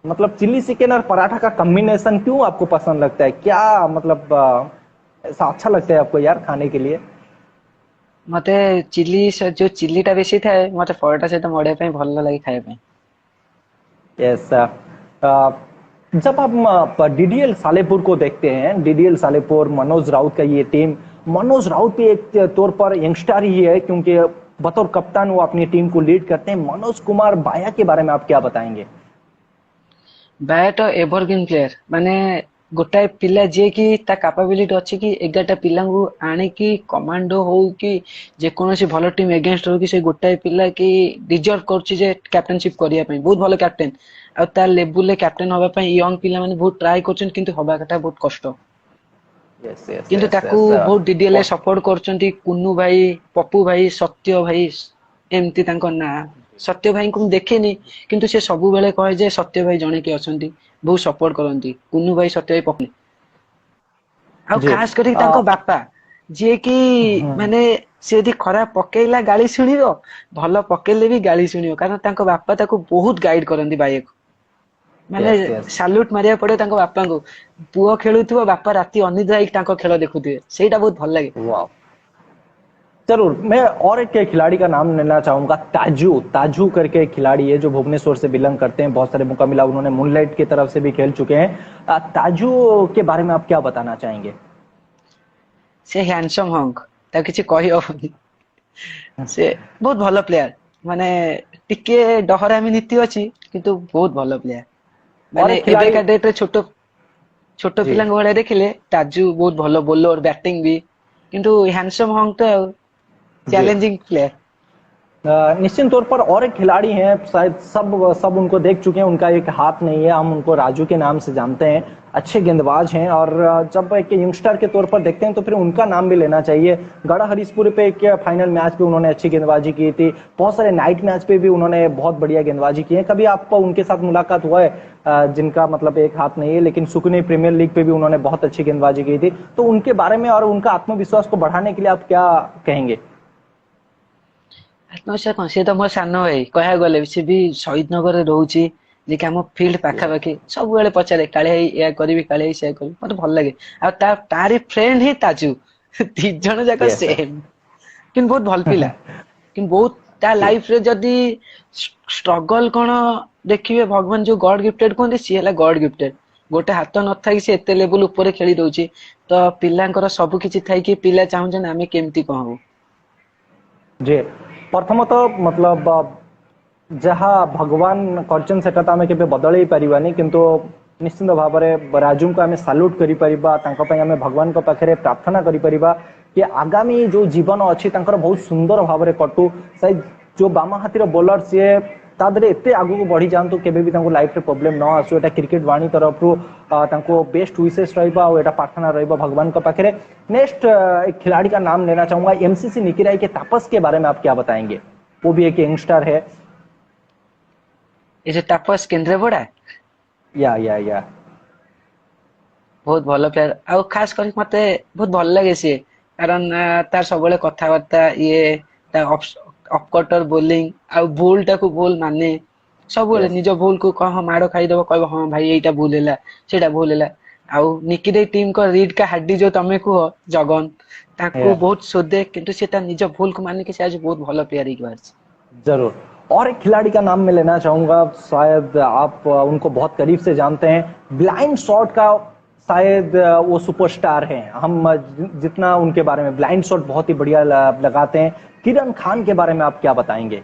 मतलब चिली चिकन और पराठा का कॉम्बिनेशन क्यों आपको पसंद लगता है? क्या मतलब ऐसा अच्छा लगता है आपको यार खाने के लिए? ମତେ ଯୋଉ ଚିଲି ଟା ବେଶୀ ଥାଏ, ମତେ ପରଟା ସହିତ ମଡେଇବା ପାଇଁ ଭଲ ଲାଗେ ଖାଇବା ପାଇଁ। ऐसा जब हम डीडीएल सालेपुर को देखते हैं, डीडीएल सालेपुर, मनोज राउत का ये टीम, मनोज राउत भी एक तौर पर यंगस्टर ही है, क्योंकि बतौर कप्तान वो अपनी टीम को लीड करते हैं। मनोज कुमार बाया के बारे में आप क्या बताएंगे? ବ୍ୟାଟ ଏଭରଗ୍ରୀନ ପ୍ଲେୟାର, ମାନେ ଗୋଟାଏ ପିଲା ଯିଏ କି ତା କାପାବିଲିଟି ଅଛି କି 11ଟା ପିଲାଙ୍କୁ ଆଣିକି, କମାଣ୍ଡୋ ହଉ କି ଯେକୌଣସି ଭଲ ଟିମ୍ ଏଗେନଷ୍ଟ ହଉ କି, ସେ ଗୋଟାଏ ପିଲା କି ଡିଜର୍ଭ କରୁଛି ଯେ କ୍ୟାପ୍ଟେନସିପ କରିବା ପାଇଁ। ବହୁତ ଭଲ କ୍ୟାପ୍ଟେନ, ଆଉ ତା ଲେବୁଲରେ କ୍ୟାପ୍ଟେନ ହବା ପାଇଁ ୟଙ୍ଗ ପିଲାମାନେ ବହୁତ ଟ୍ରାଏ କରୁଛନ୍ତି, କିନ୍ତୁ ହବାଟା ବହୁତ କଷ୍ଟ। यस यस କିନ୍ତୁ यस ତାକୁ यस। ବହୁତ ଡିଡିଏଲ ସପୋର୍ଟ କରୁଛନ୍ତି କୁନୁ ଭାଇ, ପପୁ ଭାଇ, ସତ୍ୟ ଭାଇ, एमती तांको ना सत्य भाई को देखेनी किंतु से सब बेले कहे जे सत्य भाई जने के अछंती बहुत सपोर्ट करंती कुन्नू भाई सत्य भाई पकने आ जी खास करी तांको बापा जे कि माने से यदि खराब पकेइला गाली शुणिबो भलो पकेइले भी गाली शुणिबो कारण तांको बापा ताको बहुत गाइड करंती भाई को माने यस यस साल्यूट मारिया पड़े तांको बापा को पुओ खेलुथिबो बापा राती अनिद्रा होई तांको खेल देखुथिबे सेटा बहुत भल लागे वाह जरूर मैं और एक खिलाड़ी का नाम लेना चाहूंगा ताजू ताजू करके एक खिलाड़ी है जो भुवनेश्वर से बिलोंग करते हैं बहुत सारे मौका मिला उन्होंने मूनलाइट की तरफ से भी खेल चुके हैं ताजू के बारे में आप क्या बताना चाहेंगे से हैंडसम हंक ता किछि कहि होनी से बहुत भलो प्लेयर माने टिके डहरामी नीति अछि किंतु बहुत भलो प्लेयर माने एबे का डेट रे छोटो छोटो पिलांग भले देखिले ताजू बहुत भलो बॉलर बैटिंग भी किंतु हैंडसम हंक तो चैलेंजिंग प्लेयर निश्चित तौर पर और एक खिलाड़ी हैं शायद सब उनको देख चुके हैं उनका एक हाथ नहीं है हम उनको राजू के नाम से जानते हैं अच्छे गेंदबाज हैं और जब एक यंगस्टर के तौर पर देखते हैं तो फिर उनका नाम भी लेना चाहिए गढ़ा हरीशपुर पे एक फाइनल मैच पे उन्होंने अच्छी गेंदबाजी की थी बहुत सारे नाइट मैच पे भी उन्होंने बहुत बढ़िया गेंदबाजी की है कभी आपको उनके साथ मुलाकात हुआ है जिनका मतलब एक हाथ नहीं है लेकिन सुकनी प्रीमियर लीग पे भी उन्होंने बहुत अच्छी गेंदबाजी की थी तो उनके बारे में और उनका आत्मविश्वास को बढ़ाने के लिए आप क्या कहेंगे आत्मविश्वास कौन से तो मो सान भाई कह गले से भी शहीद नगर रे रहउची जे कि हम फील्ड पाखा पाखी सब बेले पचारे काले या करबी काले से करबी मते भल लागे आ तारी फ्रेंड ही ताजू तीन जण जाक सेम किन बहुत भल पिला किन बहुत ता लाइफ रे जदी स्ट्रगल कोन देखिबे भगवान जो गॉड गिफ्टेड कोन सी हला गॉड गिफ्टेड गोटे हाथ न था कि से एते लेवल ऊपर खेली दउची तो पिलांकर सब किछि थाई कि पिला चाहउछन आमे केमती कहबो जी प्रथमतः मतलब जहाँ भगवान करछन सेटा तो आमे केबे बदलै परिबानी किंतु निश्चित भाव में राजू को आमे सैल्यूट करि परिबा तांको पय आमे भगवान को पाखरे प्रार्थना करि परिबा कि आगामी जो जीवन अछि तांकर बहुत सुंदर भाव में कटु शायद जो बामा हाथीर बॉलर से तादरे एते आगु को बढ़ी जांतु केबे भी तांको लाइफ रे प्रॉब्लम न आसु एटा क्रिकेट वाणी तरफ रु तांको बेस्ट विशेष रहइबा और एटा प्रार्थना रहइबा भगवान को पाखरे नेक्स्ट एक खिलाड़ी का नाम लेना चाहूंगा एमसीसी निकिराई के तापस के बारे में आप क्या बताएंगे वो भी एक यंगस्टर है ये तापस केंद्रपड़ा या बहुत भलो प्लेयर आ खास कर मते बहुत भल लागे से कारण तार सबले कथाबार्ता ये अपकटर बोलिंग आ बोल टा को बोल माने सब बेले निज बोल को कह मारो खाई दबो कहबो हां भाई एटा भूल हैला सेटा भूल हैला आ निकिदे टीम को रीड का हड्डी जो तमे को जगन ताको बहुत सोदे किंतु सेटा निज भूल को माने के से आज बहुत भलो प्लेयर ही बार जरूर और एक खिलाड़ी का नाम मैं लेना चाहूंगा शायद आप उनको बहुत करीब से जानते हैं ब्लाइंड शॉट का शायद वो सुपरस्टार हैं हम जितना उनके बारे में ब्लाइंड शॉट बहुत ही बढ़िया लगाते हैं किरण खान के बारे में आप क्या बताएंगे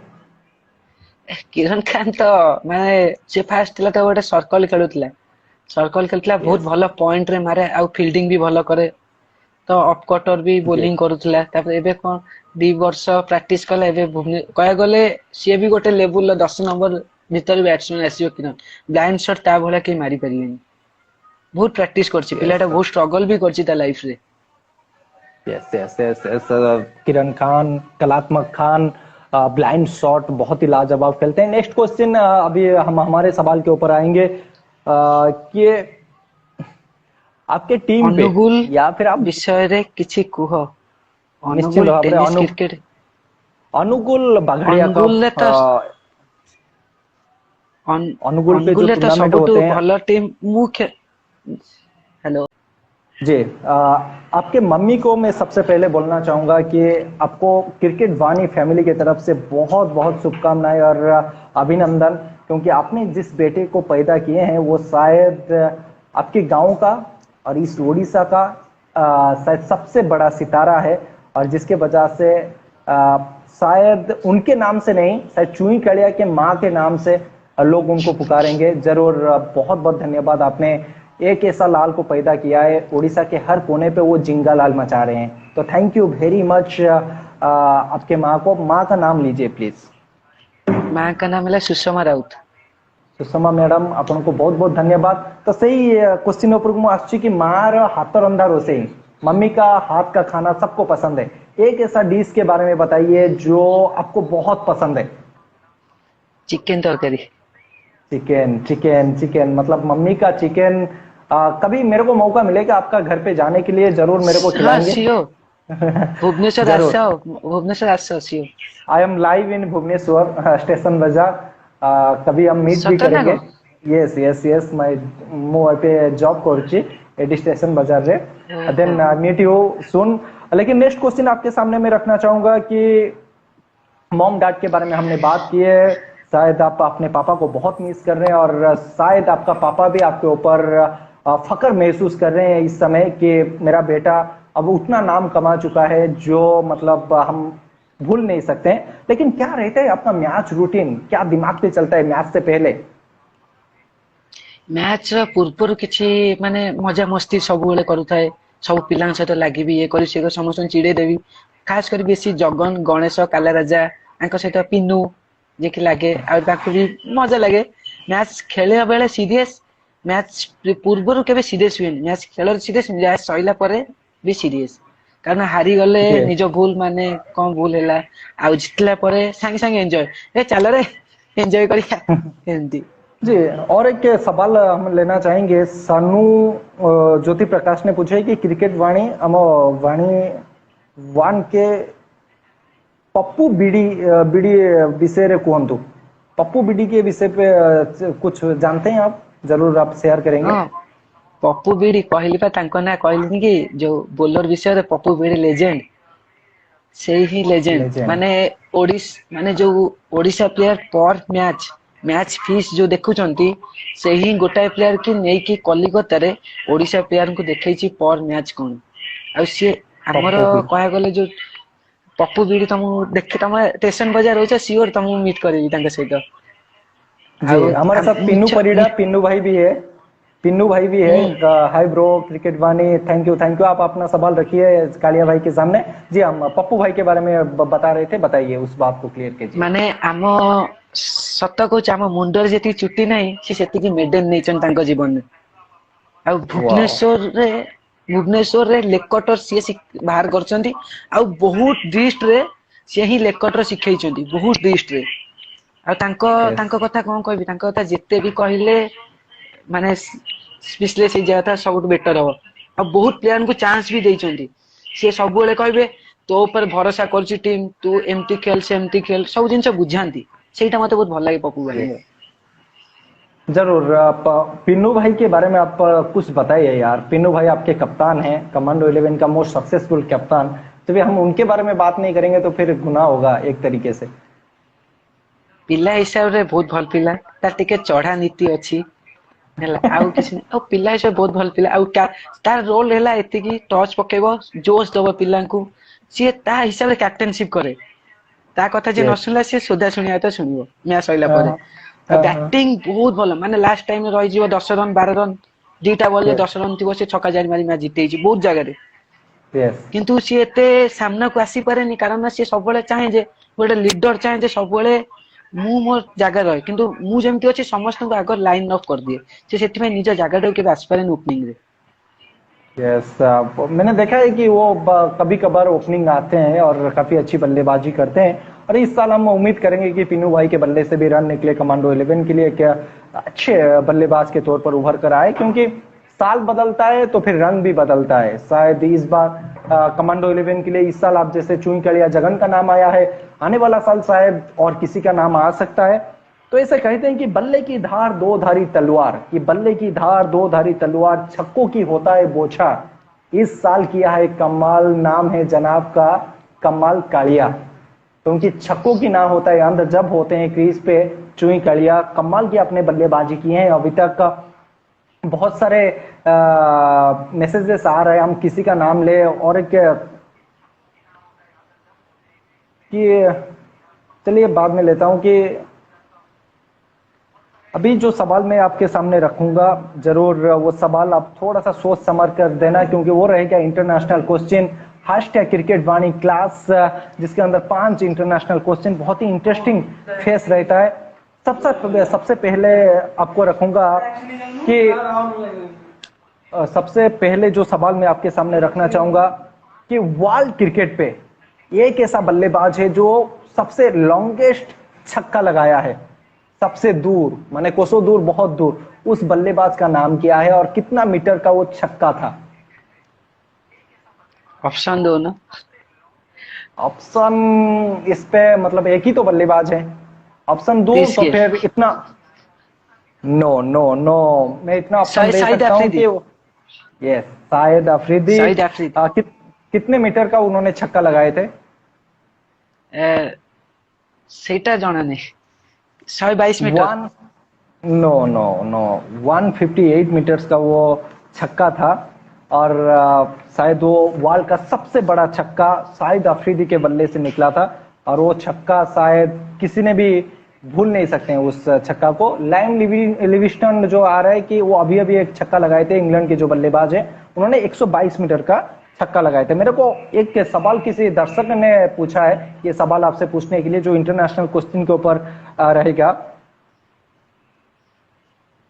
किरण खान तो माने से फास्ट ला तो गोटे सर्कल खेलुतला बहुत भलो पॉइंट रे मारे आ फील्डिंग भी भलो करे तो अपकटर भी बॉलिंग करूतला तापर एबे कोन 2 वर्ष प्रैक्टिस कला एबे कह गले सी भी गोटे लेवल 10 नंबर भीतर बैट्समैन आसीयो किरण ब्लाइंड शॉट ता भला के मारी परिलेनी बहुत प्रैक्टिस करछि पिलाटा बहुत स्ट्रगल भी करछि ता लाइफ रे यस किरण खान कलात्मक खान ब्लाइंड शॉट बहुत ही लाजवाब खेलते हैं नेक्स्ट क्वेश्चन अभी हम हमारे सवाल के ऊपर आएंगे कि आपके टीम पे या फिर आप विषय रे किछि कुह अनुकूल क्रिकेट अनुकूल बागड़िया का अनुकूल पे जो टूर्नामेंट होते हैं भलो टीम मुख्य हेलो जी आपके मम्मी को मैं सबसे पहले बोलना चाहूंगा कि आपको क्रिकेट वाणी फैमिली की तरफ से बहुत बहुत शुभकामनाएं और अभिनंदन क्योंकि आपने जिस बेटे को पैदा किए हैं वो शायद आपके गांव का और इस उड़ीसा का शायद सबसे बड़ा सितारा है और जिसके वजह से शायद उनके नाम से नहीं शायद चुई कड़िया के माँ के नाम से लोग उनको पुकारेंगे जरूर बहुत बहुत धन्यवाद आपने एक ऐसा लाल को पैदा किया है उड़ीसा के हर कोने पे वो जिंगा लाल मचा रहे हैं तो थैंक यू वेरी मच आपके माँ का नाम लीजिए प्लीज माँ का नाम है सुषमा राउत सुषमा मैडम आपको बहुत बहुत धन्यवाद तो सही क्वेश्चन ऊपर को आसुची कि माँ हाथ रंधा रोसई मम्मी का हाथ का खाना सबको पसंद है एक ऐसा डिश के बारे में बताइए जो आपको बहुत पसंद है। चिकन तरकारी। चिकन चिकन चिकन मतलब मम्मी का चिकन। कभी मेरे को मौका मिलेगा आपका घर पे जाने के लिए, जरूर मेरे को हाँ खिलाएंगे। सियो, भुवनेश्वर आस, जरूर। भुवनेश्वर आस सियो। I am live in Bhubaneswar station Bazar. कभी हम मीट भी सतर ना करेंगे। को। यस यस यस मैं पे जॉब କରୁଛି एडी स्टेशन बाजार रे। ओहो। Then meet you soon. लेकिन नेक्स्ट क्वेश्चन आपके सामने मैं रखना चाहूंगा कि मॉम डैड के बारे में हमने बात की है। शायद आप अपने पापा को बहुत मिस कर रहे हैं और शायद आपका पापा भी आपके ऊपर फख्र महसूस कर रहे हैं इस समय कि मेरा बेटा अब उतना नाम कमा चुका है जो मतलब हम भूल नहीं सकते हैं। लेकिन क्या रहता है आपका मैच रूटीन, क्या दिमाग पे चलता है मैच से पहले? मैच पूर्वर किछि माने मजा मस्ती सब बेले करूଥାଏ, सब पिलांक सहित लागिबी ये करी से समस्त चिड़े देवी, खास कर बेसी जगन गणेश काला राजा आंक सहित पिन्नू जे कि लागे आ ताकू भी मजा लागे। मैच खेले बेले सीरियस, मैच पूर्वर केबे सीरियस हुएन, मैच खेलर सीरियस मैच सइला परे भी सीरियस, कारण हारी गले जी निज भूल माने कौन भूल हैला आ जितला परे संगे संगे एंजॉय ए चल रे एंजॉय करिया एंती। जी। और एक सवाल हम लेना चाहेंगे। सानू ज्योति प्रकाश ने पूछा है कि क्रिकेट वाणी हम वाणी वन के पप्पू बीडी बीडी विषय रे कहतु। पप्पू बीडी के विषय पे कुछ जानते हैं आप? जरूर आप शेयर करेंगे। हाँ पप्पू बिड़ी कहली पा तांको ना कहली कि जो बोलर विषय रे पप्पू बिड़ी लेजेंड, से ही लेजेंड लेजेंड। माने ओडिस माने जो ओडिशा प्लेयर पर मैच मैच फीस जो देखुचंती से ही गोटाए प्लेयर की नहीं कि कलिकता रे ओडिशा प्लेयर को देखैछि पर मैच कोन आ से हमर पप्पू बीडी। कहा गले जो पप्पू बिड़ी तुम देखे तुम स्टेशन बाजार होछ सियोर तुम मीट करबी तांके सहित जी हमारे साथ पिन्नू परिडा, आ पिन्नू भाई भी है। पिन्नू भाई भी है। हाय ब्रो क्रिकेट वानी, थैंक यू थैंक यू। आप अपना सवाल रखिए कालिया भाई के सामने। जी हम पप्पू भाई के बारे में बता रहे थे, बताइए उस बात को क्लियर कीजिए। माने आम सत कहूँ आम मुंडर जी चुटी ना सी से मेडल नहीं जीवन में आ वाओ। भुवनेश्वर रे लेकटर सी बाहर कर बहुत डिस्ट रे सी ही लेकटर शिखई बहुत डिस्ट रे आ यस कथा कौन कहबी कथा जिते भी कहले माने स्पेशलिस्ट हो जाता सब बेटर हम आ बहुत प्लेयर को चांस भी देइचंती सी सब बेले कहबे तो ऊपर भरोसा कर टीम तू एमती खेल से एमती खेल सब जिन बुझाती ସେଇଟା मते बहुत भल लगे पप्पू भाई। जरूर। आप पिन्नू भाई के बारे में आप कुछ बताइए यार। पिन्नू भाई आपके कप्तान हैं, कमांडो 11 का मोस्ट सक्सेसफुल कप्तान। तो भी हम उनके बारे में बात नहीं करेंगे तो फिर गुनाह होगा एक तरीके से। पिला हिसाब रे बहुत भल पिला तार टिके चढ़ा नीति अछि ହେଲା ଆଉ କିଛି ଆଉ ପିଲା ହିସାବରେ ବହୁତ ଭଲ ପିଲା ଆଉ ତାର ରୋଲ ହେଲା ଏତିକି ଟଚ୍ ପକେଇବ ଜୋସ୍ ଦବ ପିଲାଙ୍କୁ ସିଏ ତା ହିସାବରେ କ୍ୟାପ୍ଟେନସିପ କରେ ତା କଥା ଯେ ନ यस। ଶୁଣିଲା ସିଏ ସୋଦା ଶୁଣିବା ତ ଶୁଣିବ ମ୍ୟାଚ୍ ସରିଲା हाँ ପରେ ଆଉ हाँ हाँ। ବ୍ୟାଟିଂ ବହୁତ ଭଲ ମାନେ ଲାଷ୍ଟ ଟାଇମ ରହିଯିବ 10 ରନ 12 ରନ ଦିଟା ବଲରେ यस 10 ରନ ଥିବ ସେ ଛକା ଚାରି ମାରି ମ୍ୟାଚ୍ ଜିତେଇଛି ବହୁତ ଜାଗାରେ यस। କିନ୍ତୁ ସିଏ ଏତେ ସାମ୍ନାକୁ ଆସିପାରେନି କାରଣ ସିଏ ସବୁବେଳେ ଚାହେଁ ଯେ ଗୋଟେ ଲିଡର ଚାହେଁ ଯେ ସବୁବେଳେ ମୁଁ ମୋ ଜାଗା ରହେ କିନ୍ତୁ ମୁଁ ଯେମିତି ଅଛି ସମସ୍ତଙ୍କୁ ଆଗ ଲାଇନ ଅଫ୍ କରିଦିଏ ସେ ସେଥିପାଇଁ ନିଜ ଜାଗାଟାକୁ କେବେ ଆସିପାରେନି ଓପନିଂ ରେ। यस मैंने देखा है कि वो कभी कभार ओपनिंग आते हैं और काफी अच्छी बल्लेबाजी करते हैं। और इस साल हम उम्मीद करेंगे कि पिन्नू भाई के बल्ले से भी रन निकले कमांडो 11 के लिए, क्या अच्छे बल्लेबाज के तौर पर उभर कर आए। क्योंकि साल बदलता है तो फिर रंग भी बदलता है। शायद इस बार कमांडो 11 के लिए इस साल आप जैसे चुई कलिया जगन का नाम आया है, आने वाला साल शायद और किसी का नाम आ सकता है। तो ऐसे कहते हैं कि बल्ले की धार दो धारी तलवार, कि बल्ले की धार दो धारी तलवार, छक्कों की होता है बोछा। इस साल किया है कमाल, नाम है जनाब का कमाल कालिया। तो उनकी छक्कों की ना होता है अंदर जब होते हैं क्रीज पे चुई कालिया। कमाल की अपने बल्लेबाजी की है अभी तक। बहुत सारे मैसेजेस आ रहे हैं, हम किसी का नाम ले और एक कि चलिए बाद में लेता हूं कि अभी जो सवाल मैं आपके सामने रखूंगा जरूर वो सवाल आप थोड़ा सा सोच समझ कर देना, क्योंकि वो रहेगा इंटरनेशनल क्वेश्चन हैशटैग क्रिकेट वाणी क्लास, जिसके अंदर 5 इंटरनेशनल क्वेश्चन बहुत ही इंटरेस्टिंग फेस रहता है। सबसे पहले आपको रखूंगा कि सबसे पहले जो सवाल मैं आपके सामने रखना चाहूंगा कि वर्ल्ड क्रिकेट पे एक ऐसा बल्लेबाज है जो सबसे लॉन्गेस्ट छक्का लगाया है, सबसे दूर, माने कोसों दूर, बहुत दूर। उस बल्लेबाज का नाम क्या है और कितना मीटर का वो छक्का था? ऑप्शन दो ना। ऑप्शन इस पे मतलब एक ही तो बल्लेबाज है, ऑप्शन दो प्लीज तो गेस। फिर इतना। नो नो नो, मैं इतना ऑप्शन दे शाहिद सकता हूँ अफरीदी। कि यस, शाहिद अफरीदी। शाहिद अफरीदी। कितने मीटर का उन्होंने छक्का लगाए थे? सेटा जाना नहीं। 122 metre. One, no no no, 158 metres का वो छक्का था। और शायद वो वर्ल्ड का सबसे बड़ा छक्का शाहिद अफरीदी के बल्ले से निकला था। और वो छक्का शायद किसी ने भी भूल नहीं सकते हैं उस छक्का को। लिविस्टन जो आ रहा है कि वो अभी अभी एक छक्का लगाए थे, इंग्लैंड के जो बल्लेबाज है, उन्होंने 122 मीटर का छक्का लगाए थे। मेरे को एक सवाल किसी दर्शक ने पूछा है, ये सवाल आपसे पूछने के लिए, जो इंटरनेशनल क्वेश्चन के ऊपर रहेगा,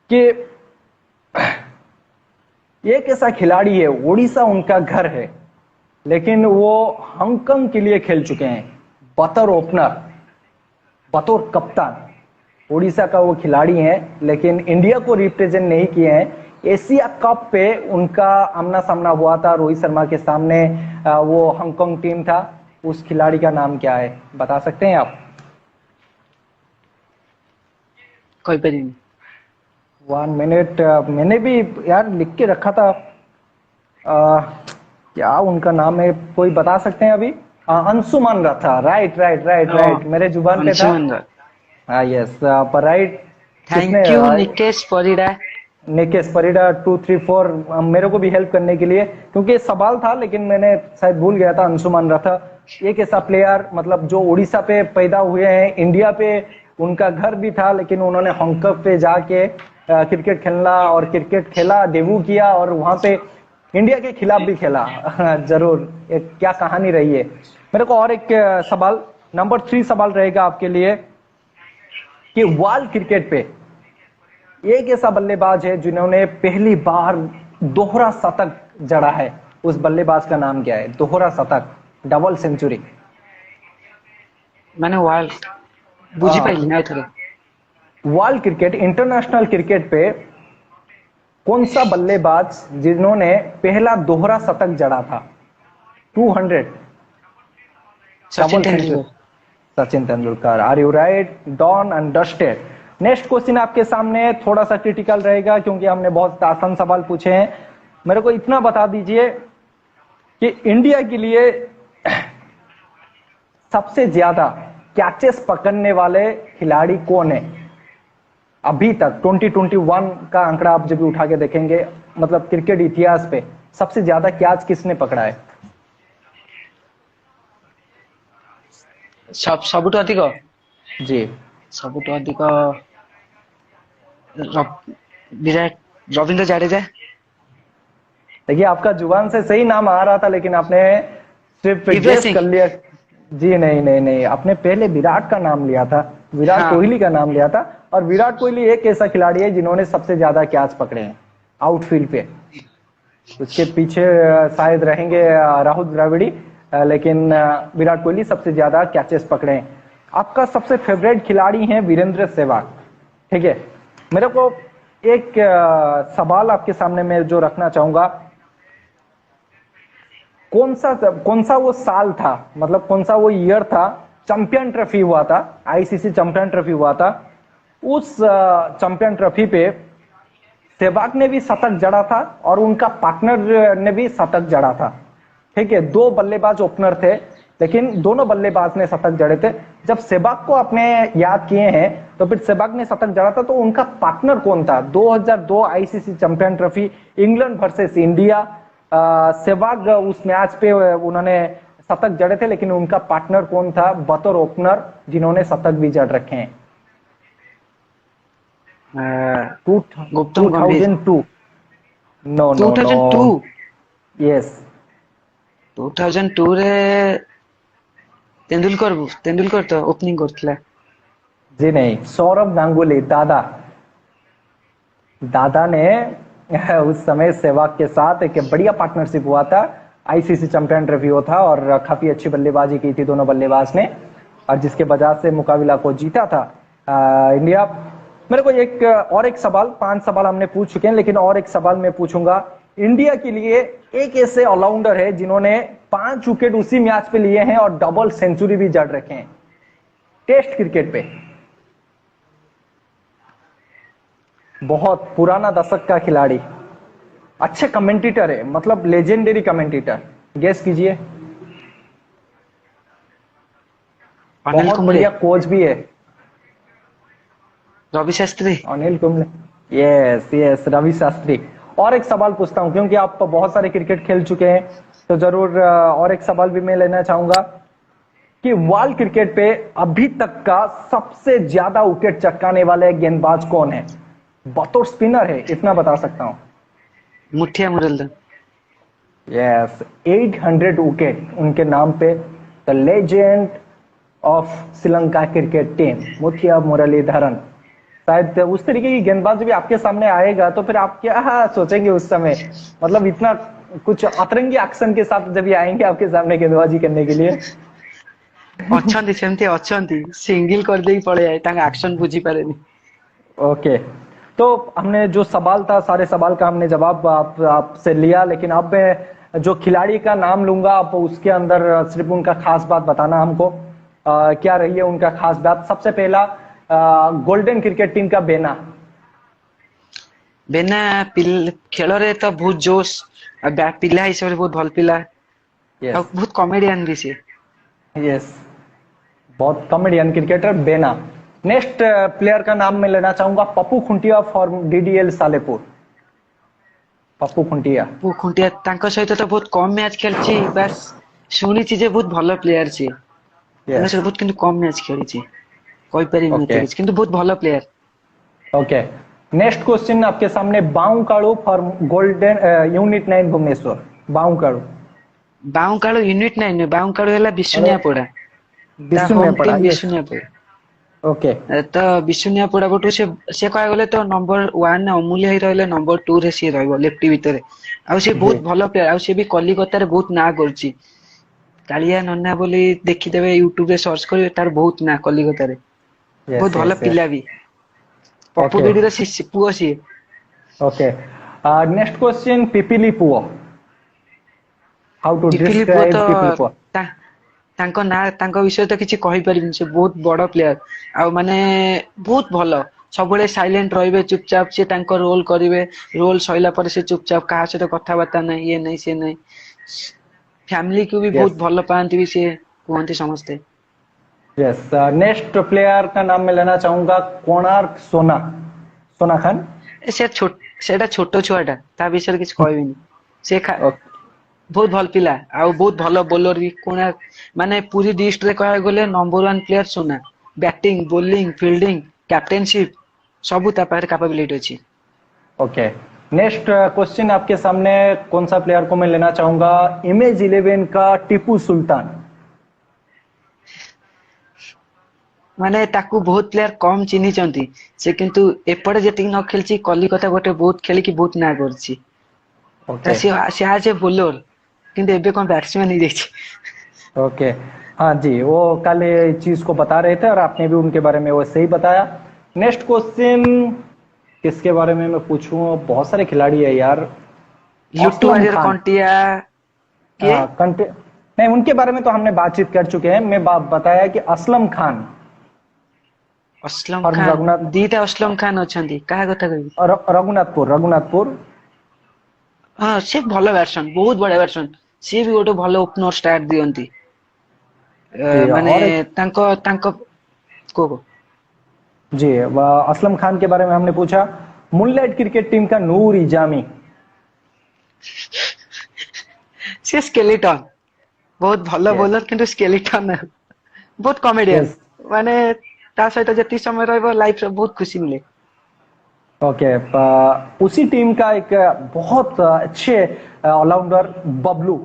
कि एक ऐसा खिलाड़ी है, ओडिशा उनका घर है, लेकिन वो हांगकांग के लिए खेल चुके हैं बतौर ओपनर, बतौर कप्तान। ओडिशा का वो खिलाड़ी हैं, लेकिन इंडिया को रिप्रेजेंट नहीं किए हैं। एशिया कप पे उनका आमना सामना हुआ था रोहित शर्मा के सामने, वो हांगकांग टीम था। उस खिलाड़ी का नाम क्या है, बता सकते हैं आप? कोई पर नहीं। 1 मिनट, मैंने भी यार लिख के रखा था। क्या उनका नाम है, कोई बता सकते हैं अभी? अंशुमन रथा, राइट राइट राइट राइट, मेरे जुबान पे था। अंशुमन। हाँ यस, पर राइट। कितने? Thank you Nikesh Parida. निकेश परिडा 234, मेरे को भी हेल्प करने के लिए, क्योंकि सवाल था लेकिन मैंने शायद भूल गया था। अंशुमन रथा एक ऐसा प्लेयर, मतलब जो उड़ीसा पे पैदा हुए हैं, इंडिया पे उनका घर भी था, लेकिन उन्होंने हांगकांग पे जाके क्रिकेट खेलना और क्रिकेट खेला, डेब्यू किया और वहां पे इंडिया के खिलाफ भी खेला। जरूर, एक क्या कहानी रही है। मेरे को और एक सवाल, नंबर 3 सवाल रहेगा आपके लिए, कि वर्ल्ड क्रिकेट पे एक ऐसा बल्लेबाज है जिन्होंने पहली बार दोहरा शतक जड़ा है। उस बल्लेबाज का नाम क्या है? दोहरा शतक, डबल सेंचुरी। मैंने वर्ल्ड बुझी पाइली ना थोड़े। वर्ल्ड क्रिकेट, इंटरनेशनल क्रिकेट पे कौन सा बल्लेबाज जिन्होंने पहला दोहरा शतक जड़ा था? 200 Sachin double century. Tendulkar. Sachin Tendulkar, are you right? Done and dusted. Next question आपके सामने थोड़ा सा क्रिटिकल रहेगा, क्योंकि हमने बहुत आसान सवाल पूछे हैं। मेरे को इतना बता दीजिए कि इंडिया के लिए सबसे ज्यादा कैचेस पकड़ने वाले खिलाड़ी कौन है अभी तक? 2021 का आंकड़ा आप जब भी उठा के देखेंगे, मतलब क्रिकेट इतिहास पे सबसे ज्यादा कैच किसने पकड़ा है? सबुठु अधिक जी, सबुठु अधिक विराट रविंद्र जाडेजा। देखिए आपका जुबान से सही नाम आ रहा था, लेकिन आपने सिर्फ युवराज गेस सिंह। कर लिया। जी नहीं नहीं नहीं, आपने पहले विराट का नाम लिया था, विराट हाँ। कोहली का नाम लिया था। और विराट कोहली एक ऐसा खिलाड़ी है जिन्होंने सबसे ज्यादा कैच पकड़े हैं आउटफील्ड पे। उसके पीछे शायद रहेंगे राहुल द्रविड़ी, लेकिन विराट कोहली सबसे ज्यादा कैचेस पकड़े हैं। आपका सबसे फेवरेट खिलाड़ी है वीरेंद्र सहवाग, ठीक है। मेरे को एक सवाल आपके सामने मैं जो रखना चाहूंगा, कौन सा वो साल था, मतलब कौन सा वो ईयर था, चैंपियन ट्रॉफी हुआ था, आईसीसी चैंपियन ट्रॉफी हुआ था। उस चैंपियन ट्रॉफी पे सहवाग ने भी शतक जड़ा था और उनका पार्टनर ने भी शतक जड़ा था, ठीक है। 2 बल्लेबाज ओपनर थे, लेकिन दोनों बल्लेबाज ने शतक जड़े थे। जब सहवाग को आपने याद किए हैं, तो फिर सहवाग ने शतक जड़ा था, तो उनका पार्टनर कौन था? 2002 ICC champion trophy, England versus India, Sehwag उस मैच पे उन्होंने शतक जड़े थे, लेकिन उनका पार्टनर कौन था बतौर ओपनर जिन्होंने शतक भी जड़ रखे हैं? गौतम गंभीर। 2002। No no no, 2002 yes. 2002 रे तेंदुलकर तो ओपनिंग करथिला। जी नहीं, सौरभ गांगुली, दादा ने उस समय सहवाग के साथ एक बढ़िया पार्टनरशिप हुआ था। आईसीसी चैंपियन ट्रॉफी वो था और काफी अच्छी बल्लेबाजी की थी दोनों बल्लेबाज ने, और जिसके वजह से मुकाबला को जीता था इंडिया। मेरे को एक सवाल, 5 सवाल हमने पूछ चुके हैं, लेकिन और एक सवाल मैं पूछूंगा। इंडिया के लिए एक ऐसे ऑलराउंडर है जिन्होंने 5 विकेट उसी मैच पे लिए हैं और डबल सेंचुरी भी जड़ रखे हैं टेस्ट क्रिकेट पे। बहुत पुराना दशक का खिलाड़ी, अच्छे कमेंटेटर है, मतलब लेजेंडरी कमेंटेटर। गेस कीजिए। अनिल बहुत कुंबले, बढ़िया कोच भी है। रवि शास्त्री। Anil Kumble, yes yes, Ravi Shastri. और एक सवाल पूछता हूं, क्योंकि आप बहुत सारे क्रिकेट खेल चुके हैं, तो जरूर और एक सवाल भी मैं लेना चाहूंगा कि वर्ल्ड क्रिकेट पे अभी तक का सबसे ज्यादा विकेट चटकाने वाले गेंदबाज कौन है? बतौर स्पिनर है, इतना बता सकता हूं। मुठिया मुरलीधरन। यस, 800 विकेट उनके नाम पे। The legend of Sri Lanka cricket team, Muttiah Muralitharan. शायद उस तरीके की गेंदबाज भी आपके सामने आएगा तो फिर आप क्या सोचेंगे उस समय? मतलब इतना कुछ अतरंगी एक्शन के साथ जब ये आएंगे आपके सामने गेंदबाजी करने के लिए। ଅଛନ୍ତି ସେମିତି ଅଛନ୍ତି, ସିଙ୍ଗିଲ କରିଦେଇକି ପଳେଇ ଯାଏ, ତାଙ୍କ ଆକ୍ସନ ବୁଝି ପାରେନି। ओके, तो हमने जो सवाल था, सारे सवाल का हमने जवाब आपसे लिया, लेकिन अब मैं जो खिलाड़ी का नाम लूंगा, आप उसके अंदर सिर्फ उनका खास बात बताना हमको। क्या रही है उनका खास बात? सबसे पहला, गोल्डन क्रिकेट टीम का बेना। ବେନା ଖେଳରେ ତ ବହୁତ ଜୋଶ, ଆଉ ପିଲା ହିସାବରେ ବହୁତ ଭଲ ପିଲା, ଆଉ यस ବହୁତ କମେଡିଆନ ବି ସିଏ। यस, बहुत कॉमेडियन क्रिकेटर बेना। नेक्स्ट प्लेयर का नाम मैं लेना चाहूंगा, पप्पू खुंटिया फॉर डीडीएल सालेपुर। पप्पू खुंटिया। ପପୁ ଖୁଣ୍ଟିଆ ତାଙ୍କ ସହିତ ତ ବହୁତ କମ ମ୍ୟାଚ ଖେଳିଛି, ବାସ୍ ଶୁଣିଛି ଯେ ବହୁତ ଭଲ ପ୍ଲେୟାର ସିଏ। ତାଙ୍କ यस, ସହିତ ବହୁତ କିନ୍ତୁ କମ ମ୍ୟାଚ ଖେଳିଛି, କହିପାରିବିନି ओके ଏତେ କିଛି, କିନ୍ତୁ ବହୁତ ଭଲ ପ୍ଲେୟାର। ओके। नेक्स्ट क्वेश्चन आपके सामने, बाउ काड़ू फॉर गोल्डन यूनिट 9 भुवनेश्वर। बाउ काड़ू। ବାଉଁକାଳୁ ୟୁନିଟ 9, ବାଉଁକାଳୁ ହେଲା अरे, ବିଶୁନିଆପଡା, ତା बिशुनिया ହୋମ पड़ा, ଟିମ यस। ବିଶୁନିଆପଡା। ओके ତ ବିଶୁନିଆପଡା ପଟୁ ସେ କହିବାକୁ ଗଲେ ତ ନମ୍ବର 1 ଅମୂଲ୍ୟ ହେଇ ରହିଲେ, ନମ୍ବର 2 ରେ ସିଏ ରହିବ ଲେଫ୍ଟି ଭିତରେ। ଆଉ ସିଏ जी, ବହୁତ ଭଲ ପ୍ଲେୟାର, ଆଉ ସିଏ ବି କଲିକତାରେ ବହୁତ ନାଁ କରୁଛି। କାଳିଆ ନନା ବୋଲି ଦେଖିଦେବେ, ୟୁଟ୍ୟୁବରେ ସର୍ଚ୍ଚ କରିବେ, ତାର ବହୁତ ନାଁ କଲିକତାରେ। ବହୁତ यस ଭଲ यस ପିଲା यस। ବି, ପପୁ ओके ବିଡିର ପୁଅ ସିଏ। ओके। नेक्स्ट क्वेश्चन, पिपिली पुओ। हाउ टू ପିପିଲି ପୁଅ ତ डिस्क्राइब पिपिली पुओ? ତା ତାଙ୍କ ନାଁ, ତାଙ୍କ ବିଷୟରେ ତ କିଛି କହିପାରିବିନି, ସେ ବହୁତ ବଡ ପ୍ଲେୟାର, ଆଉ ମାନେ ବହୁତ ଭଲ। ସବୁବେଳେ ସାଇଲେଣ୍ଟ ରହିବେ, ଚୁପଚାପ ସେ ତାଙ୍କ ରୋଲ କରିବେ, ରୋଲ ସଇଲା ପରେ ସେ ଚୁପଚାପ, କାହା ସହିତ କଥାବାର୍ତ୍ତା ନାହିଁ, ଇଏ ନାହିଁ ସିଏ ନାହିଁ। ଫ୍ୟାମିଲି କୁ ବି यस ବହୁତ ଭଲ ପାଆନ୍ତି ବି ସିଏ, କୁହନ୍ତି ସମସ୍ତେ। यस। नेक्स्ट प्लेयर का नाम मैं लेना चाहूंगा, कोणार्क सोना। सोना खान। ସେ ସେଟା ଛୋଟ ଛୁଆଟା, ତା ବିଷୟରେ କିଛି କହିବିନି। ସେ ओके ବହୁତ ଭଲ ପିଲା, ଆଉ ବହୁତ ଭଲ ବୋଲର ବି। ମାନେ ପୁରୀ ଡିଷ୍ଟ୍ରିକ୍ଟରେ କହିବାକୁ ଗଲେ ନମ୍ବର 1 ପ୍ଲେୟାର ସୁନା। ବ୍ୟାଟିଂ, ବୋଲିଂ, ଫିଲ୍ଡିଂ, କ୍ୟାପ୍ଟେନସିପ ସବୁ ତା ପାଖରେ କାପାବିଲିଟି ଅଛି। ओके। नेक्स्ट क्वेश्चन आपके सामने, कौन सा प्लेयर को मैं लेना चाहूंगा, इमेज 11 का टीपू सुल्तान। ମାନେ ତାକୁ ବହୁତ ପ୍ଲେୟାର କମ ଚିହ୍ନିଛନ୍ତି, ସେ କିନ୍ତୁ ଏପଟେ ଯେତିକି ନ ଖେଳିଛି, କଲିକତା ଗୋଟେ ବହୁତ ଖେଳିକି ବହୁତ ନାଁ କରିଛି। ओके ସେ ଆଜ ଏ ବୋଲର, କିନ୍ତୁ ଏବେ କଣ ବ୍ୟାଟ୍ସମ୍ୟାନ ହେଇଯାଇଛି। ओके। हाँ जी, वो कल इस चीज को बता रहे थे और आपने भी उनके बारे में वैसे ही बताया। नेक्स्ट क्वेश्चन, किसके बारे में मैं पूछूं? बहुत सारे खिलाड़ी है यार। ୟୁଟୁ असलम ୱାରିयर खान। କଣ୍ଟିଆ କିଏ? कंटे नहीं, उनके बारे में तो हमने बातचीत कर चुके हैं। मैं बताया कि असलम खान असलम और ଖାନ, रघुनाथ, ଦିଟା असलम ଖାନ ଅଛନ୍ତି, କାହା କଥା କହିବି? रघुनाथपुर। ହଁ ସେ ଭଲ ବ୍ୟାଟ୍ସମ୍ୟାନ, ବହୁତ ବଢିଆ ବ୍ୟାଟ୍ସମ୍ୟାନ। ସିଏ ବି ଗୋଟେ ଭଲ ଓପନର ଷ୍ଟାର୍ଟ ଦିଅନ୍ତି। जी, ମାନେ और एक, ତାଙ୍କ ତାଙ୍କ କୋ जी, असलम खान के बारे में हमने पूछा। मुनलाइट क्रिकेट टीम का नूर इजामी। ସେ ସ୍କେଲିଟନ, ବହୁତ ଭଲ यस ବୋଲର, କିନ୍ତୁ ସ୍କେଲିଟନ ବହୁତ କମେଡିଆନ। यस। ମାନେ ତା ସହିତ ଯେତିକି ସମୟ ରହିବ, ଲାଇଫରେ बहुत खुशी मिले। ओके। उसी टीम का एक बहुत अच्छे ऑलराउंडर, बबलू।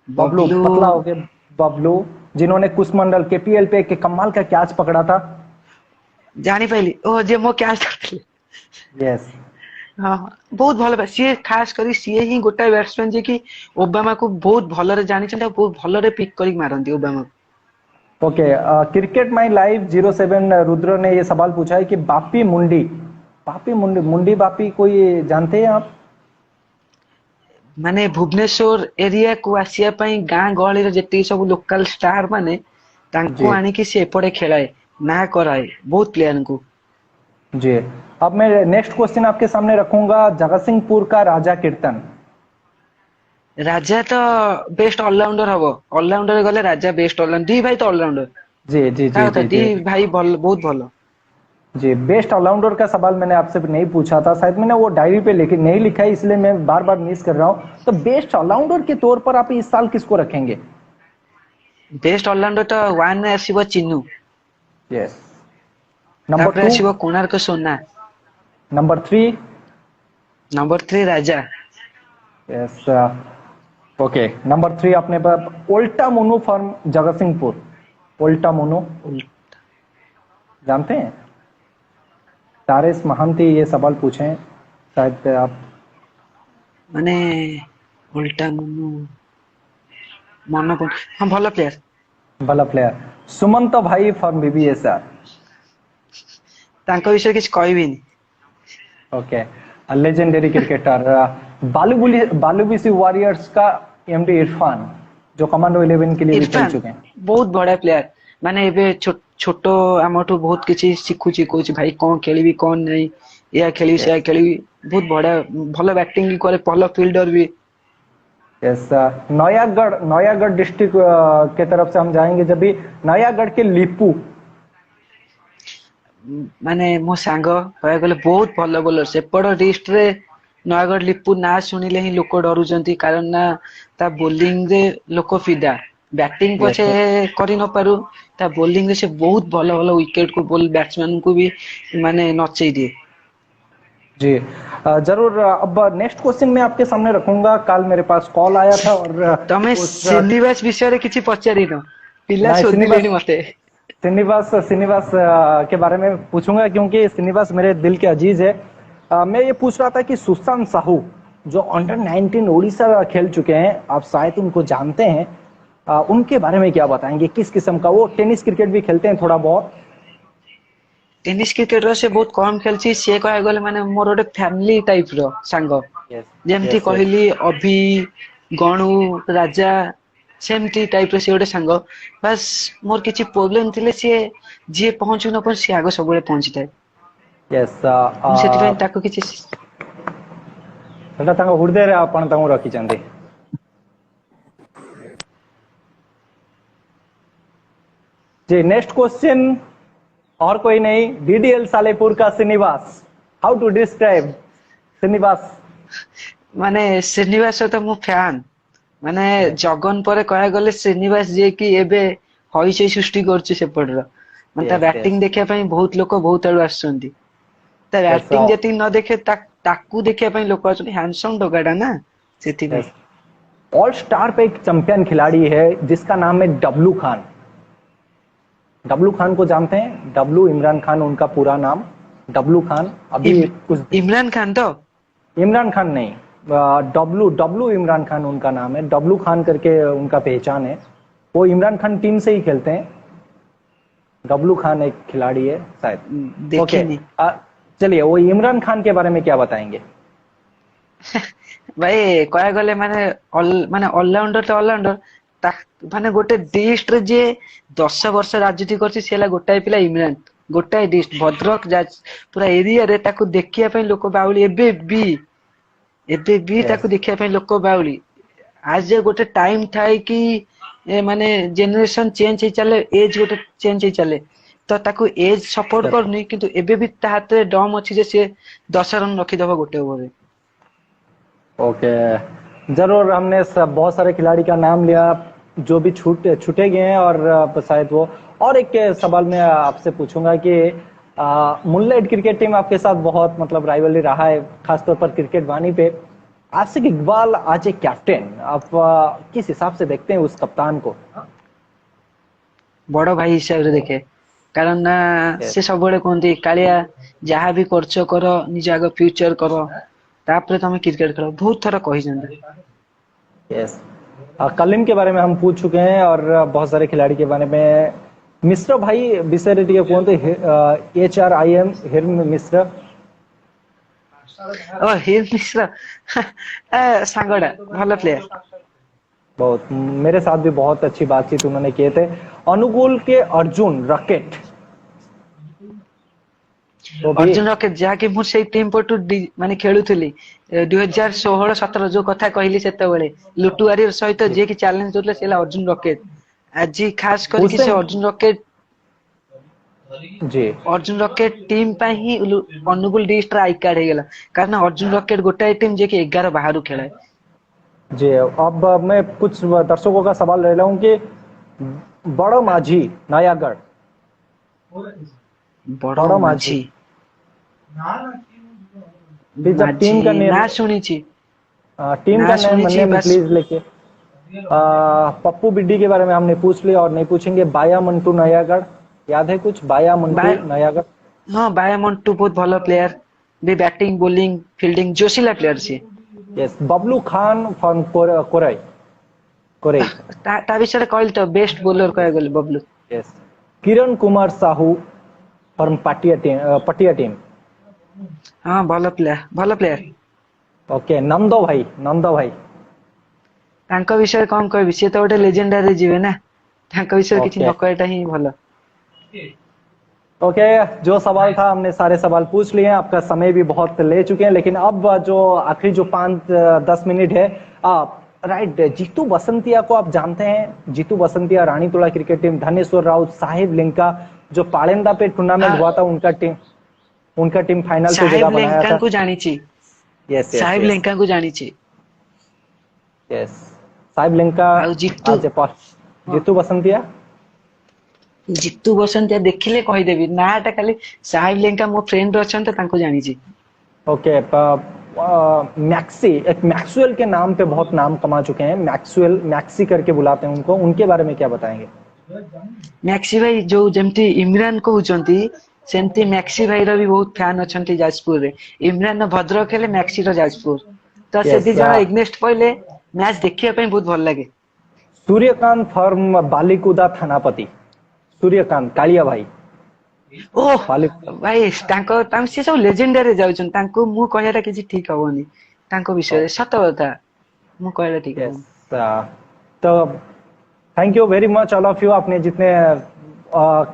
बबलू बबलू पतला हो गया, बबलू, जिन्होंने कुशमंडल केपीएल पे एक कमाल का कैच पकड़ा था। ଜାଣିପାରିଲି, ଓ ଯେ ମୋ କ୍ୟାଚ୍ ଧରିଥିଲେ। यस हाँ हाँ, बहुत भल सी खास करी सी ही गोटाए बैट्समैन जे कि ओबामा को बहुत भलरे जानी बहुत भलरे पिक करी मारती ओबामा को। Okay, cricket my live 07 Rudra ने ये सवाल पूछा है कि बापी मुंडी मुंडी बापी कोई जानते हैं आप? माने भुवनेश्वर एरिया को आसिया पई गां गहली रे जेती सब लोकल स्टार माने तांको जी आनी कि से एपड़े खेलाए ना कराए बहुत प्लेयर को। जी। अब मैं नेक्स्ट क्वेश्चन आपके सामने रखूंगा, जगतसिंहपुर का राजा कीर्तन। राजा तो बेस्ट ऑलराउंडर हबो, ऑलराउंडर गले राजा बेस्ट ऑलराउंडर, दी भाई तो ऑलराउंडर जी जी का जी होता जी दी जी भाई भल बहुत भलो। जी। बेस्ट ऑलराउंडर का सवाल मैंने आपसे नहीं पूछा था, शायद मैंने वो डायरी पे लेके नहीं लिखा है, इसलिए मैं बार बार मिस कर रहा हूँ। तो बेस्ट ऑलराउंडर के तौर पर आप इस साल किसको रखेंगे? बेस्ट ऑलराउंडर तो 1 रे आसीबो चिन्नू, यस। नंबर तापरे 2? आसीबो कोणार्क सोना, नंबर 3? नंबर 3 राजा। यस। ओके, नंबर 3 अपने पास ओल्टा मोनू फ्रॉम जगतसिंहपुर। ओल्टा मोनू जानते हैं? तारेस महांती ये सवाल पूछे हैं, शायद आप। माने उल्टा मनु मन को हाँ भलो प्लेयर। भला प्लेयर। सुमंत भाई फ्रॉम बीबीएसआर। तांको विषय किछ कहबिनी। Okay, legendary cricketer. बालूबीसी वॉरियर्स का एमडी इरफान, जो कमांडो 11 के लिए भी खेल इरफान चुके हैं। बहुत बड़ा प्लेयर, माने एबे छोटो आमठू बहुत किछि शिखुची कोच भाई कोन खेलिबी कोन नहीं, या खेलिबी से खेलिबी बहुत बड़ा भलो बैटिंग भी करे, भलो फील्डर भी। यस। नयागढ़ डिस्ट्रिक्ट के तरफ से हम जाएंगे, जब भी नयागढ़ के लिपू। माने मो सांग कह गले बहुत भलो बोलर सेपड़ डिस्ट रे नयागढ़ लिपू ना शुणिले ही लोक डरुचंती, कारण ना ता बोलिंग रे लोक फिदा, बैटिंग यस पछे करि न पारु ता बोलिंग रे से बहुत भलो भलो विकेट को बोल बैट्समैन को भी माने नचई दिए। जी। जरूर। अब नेक्स्ट क्वेश्चन मैं आपके सामने रखूंगा। कल मेरे पास कॉल आया था और तमे उस श्रीनिवास विषय रे किछि पचारिनो, पिला नहीं, शोधिलेनी मते। श्रीनिवास के बारे में पूछूंगा, क्योंकि श्रीनिवास मेरे दिल के अजीज है। मैं ये पूछ रहा था कि सुशांत साहू, जो अंडर 19 उड़ीसा खेल चुके हैं, आप शायद उनको जानते हैं, उनके बारे में क्या बताएंगे? किस किस्म का वो? टेनिस क्रिकेट भी खेलते हैं थोड़ा बहुत। टेनिस क्रिकेट रो से बहुत कम खेलछि, से कह गले माने मोर ओटे फैमिली टाइप रो सांग, यस जेमती यस यस। कहली अभि गणु राजा सेमती टाइप रो से ओटे सांग। बस मोर किछि प्रॉब्लम थिले से जे पहुंचु न पर से आगो सबले पहुंचीଥାଏ, यस। ମୁଁ ସେଥିପାଇଁ ତାକୁ କିଛି ସେଟା ତାଙ୍କ ହୃଦୟରେ ଆପଣ ତାଙ୍କୁ ରଖିଛନ୍ତି। जी। नेक्स्ट क्वेश्चन और कोई नहीं, डीडीएल सालेपुर का Srinivas. How to describe Srinivas? माने श्रीनिवास तो मो फैन, माने जगन पर कह गले श्रीनिवास जे कि एबे हईचई सृष्टि करछु सेपड़ रो, माने ता Yes, बैटिंग देखिया पई बहुत लोक बहुत आलु आछंती, ता बैटिंग जति न देखे ताकू देखिया पई लोक आछंती, हैंडसम डगाडा ना सेति में। yes. ऑल स्टार पे एक चैंपियन खिलाड़ी है जिसका नाम है डब्लू खान। डब्लू खान को जानते हैं? डब्लू इमरान खान उनका पूरा नाम, डब्लू खान। अभी कुछ इमरान खान तो इमरान खान नहीं, डब्लू डब्लू इमरान खान उनका नाम है, डब्लू खान करके उनका पहचान है। वो इमरान खान टीम से ही खेलते हैं। डब्लू खान एक खिलाड़ी है शायद। देखी नहीं चलिए, वो इमरान खान के बारे में क्या बताएंगे? भाई कह गले माने ऑलराउंडर तो ऑलराउंडर, माने गोटे डिस्ट रे जे 10 वर्ष राजनीति करछि सेला गोटाए पिला इमरान, गोटाए डिस्ट भद्रक पूरा एरिया रे ताकू देखिया पई लोक बाउली, एबे भी ताकू देखिया पई लोक बाउली। आज जे गोटे टाइम थाए कि माने जेनरेशन चेंज ही चले, एज गोटे चेंज ही चले, तो ताकू एज सपोर्ट करनी, किंतु एबे भी ता हाथे दम अछि जे से 10 रन रखी दबो गोटे ओवर रे। ओके, जरूर। हमने बहुत सारे खिलाड़ी का नाम लिया जो भी छूटे गए हैं, और शायद वो और एक सवाल मैं आपसे पूछूंगा कि मुल्लेट क्रिकेट टीम आपके साथ बहुत मतलब राइवलरी रहा है, खासतौर पर क्रिकेट वानी पे। आसिक इकबाल आज एक कैप्टन, आप किस हिसाब से देखते हैं उस कप्तान को? बड़ो भाई हिसाब से देखे, कारण Yes. से सब कहते कालिया जहाँ भी खर्च कर निज आग फ्यूचर कर तापर तुम क्रिकेट खेल बहुत थर कही यस, कलिम के बारे में हम पूछ चुके हैं और बहुत सारे खिलाड़ी के बारे में। मिश्र भाई विषय टिके कहते HRIM हिरन मिश्र। ओ हिर मिश्र सांगड़ा भल प्लेयर। बहुत, मेरे साथ भी बहुत अच्छी बातचीत उन्होंने किए थे। अनुगुल के अर्जुन रॉकेट, वो भी अर्जुन रॉकेट जहाँकि मु से टीम पटु माने खेलुथली 2016-17 जो कथा कहली सेतेबेले लुटुआरी सहित जे कि चैलेंज करले सेला अर्जुन रॉकेट। आज खास करके से हुसैन अर्जुन रॉकेट जी। अर्जुन रॉकेट टीम पे ही अनुगुल डिस्ट्रिक्ट आई कार्ड हेगला कारण अर्जुन रॉकेट गोटाए टीम जे कि 11 बाहर खेले। जी, अब मैं कुछ दर्शकों का सवाल ले रहा हूँ कि बड़ा माझी नयागढ़, बड़ा माझी भी जब टीम का ना नेम सुनी छी टीम ना का नेम सुनी बनने छी में बस प्लीज लेके पप्पू बिड्डी के बारे में हमने पूछ लिया और नहीं पूछेंगे। बाया मंटू नयागढ़, याद है कुछ? बाया मंटू बाय नयागढ़। हाँ बाया मंटू बहुत भलो प्लेयर भी बैटिंग बॉलिंग फील्डिंग जोशीला प्लेयर छे। Yes, Bablu Khan from Korai Korai. ता विषय कहल तो बेस्ट बॉलर कह गेल Bablu. Yes, Kiran Kumar Sahu from Patia team. हाँ भलो प्लेयर। ओके, नंदो भाई। तांको विषय कौन कहबी से तो गोटे लेजेंडरी जीवे ना तांको विषय किछि ओके न कहटा ही भलो। ओके, जो सवाल था हमने सारे सवाल पूछ लिए हैं। आपका समय भी बहुत ले चुके हैं, लेकिन अब जो आखिरी जो 5-10 मिनट है, आप राइट, जीतू बसंतिया को आप जानते हैं? जीतू बसंतिया रानीतोड़ा क्रिकेट टीम, धनेश्वर राउत, साहिब लिंका, जो पाड़ेंदा पे टूर्नामेंट हाँ हुआ था उनका टीम फाइनल पे जगह साहिब बनाया लेंका था। को जानी छी yes yes Sahib yes Lenka को जानी छी यस, साहिब लिंका। आ जीतू आज जीतू बसंतिया जीतू बसंतिया देखिले कहि देबी नाटा खाली साहिब लेंका मो फ्रेंड अछन त तांको जानी छी। ओके, मैक्सवेल के नाम पे बहुत नाम कमा चुके हैं। मैक्सी करके बुलाते हैं उनको, उनके बारे में क्या बताएंगे? मैक्सी भाई जो जेमती इमरान कहउचंती सेमती मैक्सी भाई रो भी बहुत फैन अछंती जाजपुर रे। इमरान भद्रक हेले मैक्सी रो जाजपुर तो से दी यस, जण एग्नेस्ट पहिले मैच देखिया ପାଇଁ बहुत भल लागे। सूर्यकांत फॉर्म बालिकुदा थानापति, सूर्यकांत कालिया भाई ओह बाली। भाई तांको से सब लेजेंडरी जाउछन तांको मु कहयाटा किछि ठीक हबोनी तांको विषय सत कथा मु कहयाटा ठीक यस, हबोनी। तो thank you very much all of you. आपने जितने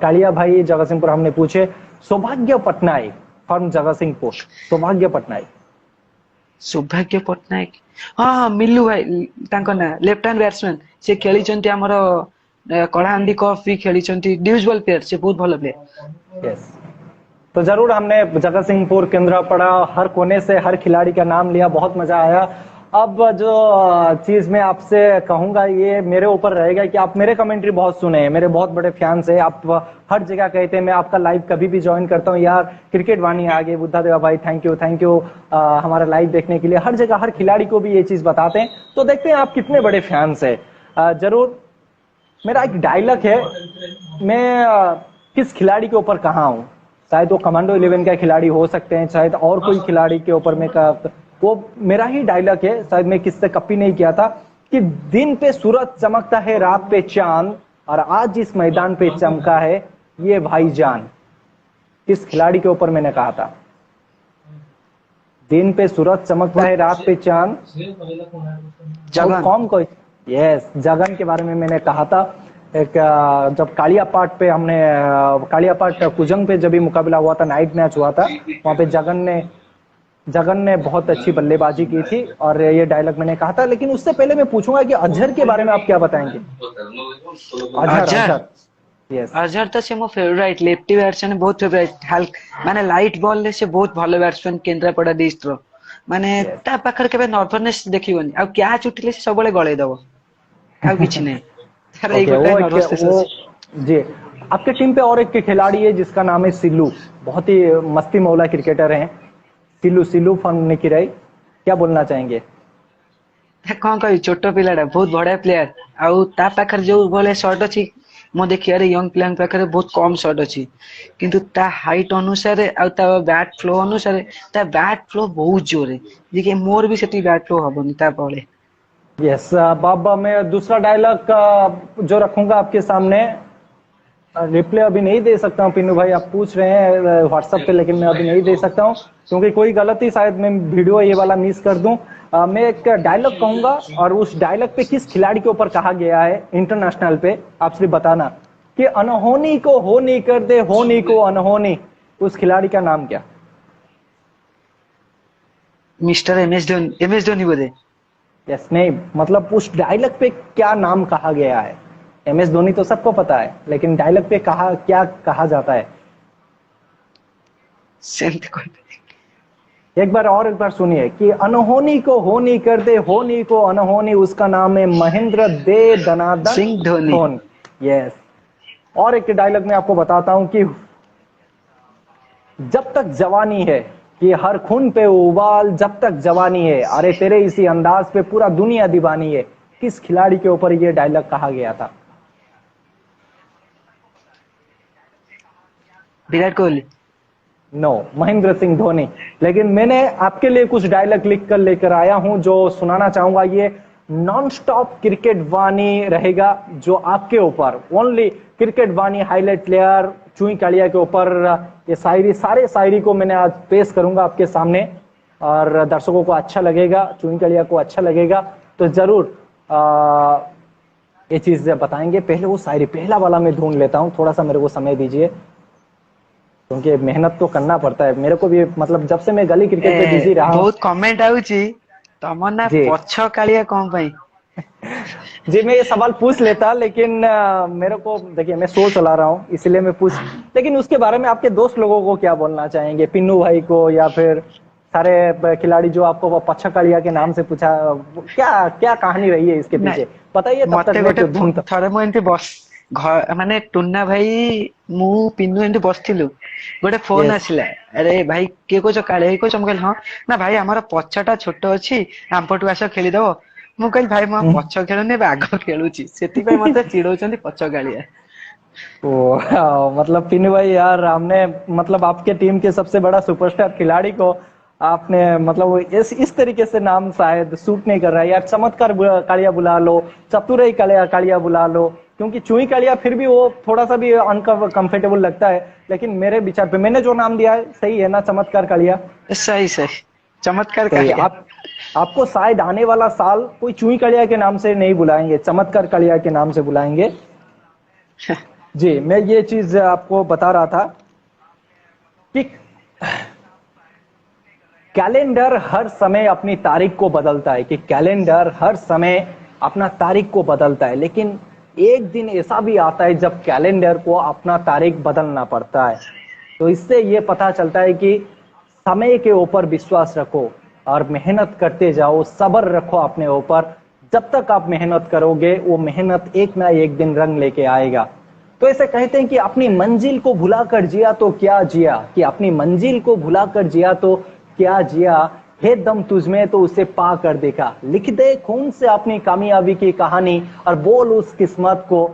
कालिया भाई जगतसिंहपुर हमने पूछे। सौभाग्य पटनायक फ्रॉम जगतसिंहपुर, सौभाग्य पटनायक। सौभाग्य पटनायक हाँ मिल्लू भाई तांको ना लेफ्ट हैंड बैट्समैन से खेलीचंती हमरो कलाहांडी कप भी खेलीचंती ड्यूज बॉल प्लेयर से बहुत भलो प्लेयर। यस, तो जरूर हमने जगतसिंहपुर, केंद्रापड़ा, हर कोने से हर खिलाड़ी का नाम लिया, बहुत मजा आया। अब जो चीज मैं आपसे कहूंगा ये मेरे ऊपर रहेगा कि आप मेरे कमेंट्री बहुत सुने हैं, मेरे बहुत बड़े फैंस हैं। आप हर जगह कहते हैं मैं आपका लाइव कभी भी ज्वाइन करता हूं यार, क्रिकेट वाणी आगे। बुद्धा देवा भाई थैंक यू हमारा लाइव देखने के लिए। हर जगह हर खिलाड़ी को भी ये चीज बताते हैं, तो देखते हैं आप कितने बड़े फैंस है। जरूर मेरा एक डायलॉग है, मैं किस खिलाड़ी के ऊपर कहा हूं, शायद वो कमांडो 11 का खिलाड़ी हो सकते हैं, शायद और कोई खिलाड़ी के ऊपर मैं वो मेरा ही डायलॉग है, शायद मैं किससे कॉपी नहीं किया था, कि दिन पे सूरज चमकता है रात पे चांद, और आज इस मैदान पे चमका है ये भाईजान। किस खिलाड़ी के ऊपर मैंने कहा था? दिन पे सूरज चमकता है रात पे चांद, जगन कौन कोई? यस, जगन के बारे में मैंने कहा था। एक जब कालियापाट पे हमने कालियापाट कुजंग पे जब भी मुकाबला हुआ था, नाइट मैच हुआ था, वहां पे जगन ने बहुत अच्छी बल्लेबाजी की थी और ये डायलॉग मैंने कहा था। लेकिन उससे पहले मैं पूछूंगा कि अजहर के बारे में आप क्या बताएंगे? अजहर यस, अजहर तो से मो फेवरेट लेफ्टी बैट्समैन बहुत फेवरेट हल्क माने लाइट बॉल ले से बहुत भलो बैट्समैन केंद्रापड़ा डिस्ट्रिक्ट रो माने ता पाखर केबे नर्वसनेस देखिबोनी आ क्या चुटिले से सबले गळे दबो आ किछि नै तार एक गोटे नर्वसनेस जी। आपके टीम पे और एक खिलाड़ी है जिसका नाम है सिल्लू, बहुत ही मस्ती मौला क्रिकेटर हैं, सिल्लू फन निकिराई, क्या बोलना चाहेंगे? कौन कही छोट पिलाटा बहुत बड़ा प्लेयर आउ ता पाखर जो बोले शॉट अछि ମୁଁ ଦେଖି ଆରେ ୟଙ୍ଗ ପ୍ଲେୟର ପାଖରେ ବହୁତ କମ ସଟ୍ ଅଛି କିନ୍ତୁ ତା ହାଇଟ୍ ଅନୁସାରେ ଆଉ ତା ବ୍ୟାଟ୍ ଫ୍ଲୋ ଅନୁସାରେ ତା ବ୍ୟାଟ୍ फ्लो ବହୁତ ଜୋରେ ଯେ କି ମୋର ବି ସେଠି ବ୍ୟାଟ୍ फ्लो ହବନି ତା ଭଳି। यस बाबा, मैं दूसरा डायलॉग जो रखूंगा आपके सामने, रिप्ले अभी नहीं दे सकता हूँ पिन्नू भाई, आप पूछ रहे हैं व्हाट्सएप पे, लेकिन मैं अभी नहीं दे सकता हूँ क्योंकि कोई गलती शायद मैं वीडियो ये वाला मिस कर दूं। मैं एक डायलॉग कहूंगा और उस डायलॉग पे किस खिलाड़ी के ऊपर कहा गया है इंटरनेशनल पे, आप सिर्फ बताना कि अनहोनी को होनी कर दे, होनी को अनहोनी, उस खिलाड़ी का नाम क्या? मिस्टर एम एस धोनी बोले। यस, नहीं मतलब उस डायलॉग पे क्या नाम कहा गया है? एम एस धोनी तो सबको पता है, लेकिन डायलॉग पे कहा क्या कहा जाता है? सेमती कोई एक बार सुनिए कि अनहोनी को होनी कर दे, होनी को अनहोनी, उसका नाम है महेंद्र दे दनादन सिंह धोनी। धोनी। यस, और एक डायलॉग मैं आपको बताता हूं कि जब तक जवानी है कि हर खून पे उबाल, जब तक जवानी है, अरे तेरे इसी अंदाज पे पूरा दुनिया दीवानी है, किस खिलाड़ी के ऊपर ये डायलॉग कहा गया था? विराट कोहली। नो, महेंद्र सिंह धोनी। लेकिन मैंने आपके लिए कुछ डायलॉग लिख कर लेकर आया हूं जो सुनाना चाहूंगा। ये नॉन स्टॉप क्रिकेट वाणी रहेगा जो आपके ऊपर, ओनली क्रिकेट वाणी हाईलाइट प्लेयर चुई कालिया के ऊपर ये सारे शायरी को मैंने आज पेश करूंगा आपके सामने, और दर्शकों को अच्छा लगेगा, चुई कालिया को अच्छा लगेगा तो जरूर ये चीज बताएंगे। पहले वो शायरी पहला वाला मैं ढूंढ लेता हूँ, थोड़ा सा मेरे को समय दीजिए क्योंकि मेहनत तो करना पड़ता है मेरे को भी, मतलब जब से मैं गली क्रिकेट पे बिजी रहा हूं। बहुत कमेंट आउची तमर ना पछ कालिया कौन भाई? जी मैं ये सवाल पूछ लेता, लेकिन मेरे को देखिए मैं शो चला रहा हूँ इसलिए मैं पूछ, लेकिन उसके बारे में आपके दोस्त लोगों को क्या बोलना चाहेंगे, पिन्नू भाई को या फिर सारे खिलाड़ी जो आपको वो पच्छा कालिया के नाम से पूछा, क्या क्या कहानी रही है इसके पीछे बताइए। तब तक मैं ढूंढता थरे मु एंती बस माने टुन्ना भाई मु पिन्नू एंती बसथिलु, गोटे फोन आसिला, अरे भाई के को कालिया को चमकल, हां ना भाई हमारा पछटा छोट अछि आंपटु आस खेली दो। मु कहली भाई मु पछ खेलने आग खेलुची, सेति भाई मते चिड़ौचंदी पछ कालिया। ओ मतलब पिन्नू भाई यार, हमने मतलब आपके टीम के सबसे बड़ा सुपरस्टार खिलाड़ी को आपने मतलब इस तरीके से नाम शायद सूट नहीं कर रहा है यार। चमत्कार कालिया बुला लो, चतुरई कालिया बुला लो, क्योंकि चुई कालिया फिर भी वो थोड़ा सा भी अनकंफर्टेबल लगता है, लेकिन मेरे विचार पे मैंने जो नाम दिया है सही है ना, चमत्कार कालिया? सही सही, चमत्कार कालिया। आपको शायद आने वाला साल कोई चुई कालिया के नाम से नहीं बुलाएंगे, चमत्कार कालिया के नाम से बुलाएंगे। जी मैं ये चीज आपको बता रहा था कि कैलेंडर हर समय अपनी तारीख को बदलता है, कि कैलेंडर हर समय अपना तारीख को बदलता है, लेकिन एक दिन ऐसा भी आता है जब कैलेंडर को अपना तारीख बदलना पड़ता है। तो इससे ये पता चलता है कि समय के ऊपर विश्वास रखो और मेहनत करते जाओ, सब्र रखो अपने ऊपर। जब तक आप मेहनत करोगे वो मेहनत एक ना एक दिन रंग लेके आएगा। तो ऐसे कहते हैं कि अपनी मंजिल को भुलाकर जिया तो क्या जिया, कि अपनी मंजिल को भुलाकर जिया तो क्या जिया, हे दम तुझमें तो उसे पा कर देखा। लिख दे खून से अपनी कामयाबी की कहानी और बोल उस किस्मत को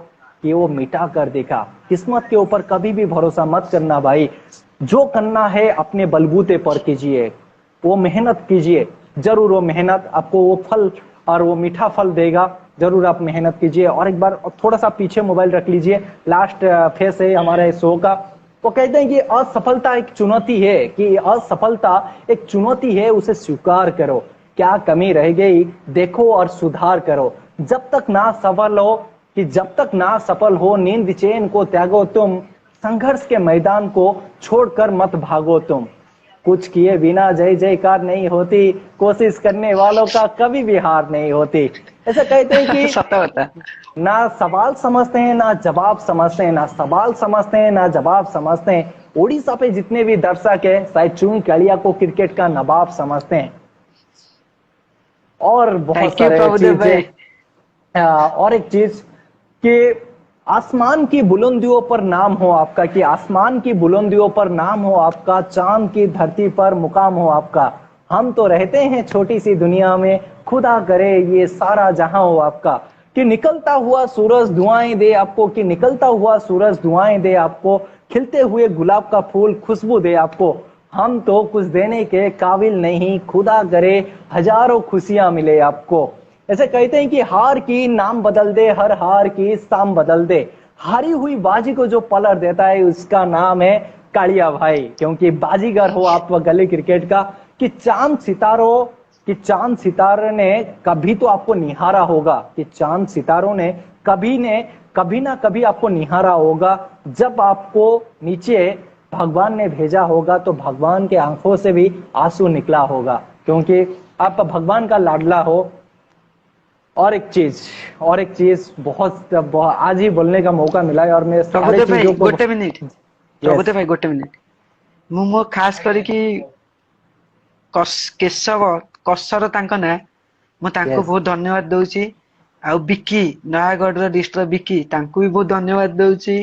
कि वो मिटा कर देखा। किस्मत के ऊपर कभी भी भरोसा मत करना भाई, जो करना है अपने बलबूते पर कीजिए, वो मेहनत कीजिए, जरूर वो मेहनत आपको वो फल और वो मीठा फल देगा। जरूर आप मेहनत कीजिए। और एक बार थोड़ा सा पीछे मोबाइल रख लीजिए, लास्ट फेस है हमारे शो का। वो कहते हैं कि असफलता एक चुनौती है, कि असफलता एक चुनौती है, उसे स्वीकार करो। क्या कमी रह गई देखो और सुधार करो। जब तक ना सफल हो, कि जब तक ना सफल हो, नींद चैन को त्यागो तुम, संघर्ष के मैदान को छोड़कर मत भागो तुम। कुछ किए बिना जय जयकार नहीं होती, कोशिश करने वालों का कभी भी हार नहीं होती। ऐसा कहते हैं कि ना सवाल समझते हैं ना जवाब समझते हैं, ना सवाल समझते हैं ना जवाब समझते हैं। उड़ीसा पे जितने भी दर्शक है शायद चुई कालिया को क्रिकेट का नवाब समझते हैं। और बहुत सारे चीजें, और एक चीज कि आसमान की बुलंदियों पर नाम हो आपका, कि आसमान की बुलंदियों पर नाम हो आपका, चांद की धरती पर मुकाम हो आपका। हम तो रहते हैं छोटी सी दुनिया में, खुदा करे ये सारा जहां हो आपका। कि निकलता हुआ सूरज दुआएं दे आपको, कि निकलता हुआ सूरज दुआएं दे आपको, खिलते हुए गुलाब का फूल खुशबू दे आपको। हम तो कुछ देने के काबिल नहीं, खुदा करे हजारों खुशियां मिले आपको। ऐसे कहते हैं कि हार की नाम बदल दे, हर हार की शाम बदल दे। हारी हुई बाजी को जो पलट देता है उसका नाम है कालिया भाई। क्योंकि बाजीगर हो आप गली क्रिकेट का, कि चांद सितारे ने कभी तो आपको निहारा होगा, कि चांद सितारों ने कभी ना कभी आपको निहारा होगा। जब आपको नीचे भगवान ने भेजा होगा तो भगवान के आंखों से भी आंसू निकला होगा, क्योंकि आप भगवान का लाडला हो। और एक चीज बहुत आज ही बोलने का मौका मिला है, और मैं सारे प्रभुदेव भाई चीजों को गोटे मिनिट, प्रभुदेव भाई गोटे मिनिट, ମୁଁ ମୋ ଖାସ କରିକି କେଶବ କସର ତାଙ୍କ ନାଁ, ମୁଁ ତାଙ୍କୁ Yes. ବହୁତ ଧନ୍ୟବାଦ ଦଉଛି। ଆଉ ବିକି ନୟାଗଡ଼ର ଡିଷ୍ଟ୍ରିକ୍ଟ ବିକି, ତାଙ୍କୁ ବି ବହୁତ ଧନ୍ୟବାଦ ଦଉଛି,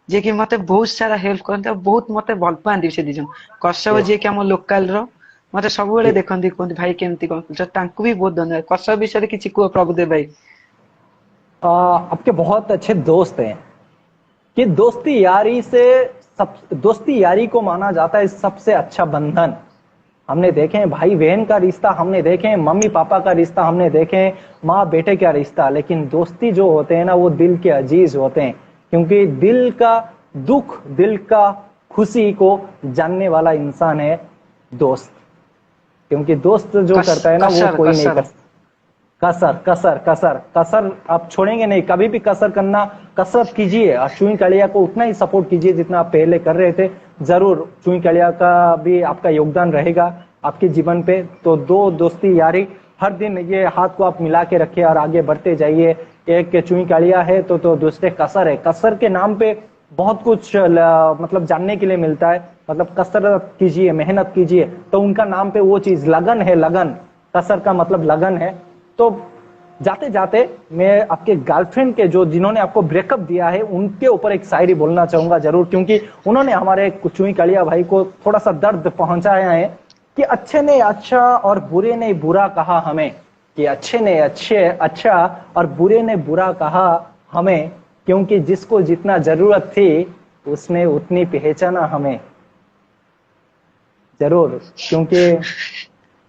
ଯିଏ କି ମତେ ବହୁତ ସାରା ହେଲ୍ପ କରନ୍ତି ଆଉ ବହୁତ ମତେ ଭଲ ପାଆନ୍ତି ସେ ଦି ଜଣ। କସବ Yes. ଯିଏ କି ଆମ ଲୋକାଲ ର ମତେ ସବୁବେଳେ Yes. ଦେଖନ୍ତି, କୁହନ୍ତି ଭାଇ କେମିତି କଣ କରୁଛ, ତାଙ୍କୁ भी बहुत धन्यवाद। କସବ ବିଷୟରେ କିଛି କୁହ ପ୍ରଭୁଦେव ଭାଇ। आपके बहुत अच्छे दोस्त हैं, कि दोस्ती यारी को माना जाता है सबसे अच्छा बंधन। हमने देखे हैं भाई बहन का रिश्ता, हमने देखे हैं मम्मी पापा का रिश्ता, हमने देखे हैं माँ बेटे का रिश्ता, लेकिन दोस्ती जो होते हैं ना वो दिल के अजीज होते हैं। क्योंकि दिल का दुख, दिल का खुशी को जानने वाला इंसान है दोस्त। क्योंकि दोस्त जो करता है ना वो कसर कोई नहीं कसर कर। कसर कसर कसर कसर आप छोड़ेंगे नहीं, कभी भी कसर करना, कसरत कीजिए और चुई कलिया को उतना ही सपोर्ट कीजिए जितना आप पहले कर रहे थे। जरूर चुई कलिया का भी आपका योगदान रहेगा आपके जीवन पे। तो दोस्ती यारी हर दिन ये हाथ को आप मिला के रखिए और आगे बढ़ते जाइए। एक चुई कलिया है तो दूसरे कसर है। कसर के नाम पे बहुत कुछ मतलब जानने के लिए मिलता है। मतलब कसरत कीजिए, मेहनत कीजिए, तो उनका नाम पे वो चीज लगन है। लगन, कसर का मतलब लगन है। तो जाते जाते मैं आपके गर्लफ्रेंड के जो जिन्होंने आपको ब्रेकअप दिया है उनके ऊपर एक शायरी बोलना चाहूंगा जरूर, क्योंकि उन्होंने हमारे चुई कलिया भाई को थोड़ा सा दर्द पहुंचाया है। कि अच्छे ने अच्छा और बुरे ने बुरा कहा हमें, कि अच्छे ने अच्छा और बुरे ने बुरा कहा हमें, क्योंकि जिसको जितना जरूरत थी उसने उतनी पहचाना हमें। जरूर, क्योंकि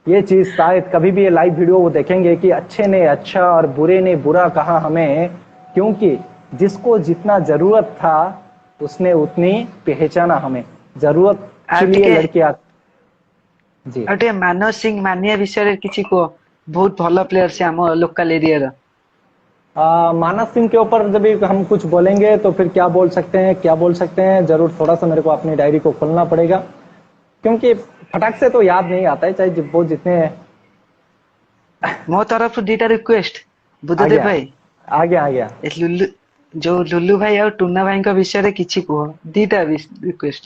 ये चीज शायद कभी भी ये लाइव वीडियो वो देखेंगे कि अच्छे ने अच्छा और बुरे ने बुरा कहा हमें, क्योंकि जिसको जितना जरूरत था उसने उतनी पहचाना हमें। जरूरत के लिए लड़कियां जी। ଆଉ ଟିକେ ମାନସ ସିଂ ମାନିଆ ବିଷୟରେ କିଛି କୁହ, ବହୁତ ଭଲ ପ୍ଲେୟର ସେ ଆମ ଲୋକାଲ ଏରିଆର। मानस सिंह के ऊपर जब भी हम कुछ बोलेंगे तो फिर क्या बोल सकते हैं, जरूर थोड़ा सा मेरे को अपनी डायरी को खोलना पड़ेगा, क्योंकि फटाक से तो याद नहीं आता है, चाहे वो जितने। ମୋ ତରଫରୁ ଦିଟା ରିକ୍ୱେଷ୍ଟ ବୁद्धଦେବ ଭାଇ। आ गया ଏ ଲୁଲୁ ଭାଇ ଆଉ ଟୁନା ଭାଇଙ୍କ ବିଷୟରେ କିଛି କୁହ, ଦିଟା ରିକ୍ୱେଷ୍ଟ।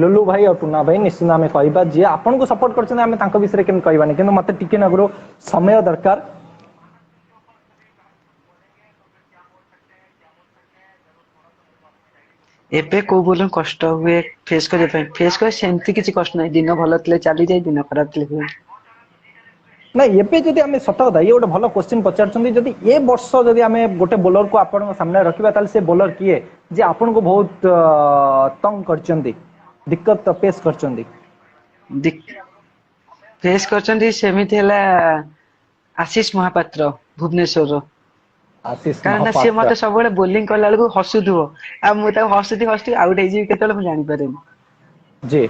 ଲୁଲୁ ଭାଇ ଆଉ ଟୁନା ଭାଇ ନିଶ୍ଚିନ୍ତ ଆମେ କହିବା, ଯିଏ ଆପଣଙ୍କୁ ସପୋର୍ଟ କରୁଛନ୍ତି ଆମେ ତାଙ୍କ ବିଷୟରେ କେମିତି କହିବାନି, କିନ୍ତୁ ମତେ ଟିକେ ନାଗୁରୁ ସମୟ ଦରକାର। ଏବେ କୋଉ ବୋଲର କଷ୍ଟ ହୁଏ ଫେସ୍ କରିବା ପାଇଁ, ଫେସ୍ କରିବା ସେମିତି କିଛି କଷ୍ଟ ନାହିଁ, ଦିନ ଭଲ ଥିଲେ ଚାଲିଯାଏ, ଦିନ ଖରାପ ଥିଲେ ହୁଏ। ନାଇଁ ଏବେ ଯଦି ଆମେ ସତ କଥା, ଇଏ ଗୋଟେ ଭଲ କ୍ୱେଶ୍ଚିନ୍ ପଚାରୁଛନ୍ତି। ଯଦି ଏ ବର୍ଷ ଯଦି ଆମେ ଗୋଟେ ବୋଲରକୁ ଆପଣଙ୍କ ସାମ୍ନାରେ ରଖିବା ତାହେଲେ ସେ ବୋଲର କିଏ ଯେ ଆପଣଙ୍କୁ ବହୁତ ତଙ୍ଗ କରିଛନ୍ତି, ଦିକ୍କତ ପେଶ କରିଛନ୍ତି? ଫେସ୍ କରିଛନ୍ତି ସେମିତି ହେଲା ଆଶିଷ ମହାପାତ୍ର ଭୁବନେଶ୍ୱରର। आशीष କାରଣ ସିଏ ମତେ ସବୁବେଳେ ବୋଲିଂ କଲା ବେଳକୁ ହସୁଥିବ, ଆଉ ମୁଁ ତାକୁ ହସୁଥିବି ଆଉଟ ହେଇଯିବି କେତେବେଳେ ମୁଁ ଜାଣିପାରେନି। जी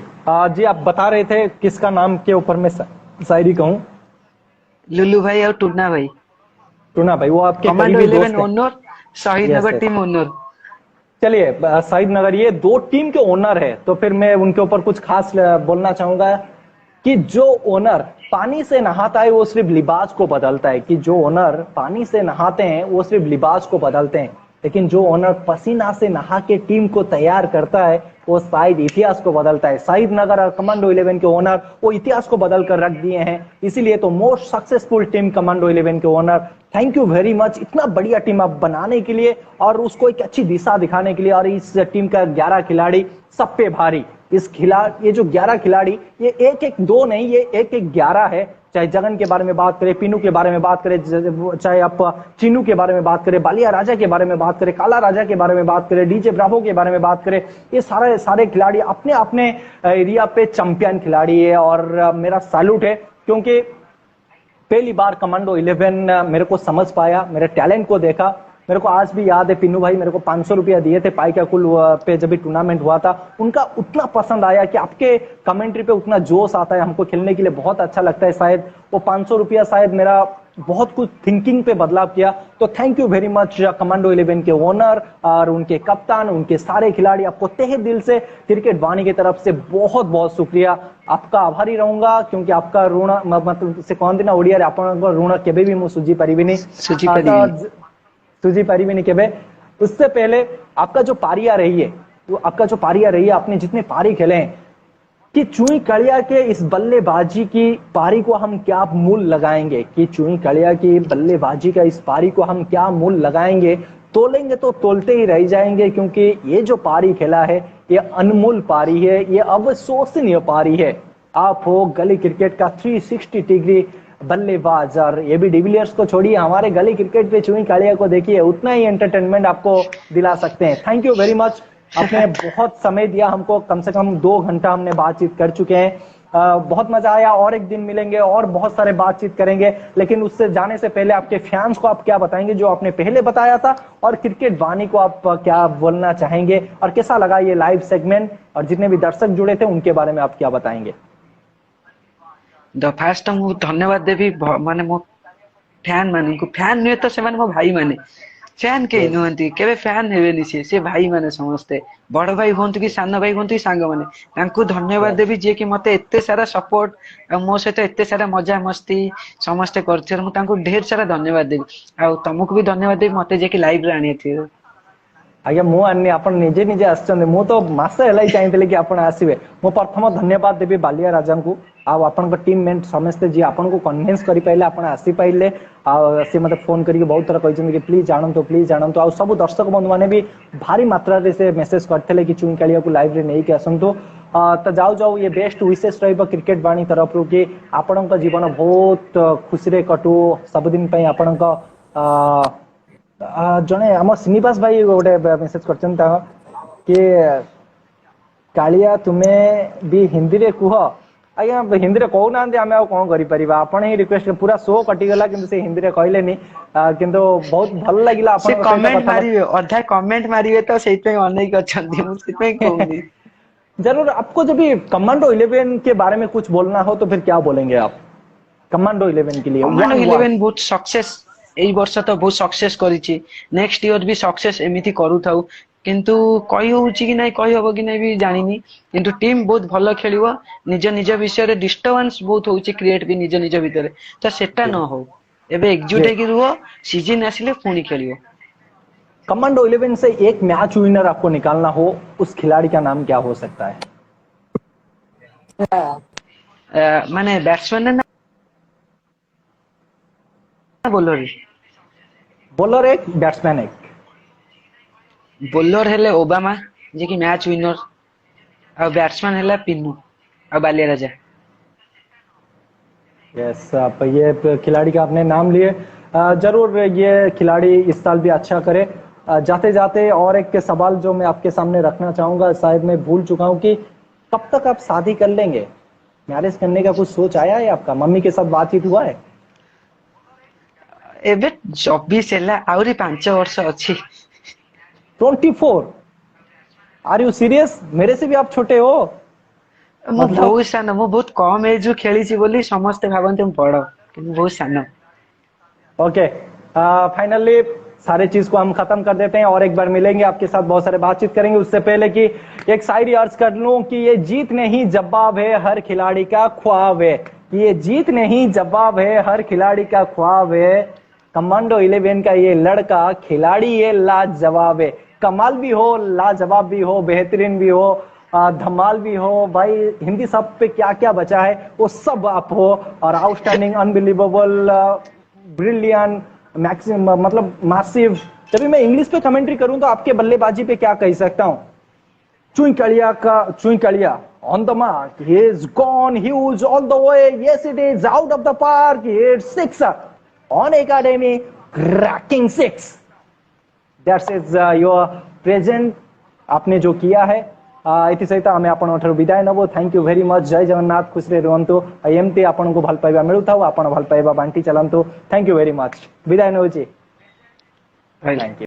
जी आप बता रहे थे किसका नाम के ऊपर मैं शायरी कहूँ? लुलू भाई और टूना भाई। टूना भाई वो आपके कमांडो करीबी 11 दोस्त हैं। ओनर, शहीद नगर टीम ओनर। चलिए शहीद नगर ये दो टीम के ओनर है, तो फिर मैं उनके ऊपर कुछ खास बोलना चाहूंगा कि जो ओनर पानी से नहाता है वो सिर्फ लिबास को बदलता है, कि जो ओनर पानी से नहाते हैं वो सिर्फ लिबास को बदलते हैं, लेकिन जो ओनर पसीना से नहा के टीम को तैयार करता है वो शायद इतिहास को बदलता है। शहीद नगर और कमांडो 11 के ओनर वो इतिहास को बदल कर रख दिए हैं, इसीलिए तो मोस्ट सक्सेसफुल टीम कमांडो 11 के owner. Thank you very much इतना बढ़िया टीम आप बनाने के लिए और उसको एक अच्छी दिशा दिखाने के लिए। और इस टीम का 11 खिलाड़ी सब पे भारी। ये जो 11 खिलाड़ी ये एक एक दो नहीं, ये एक एक 11 है। चाहे जगन के बारे में बात करें, पीनू के बारे में बात करें, चाहे आप चिन्नू के बारे में बात करें, बालिया राजा के बारे में बात करें, काला राजा के बारे में बात करें, डीजे ब्रावो के बारे में बात करें, ये सारे सारे खिलाड़ी अपने अपने एरिया पे चैंपियन खिलाड़ी है और मेरा सैल्यूट है, क्योंकि पहली बार कमांडो 11 मेरे को समझ पाया, मेरे टैलेंट को देखा। मेरे को आज भी याद है पिन्नू भाई मेरे को 500 रुपया दिए थे पाई का कुल पे जब भी टूर्नामेंट हुआ था, उनका उतना पसंद आया कि आपके कमेंट्री पे उतना जोश आता है, हमको खेलने के लिए बहुत अच्छा लगता है। शायद वो 500 रुपया शायद मेरा बहुत कुछ थिंकिंग पे बदलाव किया। तो thank you very much commando 11 के ओनर और उनके कप्तान, उनके सारे खिलाड़ी, आपको तहे दिल से क्रिकेट वाणी की तरफ से बहुत बहुत शुक्रिया। आपका आभारी रहूंगा, क्योंकि आपका ऋण मतलब से कहते ना ओडिया रे आपन ऋण केबे भी मु सुझी परिबिनी सुझी परिबिनी केबे। उससे पहले आपका जो पारिया रही है, तो आपका जो पारिया रही है, आपने जितने पारी खेले हैं कि चुई कड़िया के इस बल्लेबाजी की पारी को हम क्या मूल लगाएंगे, कि चुई कड़िया की बल्लेबाजी का इस पारी को हम क्या मूल लगाएंगे, तोलेंगे तो तोलते ही रह जाएंगे, क्योंकि ये जो पारी खेला है ये अनमोल पारी है, ये अविश्वसनीय पारी है। आप हो गली क्रिकेट का 360 डिग्री बल्लेबाज, और ये भी डिविलियर्स को छोड़िए, हमारे गली क्रिकेट पे चुई कालिया को देखिए, उतना ही एंटरटेनमेंट आपको दिला सकते हैं। थैंक यू वेरी मच, आपने बहुत समय दिया हमको, कम से कम 2 घंटा हमने बातचीत कर चुके हैं। बहुत मजा आया, और एक दिन मिलेंगे और बहुत सारे बातचीत करेंगे, लेकिन उससे जाने से पहले आपके फैंस को आप क्या बताएंगे जो आपने पहले बताया था, और क्रिकेट वाणी को आप क्या बोलना चाहेंगे, और कैसा लगा ये लाइव सेगमेंट, और जितने भी दर्शक जुड़े थे उनके बारे में आप क्या बताएंगे? फास्ट मु धन्यवाद देवी माने मो फैन माने को, फैन नुहे तो से माने मो भाई माने, फैन के नुहंती केबे फैन हेबेनी से भाई माने समस्ते, बड़ भाई होंतु कि सान भाई होंतु कि सांग माने, तांको धन्यवाद देवी जे कि मते एत्ते सारा सपोर्ट मो सहित एत्ते सारा मजा मस्ती समस्ते करथिर, मु तांको ढेर सारा धन्यवाद देवी। आ तुमको भी धन्यवाद देवी मते जे कि लाइव रे आनी थी। आज्ञा मु आनी आपण निजे निजे आछन, मु तो मासे हलाई चाहितले कि आपण आसीबे। मु प्रथम धन्यवाद देबी बालिया राजा को, आ आपण को टीम मेट समस्ते जी आपण को कन्विंस करि पाइले, आपण आसी पाइले, आ से मते फोन करके बहुत तरह कहिसन कि प्लीज जानंतो, आ सब दर्शक बंधु माने भी भारी मात्रा रे से मेसेज करथले कि चुई कालिया को लाइव रे नै के आसंतो। तो जाऊ जाऊ ये बेस्ट विशेष रहइबो क्रिकेट वाणी तरफ रु कि आपण को जीवन बहुत खुशी रे कटू, सब दिन पई आपण को जने आम श्रीनिवास भाई गोटे मेसेज करछन कि कालिया तुम्हें भी हिंदी रे कुह। आज्ञा हिंदी रे कहू ना, आम कौन करि आपण ही रिक्वेस्ट, पूरा शो कटिगला किंतु से हिंदी रे कहलेनी, किंतु बहुत भल लागिला। आपण कमेंट मारिवे, अधा कमेंट मारिवे तो सेइ पे अनेक अछंती, मु सेइ पे कहूनी। जरूर, आपको जब भी कमांडो 11 के बारे में कुछ बोलना हो तो फिर क्या बोलेंगे आप कमांडो 11 के लिए? कमांडो 11 बहुत सक्सेस, एई वर्ष तो बहुत सक्सेस करिछि, नेक्स्ट ईयर भी सक्सेस एमिति करू थाउ, किंतु कहि होउछि कि नै, कहि होबो कि नै भी जानिनी, किंतु टीम बहुत भलो खेलिबो, निज निज विषय रे डिस्टर्बेंस बहुत होउछि क्रिएट भी निज निज भीतर, तो सेटा न हो, एबे एकजुट हेकि रुहो, सीजन आसिले पुणी खेलिबो। कमांडो 11 से एक मैच विनर आपको निकालना हो, उस खिलाड़ी का नाम क्या हो सकता है? माने बैट्समैन ना बोलर? बोलर एक, बैट्समैन एक। बोलर हेले ओबामा जे कि मैच विनर, और बैट्समैन हेला पिन्नू और बालिया राजा। यस, आप ये खिलाड़ी का आपने नाम लिए, जरूर ये खिलाड़ी इस साल भी अच्छा करे। जाते जाते और एक सवाल जो मैं आपके सामने रखना चाहूंगा, शायद मैं भूल चुका हूं, कि कब तक आप शादी कर लेंगे? मैरिज करने का कुछ सोच आया है आपका? मम्मी के साथ बातचीत हुआ है? एबे 24 हेला, आउरी 5 वर्ष अछि। 24? Are you serious? मेरे से भी आप छोटे हो? मु बहुत सान, मु बहुत कम एज खेली बोली समस्ते भावन्ते मु बड़, किंतु बहुत सान। ओके, फाइनली सारे चीज को हम खत्म कर देते हैं, और एक बार मिलेंगे आपके साथ, बहुत सारे बातचीत करेंगे। उससे पहले कि एक शायरी अर्ज कर लूं कि ये जीत नहीं जवाब है हर खिलाड़ी का ख्वाब है, ये जीत नहीं जवाब है हर खिलाड़ी का ख्वाब है, कमांडो 11 का ये लड़का खिलाड़ी ये लाजवाब है। कमाल भी हो, लाजवाब भी हो, बेहतरीन भी हो, धमाल भी हो, भाई हिंदी सब पे क्या क्या बचा है वो सब आप हो, और आउटस्टैंडिंग, अनबिलीवेबल, ब्रिलियंट, मैक्सिमम, मतलब मासिव। जब भी मैं इंग्लिश पे कमेंट्री करूं तो आपके बल्लेबाजी पे क्या कह सकता हूं? Chuinkalia on the mark. He is gone huge all the way. Yes, it is out of the park. He hits sixer on Academy, cracking six. That is your present. आपने जो किया है इति सहित आम आपण विदाय नबो. Thank you very much. जय जगन्नाथ. खुश रे रुहंतु. एमती आपन को भल पाइबा मिलु थाउ. आपण भल पाइबा बांटी चलंतु. Thank you very much. विदाय नउची. Thank you.